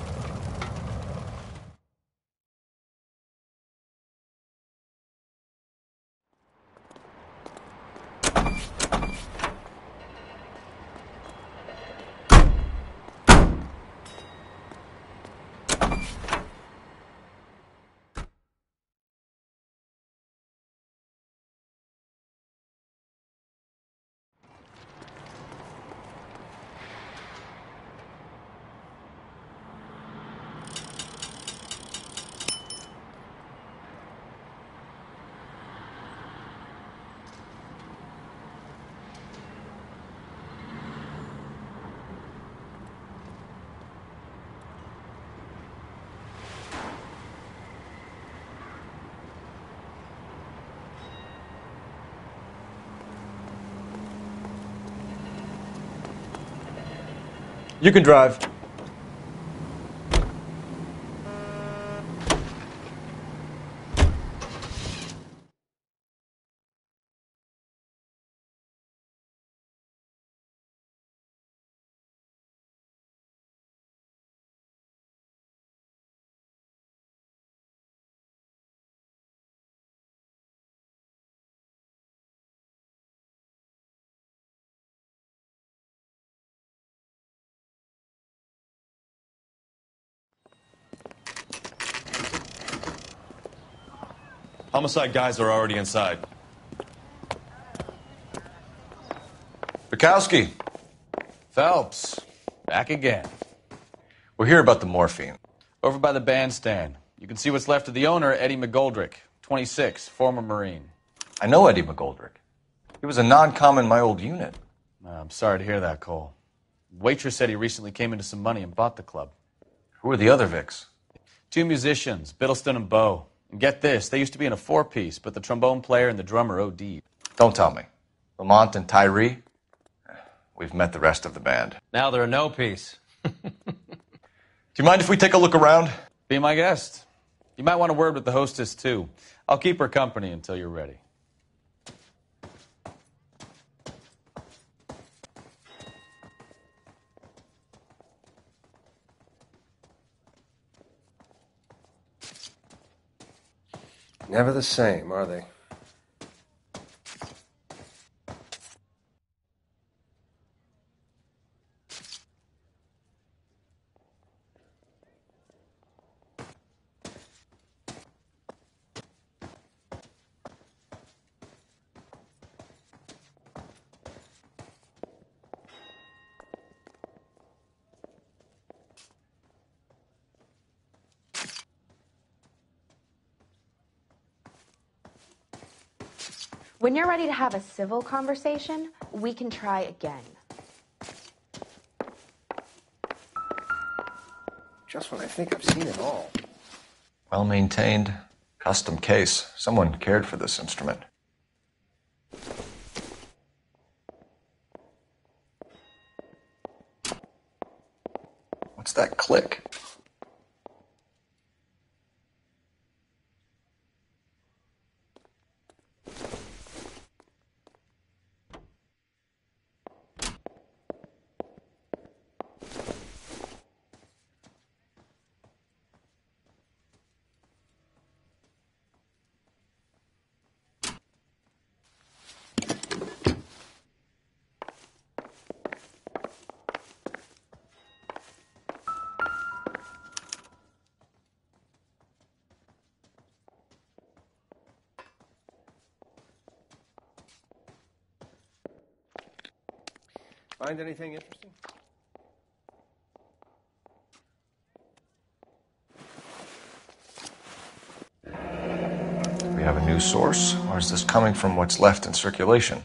You can drive. Homicide guys are already inside. Bukowski. Phelps, back again. We're here about the morphine. Over by the bandstand. You can see what's left of the owner, Eddie McGoldrick, 26, former Marine. I know Eddie McGoldrick. He was a non-com in my old unit. I'm sorry to hear that, Cole. Waitress said he recently came into some money and bought the club. Who are the other Vics? 2 musicians, Biddleston and Bo. And get this, they used to be in a 4-piece, but the trombone player and the drummer OD'd. Don't tell me. Lamont and Tyree? We've met the rest of the band. Now they're a no-piece. Do you mind if we take a look around? Be my guest. You might want a word with the hostess, too. I'll keep her company until you're ready. Never the same, are they? When you're ready to have a civil conversation, we can try again. Just when I think I've seen it all. Well maintained, custom case. Someone cared for this instrument. What's that click? Find anything interesting? Do we have a new source, or is this coming from what's left in circulation?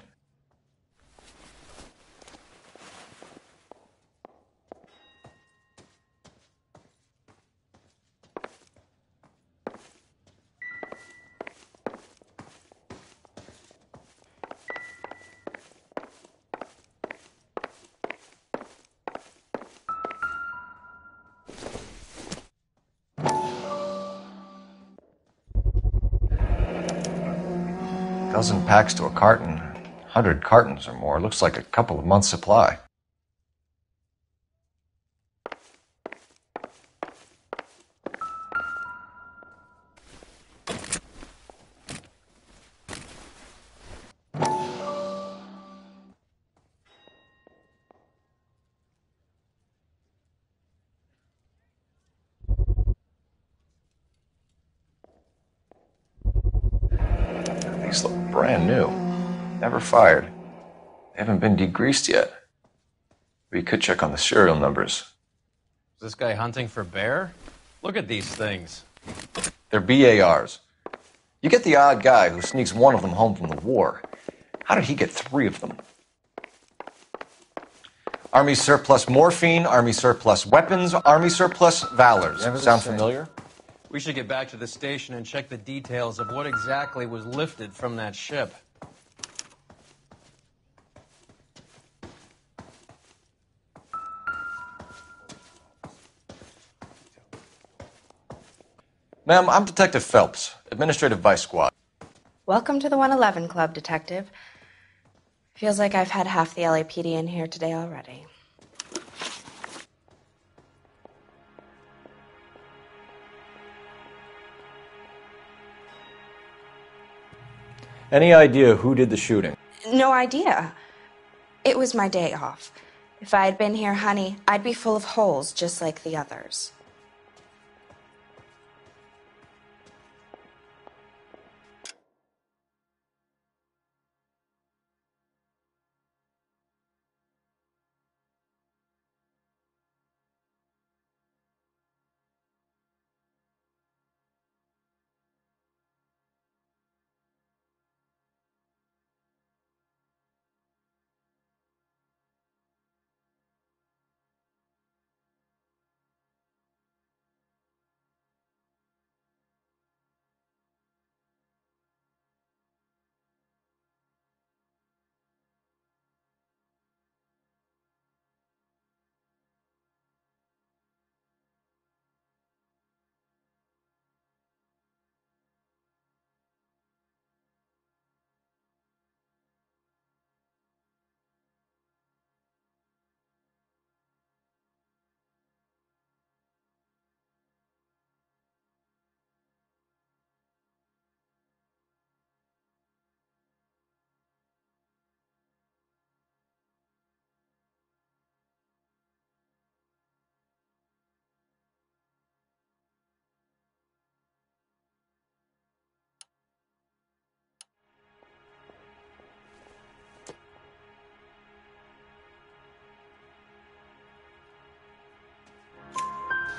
Dozen packs to a carton, 100 cartons or more. Looks like a couple of months' supply. These look brand new. Never fired. They haven't been degreased yet. We could check on the serial numbers. Is this guy hunting for bear? Look at these things. They're BARs. You get the odd guy who sneaks one of them home from the war. How did he get 3 of them? Army surplus morphine, Army surplus weapons, Army surplus valors. Sound familiar? We should get back to the station and check the details of what exactly was lifted from that ship. Ma'am, I'm Detective Phelps, Administrative Vice Squad. Welcome to the 111 Club, Detective. Feels like I've had half the LAPD in here today already. Any idea who did the shooting? No idea. It was my day off. If I had been here, honey, I'd be full of holes just like the others.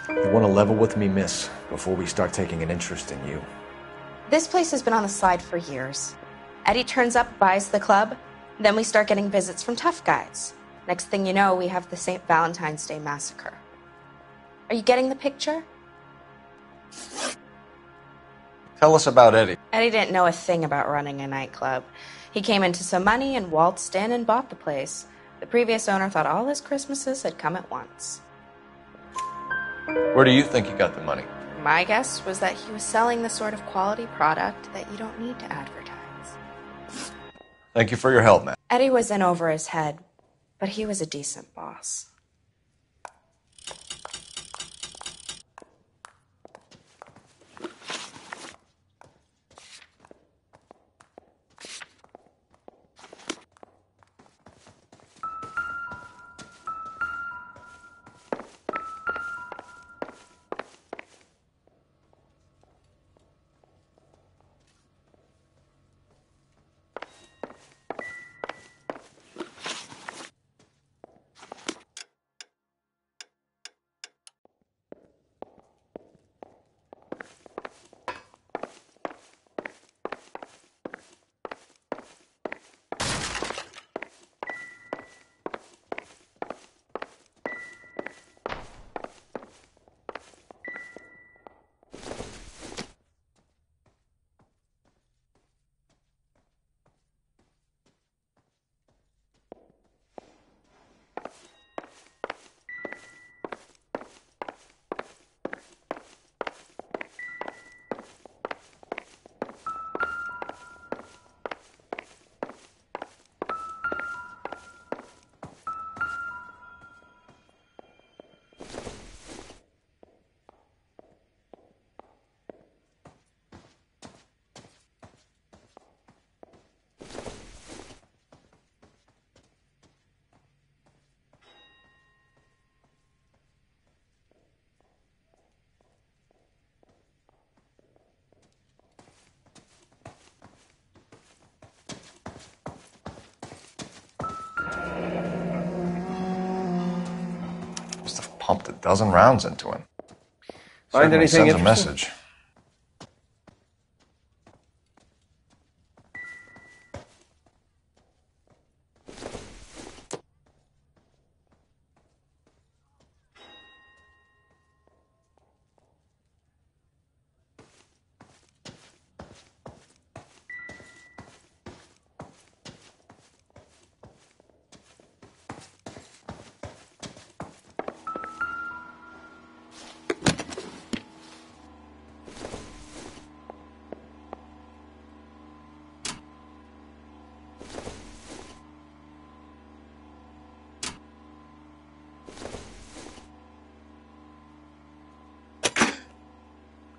You want to level with me, miss, before we start taking an interest in you. This place has been on the slide for years. Eddie turns up, buys the club, then we start getting visits from tough guys. Next thing you know, we have the St. Valentine's Day massacre. Are you getting the picture? Tell us about Eddie. Eddie didn't know a thing about running a nightclub. He came into some money and waltzed in and bought the place. The previous owner thought all his Christmases had come at once. Where do you think he got the money? My guess was that he was selling the sort of quality product that you don't need to advertise. Thank you for your help, Matt. Eddie was in over his head, but he was a decent boss. Must have pumped a dozen rounds into him. Find Certainly anything sends a interesting? message.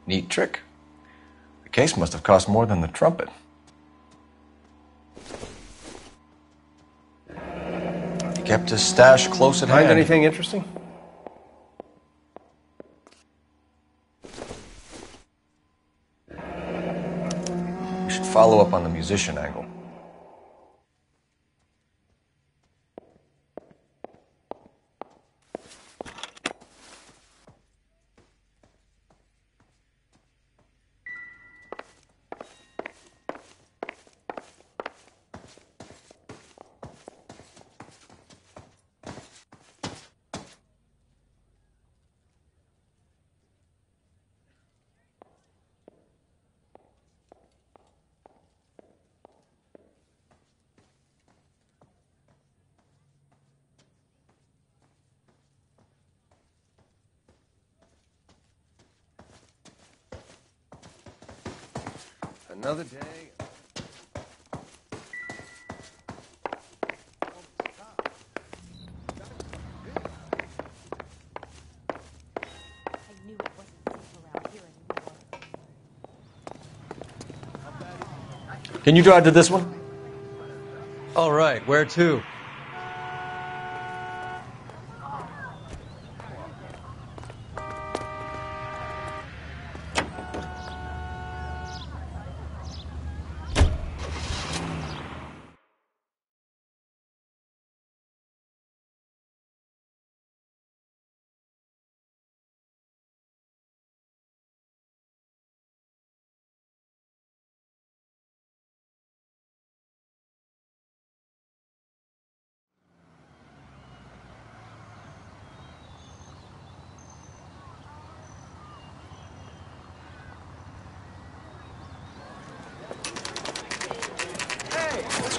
Neat trick. The case must have cost more than the trumpet. He kept his stash close at Find hand. anything interesting? We should follow up on the musician angle. Another day. Can you drive to this one? All right, where to?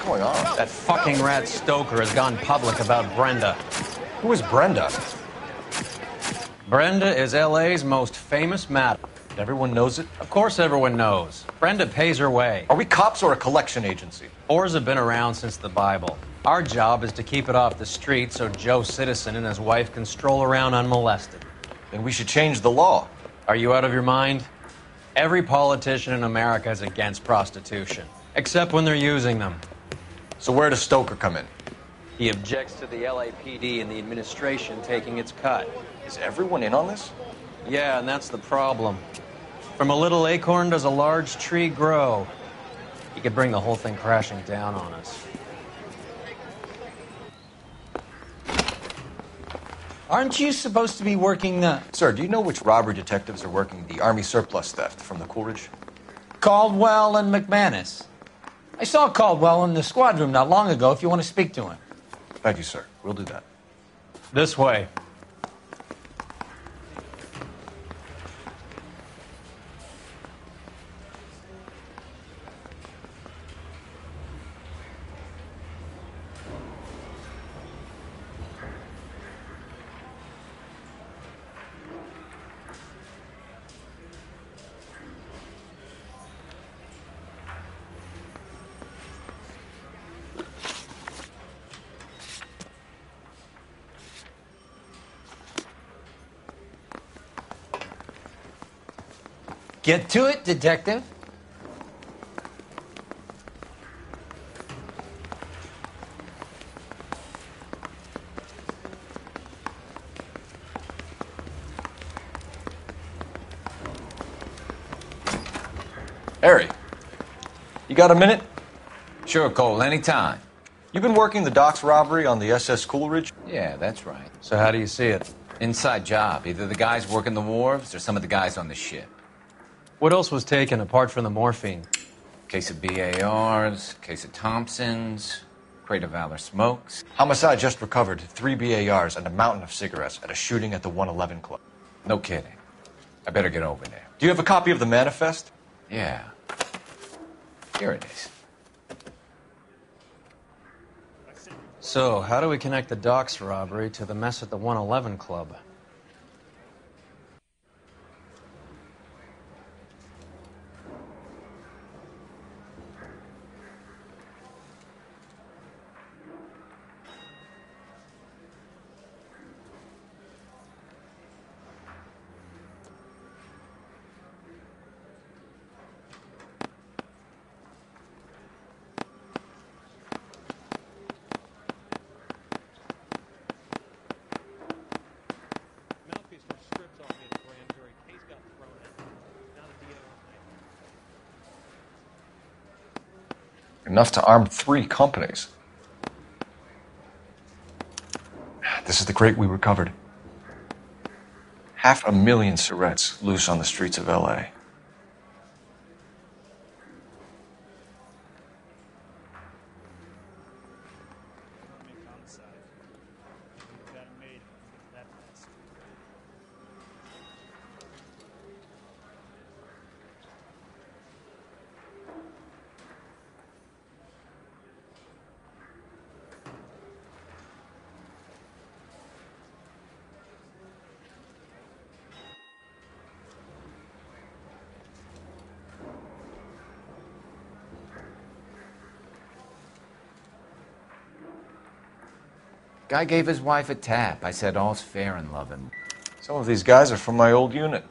going on? That fucking rat Stoker has gone public about Brenda. Who is Brenda? Brenda is LA's most famous madam. Everyone knows it? Of course everyone knows. Brenda pays her way. Are we cops or a collection agency? Whores have been around since the Bible. Our job is to keep it off the street so Joe Citizen and his wife can stroll around unmolested. Then we should change the law. Are you out of your mind? Every politician in America is against prostitution, except when they're using them. So where does Stoker come in? He objects to the LAPD and the administration taking its cut. Is everyone in on this? Yeah, and that's the problem. From a little acorn does a large tree grow. He could bring the whole thing crashing down on us. Aren't you supposed to be working the... Sir, do you know which robbery detectives are working the Army surplus theft from the Coolidge? Caldwell and McManus. I saw Caldwell in the squad room not long ago if you want to speak to him. Thank you, sir. We'll do that. This way. Get to it, detective. Harry, you got a minute? Sure, Cole, anytime. You've been working the docks robbery on the SS Coolidge? Yeah, that's right. So how do you see it? Inside job. Either the guys working the wharves or some of the guys on the ship. What else was taken apart from the morphine? Case of BARs, case of Thompsons, crate of Valor smokes. Homicide just recovered 3 BARs and a mountain of cigarettes at a shooting at the 111 Club. No kidding. I better get over there. Do you have a copy of the manifest? Yeah. Here it is. So, how do we connect the docks robbery to the mess at the 111 Club? Enough to arm 3 companies. This is the crate we recovered. 500,000 cigarettes loose on the streets of LA. Guy gave his wife a tap. I said all's fair in love and... Some of these guys are from my old unit.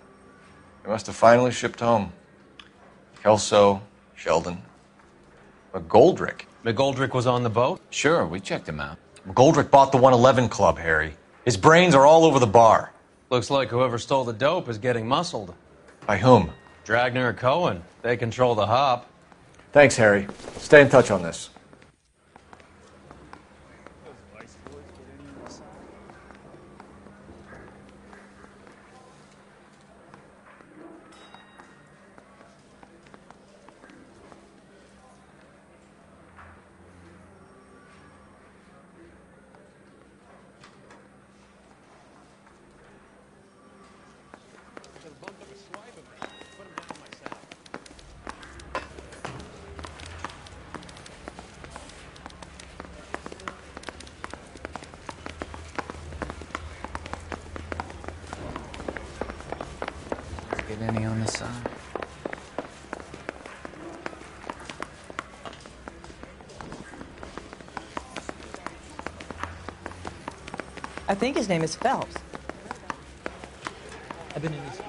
They must have finally shipped home. Kelso, Sheldon, McGoldrick. McGoldrick was on the boat? Sure, we checked him out. McGoldrick bought the 111 Club, Harry. His brains are all over the bar. Looks like whoever stole the dope is getting muscled. By whom? Dragner or Cohen. They control the hop. Thanks, Harry. Stay in touch on this. Get any on the side? I think his name is Phelps. I've been in his...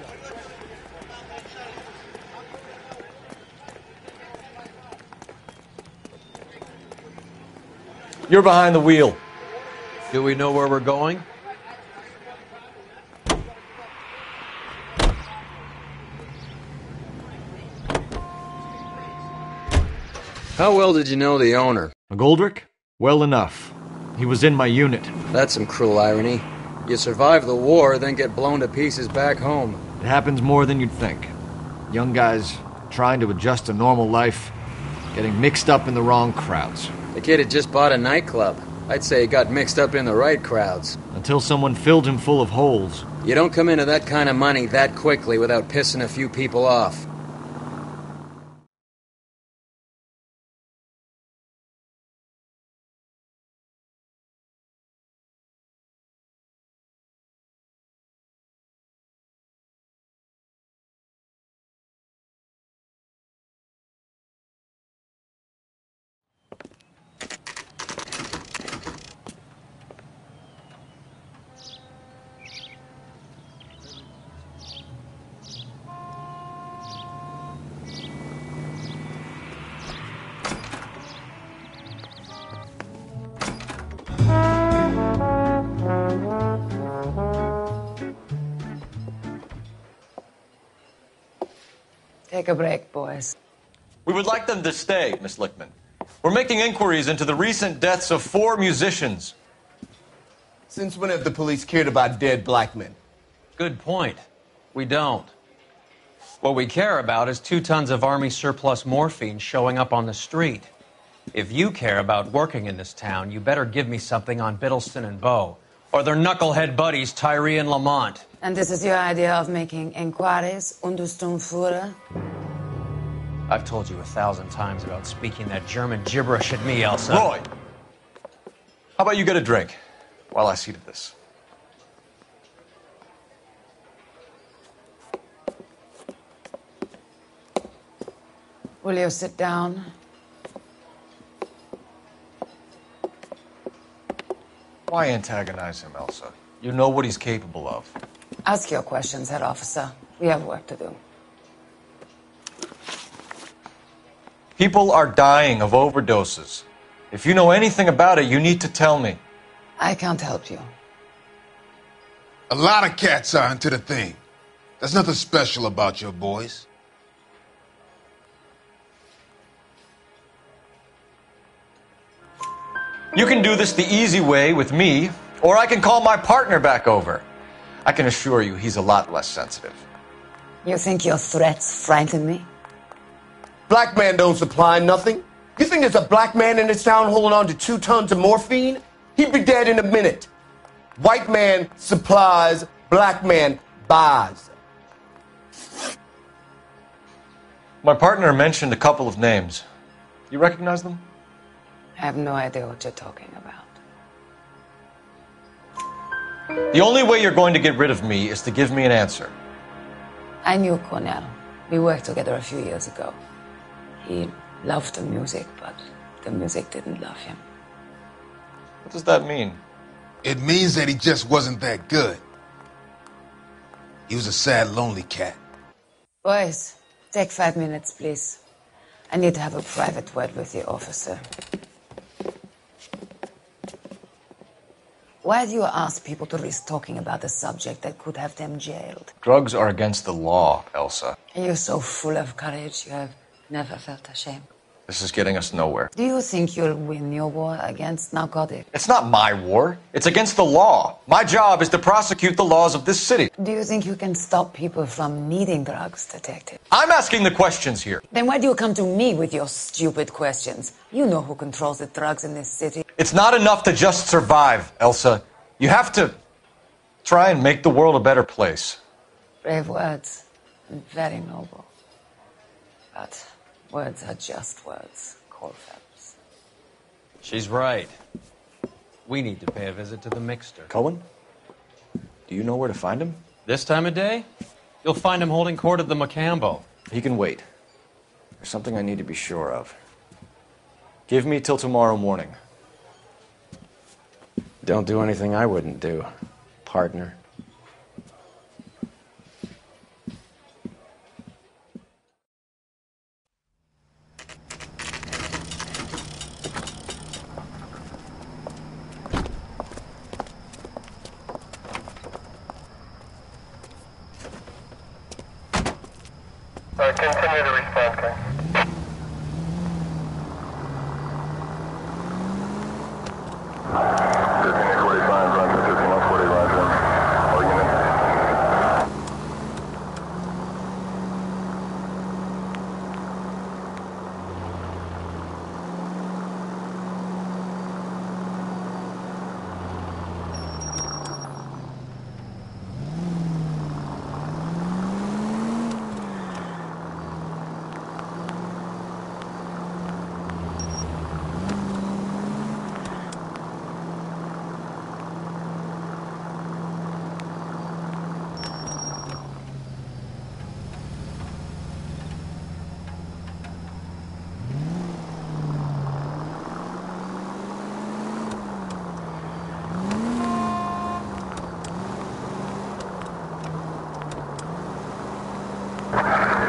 You're behind the wheel. Do we know where we're going? How well did you know the owner? McGoldrick? Well enough. He was in my unit. That's some cruel irony. You survive the war, then get blown to pieces back home. It happens more than you'd think. Young guys trying to adjust to normal life, getting mixed up in the wrong crowds. The kid had just bought a nightclub. I'd say he got mixed up in the right crowds. Until someone filled him full of holes. You don't come into that kind of money that quickly without pissing a few people off. Take a break, boys. We would like them to stay, Miss Lickman. We're making inquiries into the recent deaths of 4 musicians. Since when have the police cared about dead black men? Good point. We don't. What we care about is 2 tons of Army surplus morphine showing up on the street. If you care about working in this town, you better give me something on Biddleston and Bow, or their knucklehead buddies Tyree and Lamont. And this is your idea of making inquiries, Untersturmführer? I've told you 1,000 times about speaking that German gibberish at me, Elsa. Roy! How about you get a drink while I see to this? Will you sit down? Why antagonize him, Elsa? You know what he's capable of. Ask your questions, head officer. We have work to do. People are dying of overdoses. If you know anything about it, you need to tell me. I can't help you. A lot of cats are into the thing. There's nothing special about your boys. You can do this the easy way with me, or I can call my partner back over. I can assure you he's a lot less sensitive. You think your threats frighten me? Black man don't supply nothing. You think there's a black man in this town holding on to 2 tons of morphine? He'd be dead in a minute. White man supplies, black man buys. My partner mentioned a couple of names. You recognize them? I have no idea what you're talking about. The only way you're going to get rid of me is to give me an answer. I knew Cornell. We worked together a few years ago. He loved the music, but the music didn't love him. What does that mean? It means that he just wasn't that good. He was a sad, lonely cat. Boys, take 5 minutes, please. I need to have a private word with the officer. Why do you ask people to risk talking about a subject that could have them jailed? Drugs are against the law, Elsa. You're so full of courage, you have never felt ashamed. This is getting us nowhere. Do you think you'll win your war against narcotics? It's not my war. It's against the law. My job is to prosecute the laws of this city. Do you think you can stop people from needing drugs, detective? I'm asking the questions here. Then why do you come to me with your stupid questions? You know who controls the drugs in this city. It's not enough to just survive, Elsa. You have to try and make the world a better place. Brave words, and very noble. But words are just words, Phelps. She's right. We need to pay a visit to the mixer. Cohen? Do you know where to find him? This time of day? You'll find him holding court at the Macambo. He can wait. There's something I need to be sure of. Give me till tomorrow morning. Don't do anything I wouldn't do, partner. Continue to respond, King.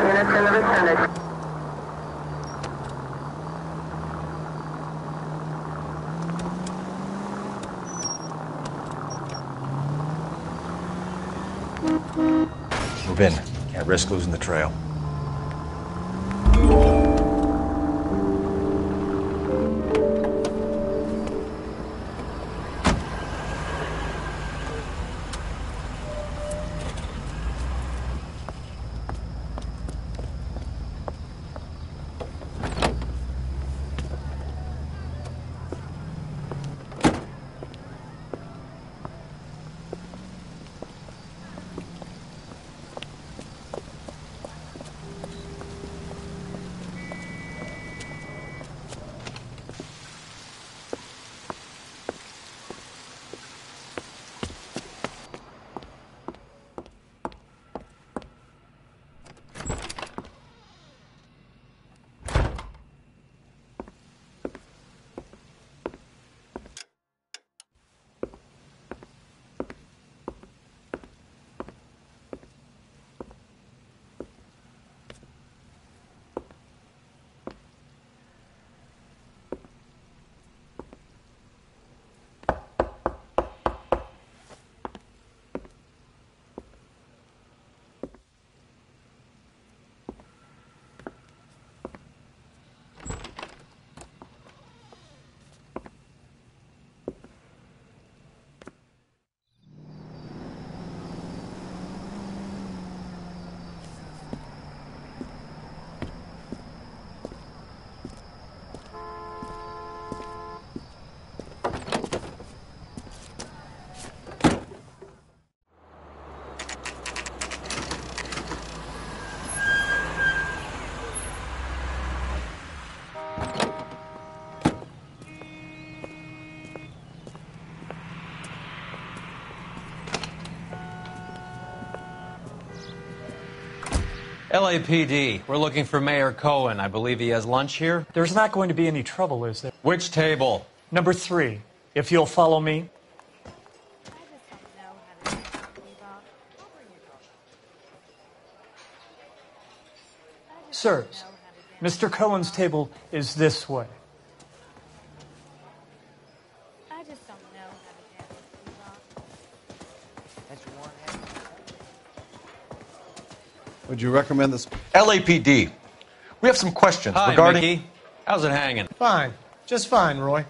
Units in the vicinity. Move in. Can't risk losing the trail. LAPD, we're looking for Mayor Cohen. I believe he has lunch here. There's not going to be any trouble, is there? Which table? Number 3, if you'll follow me. Sirs, Mr. Cohen's table is this way. I just don't know how to Would you recommend this? LAPD. We have some questions Hi, regarding... Mickey. How's it hanging? Fine. Just fine, Roy.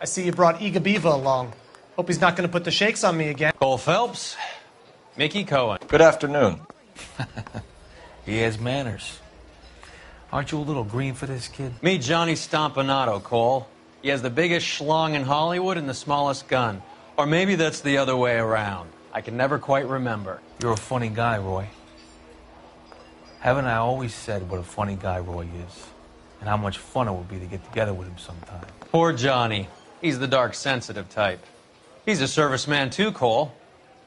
I see you brought Iga Beaver along. Hope he's not going to put the shakes on me again. Cole Phelps, Mickey Cohen. Good afternoon. He has manners. Aren't you a little green for this kid? Meet Johnny Stompanato, Cole. He has the biggest schlong in Hollywood and the smallest gun. Or maybe that's the other way around. I can never quite remember. You're a funny guy, Roy. Haven't I always said what a funny guy Roy is? And how much fun it would be to get together with him sometime. Poor Johnny. He's the dark, sensitive type. He's a serviceman too, Cole.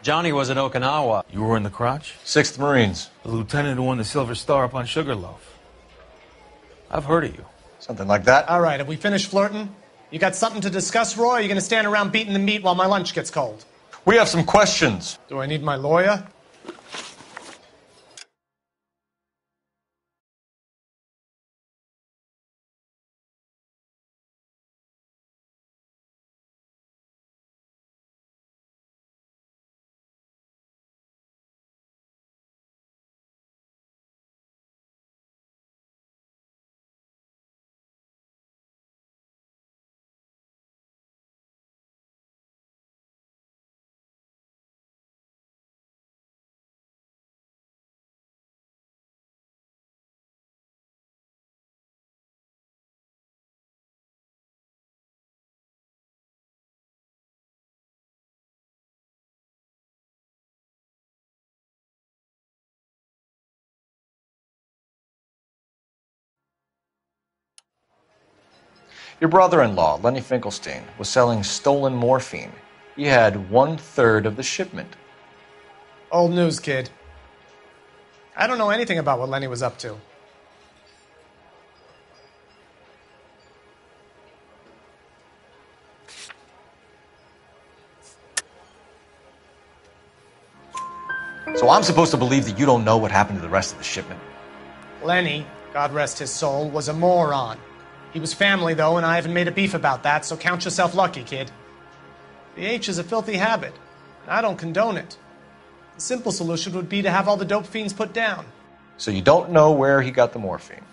Johnny was at Okinawa. You were in the crotch? 6th Marines. The lieutenant who won the Silver Star up on Sugarloaf. I've heard of you. Something like that. All right, have we finished flirting? You got something to discuss, Roy, or are you going to stand around beating the meat while my lunch gets cold? We have some questions. Do I need my lawyer? Your brother-in-law, Lenny Finkelstein, was selling stolen morphine. He had 1/3 of the shipment. Old news, kid. I don't know anything about what Lenny was up to. So I'm supposed to believe that you don't know what happened to the rest of the shipment? Lenny, God rest his soul, was a moron. He was family, though, and I haven't made a beef about that, so count yourself lucky, kid. The H is a filthy habit, and I don't condone it. The simple solution would be to have all the dope fiends put down. So you don't know where he got the morphine?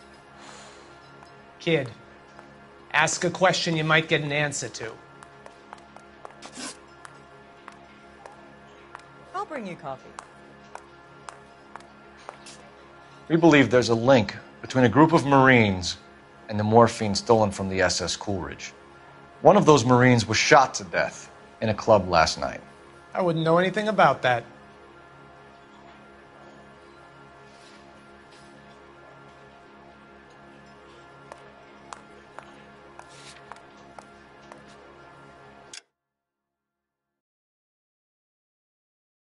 Kid, ask a question you might get an answer to. I'll bring you coffee. We believe there's a link between a group of Marines and the morphine stolen from the SS Coolidge. One of those Marines was shot to death in a club last night. I wouldn't know anything about that.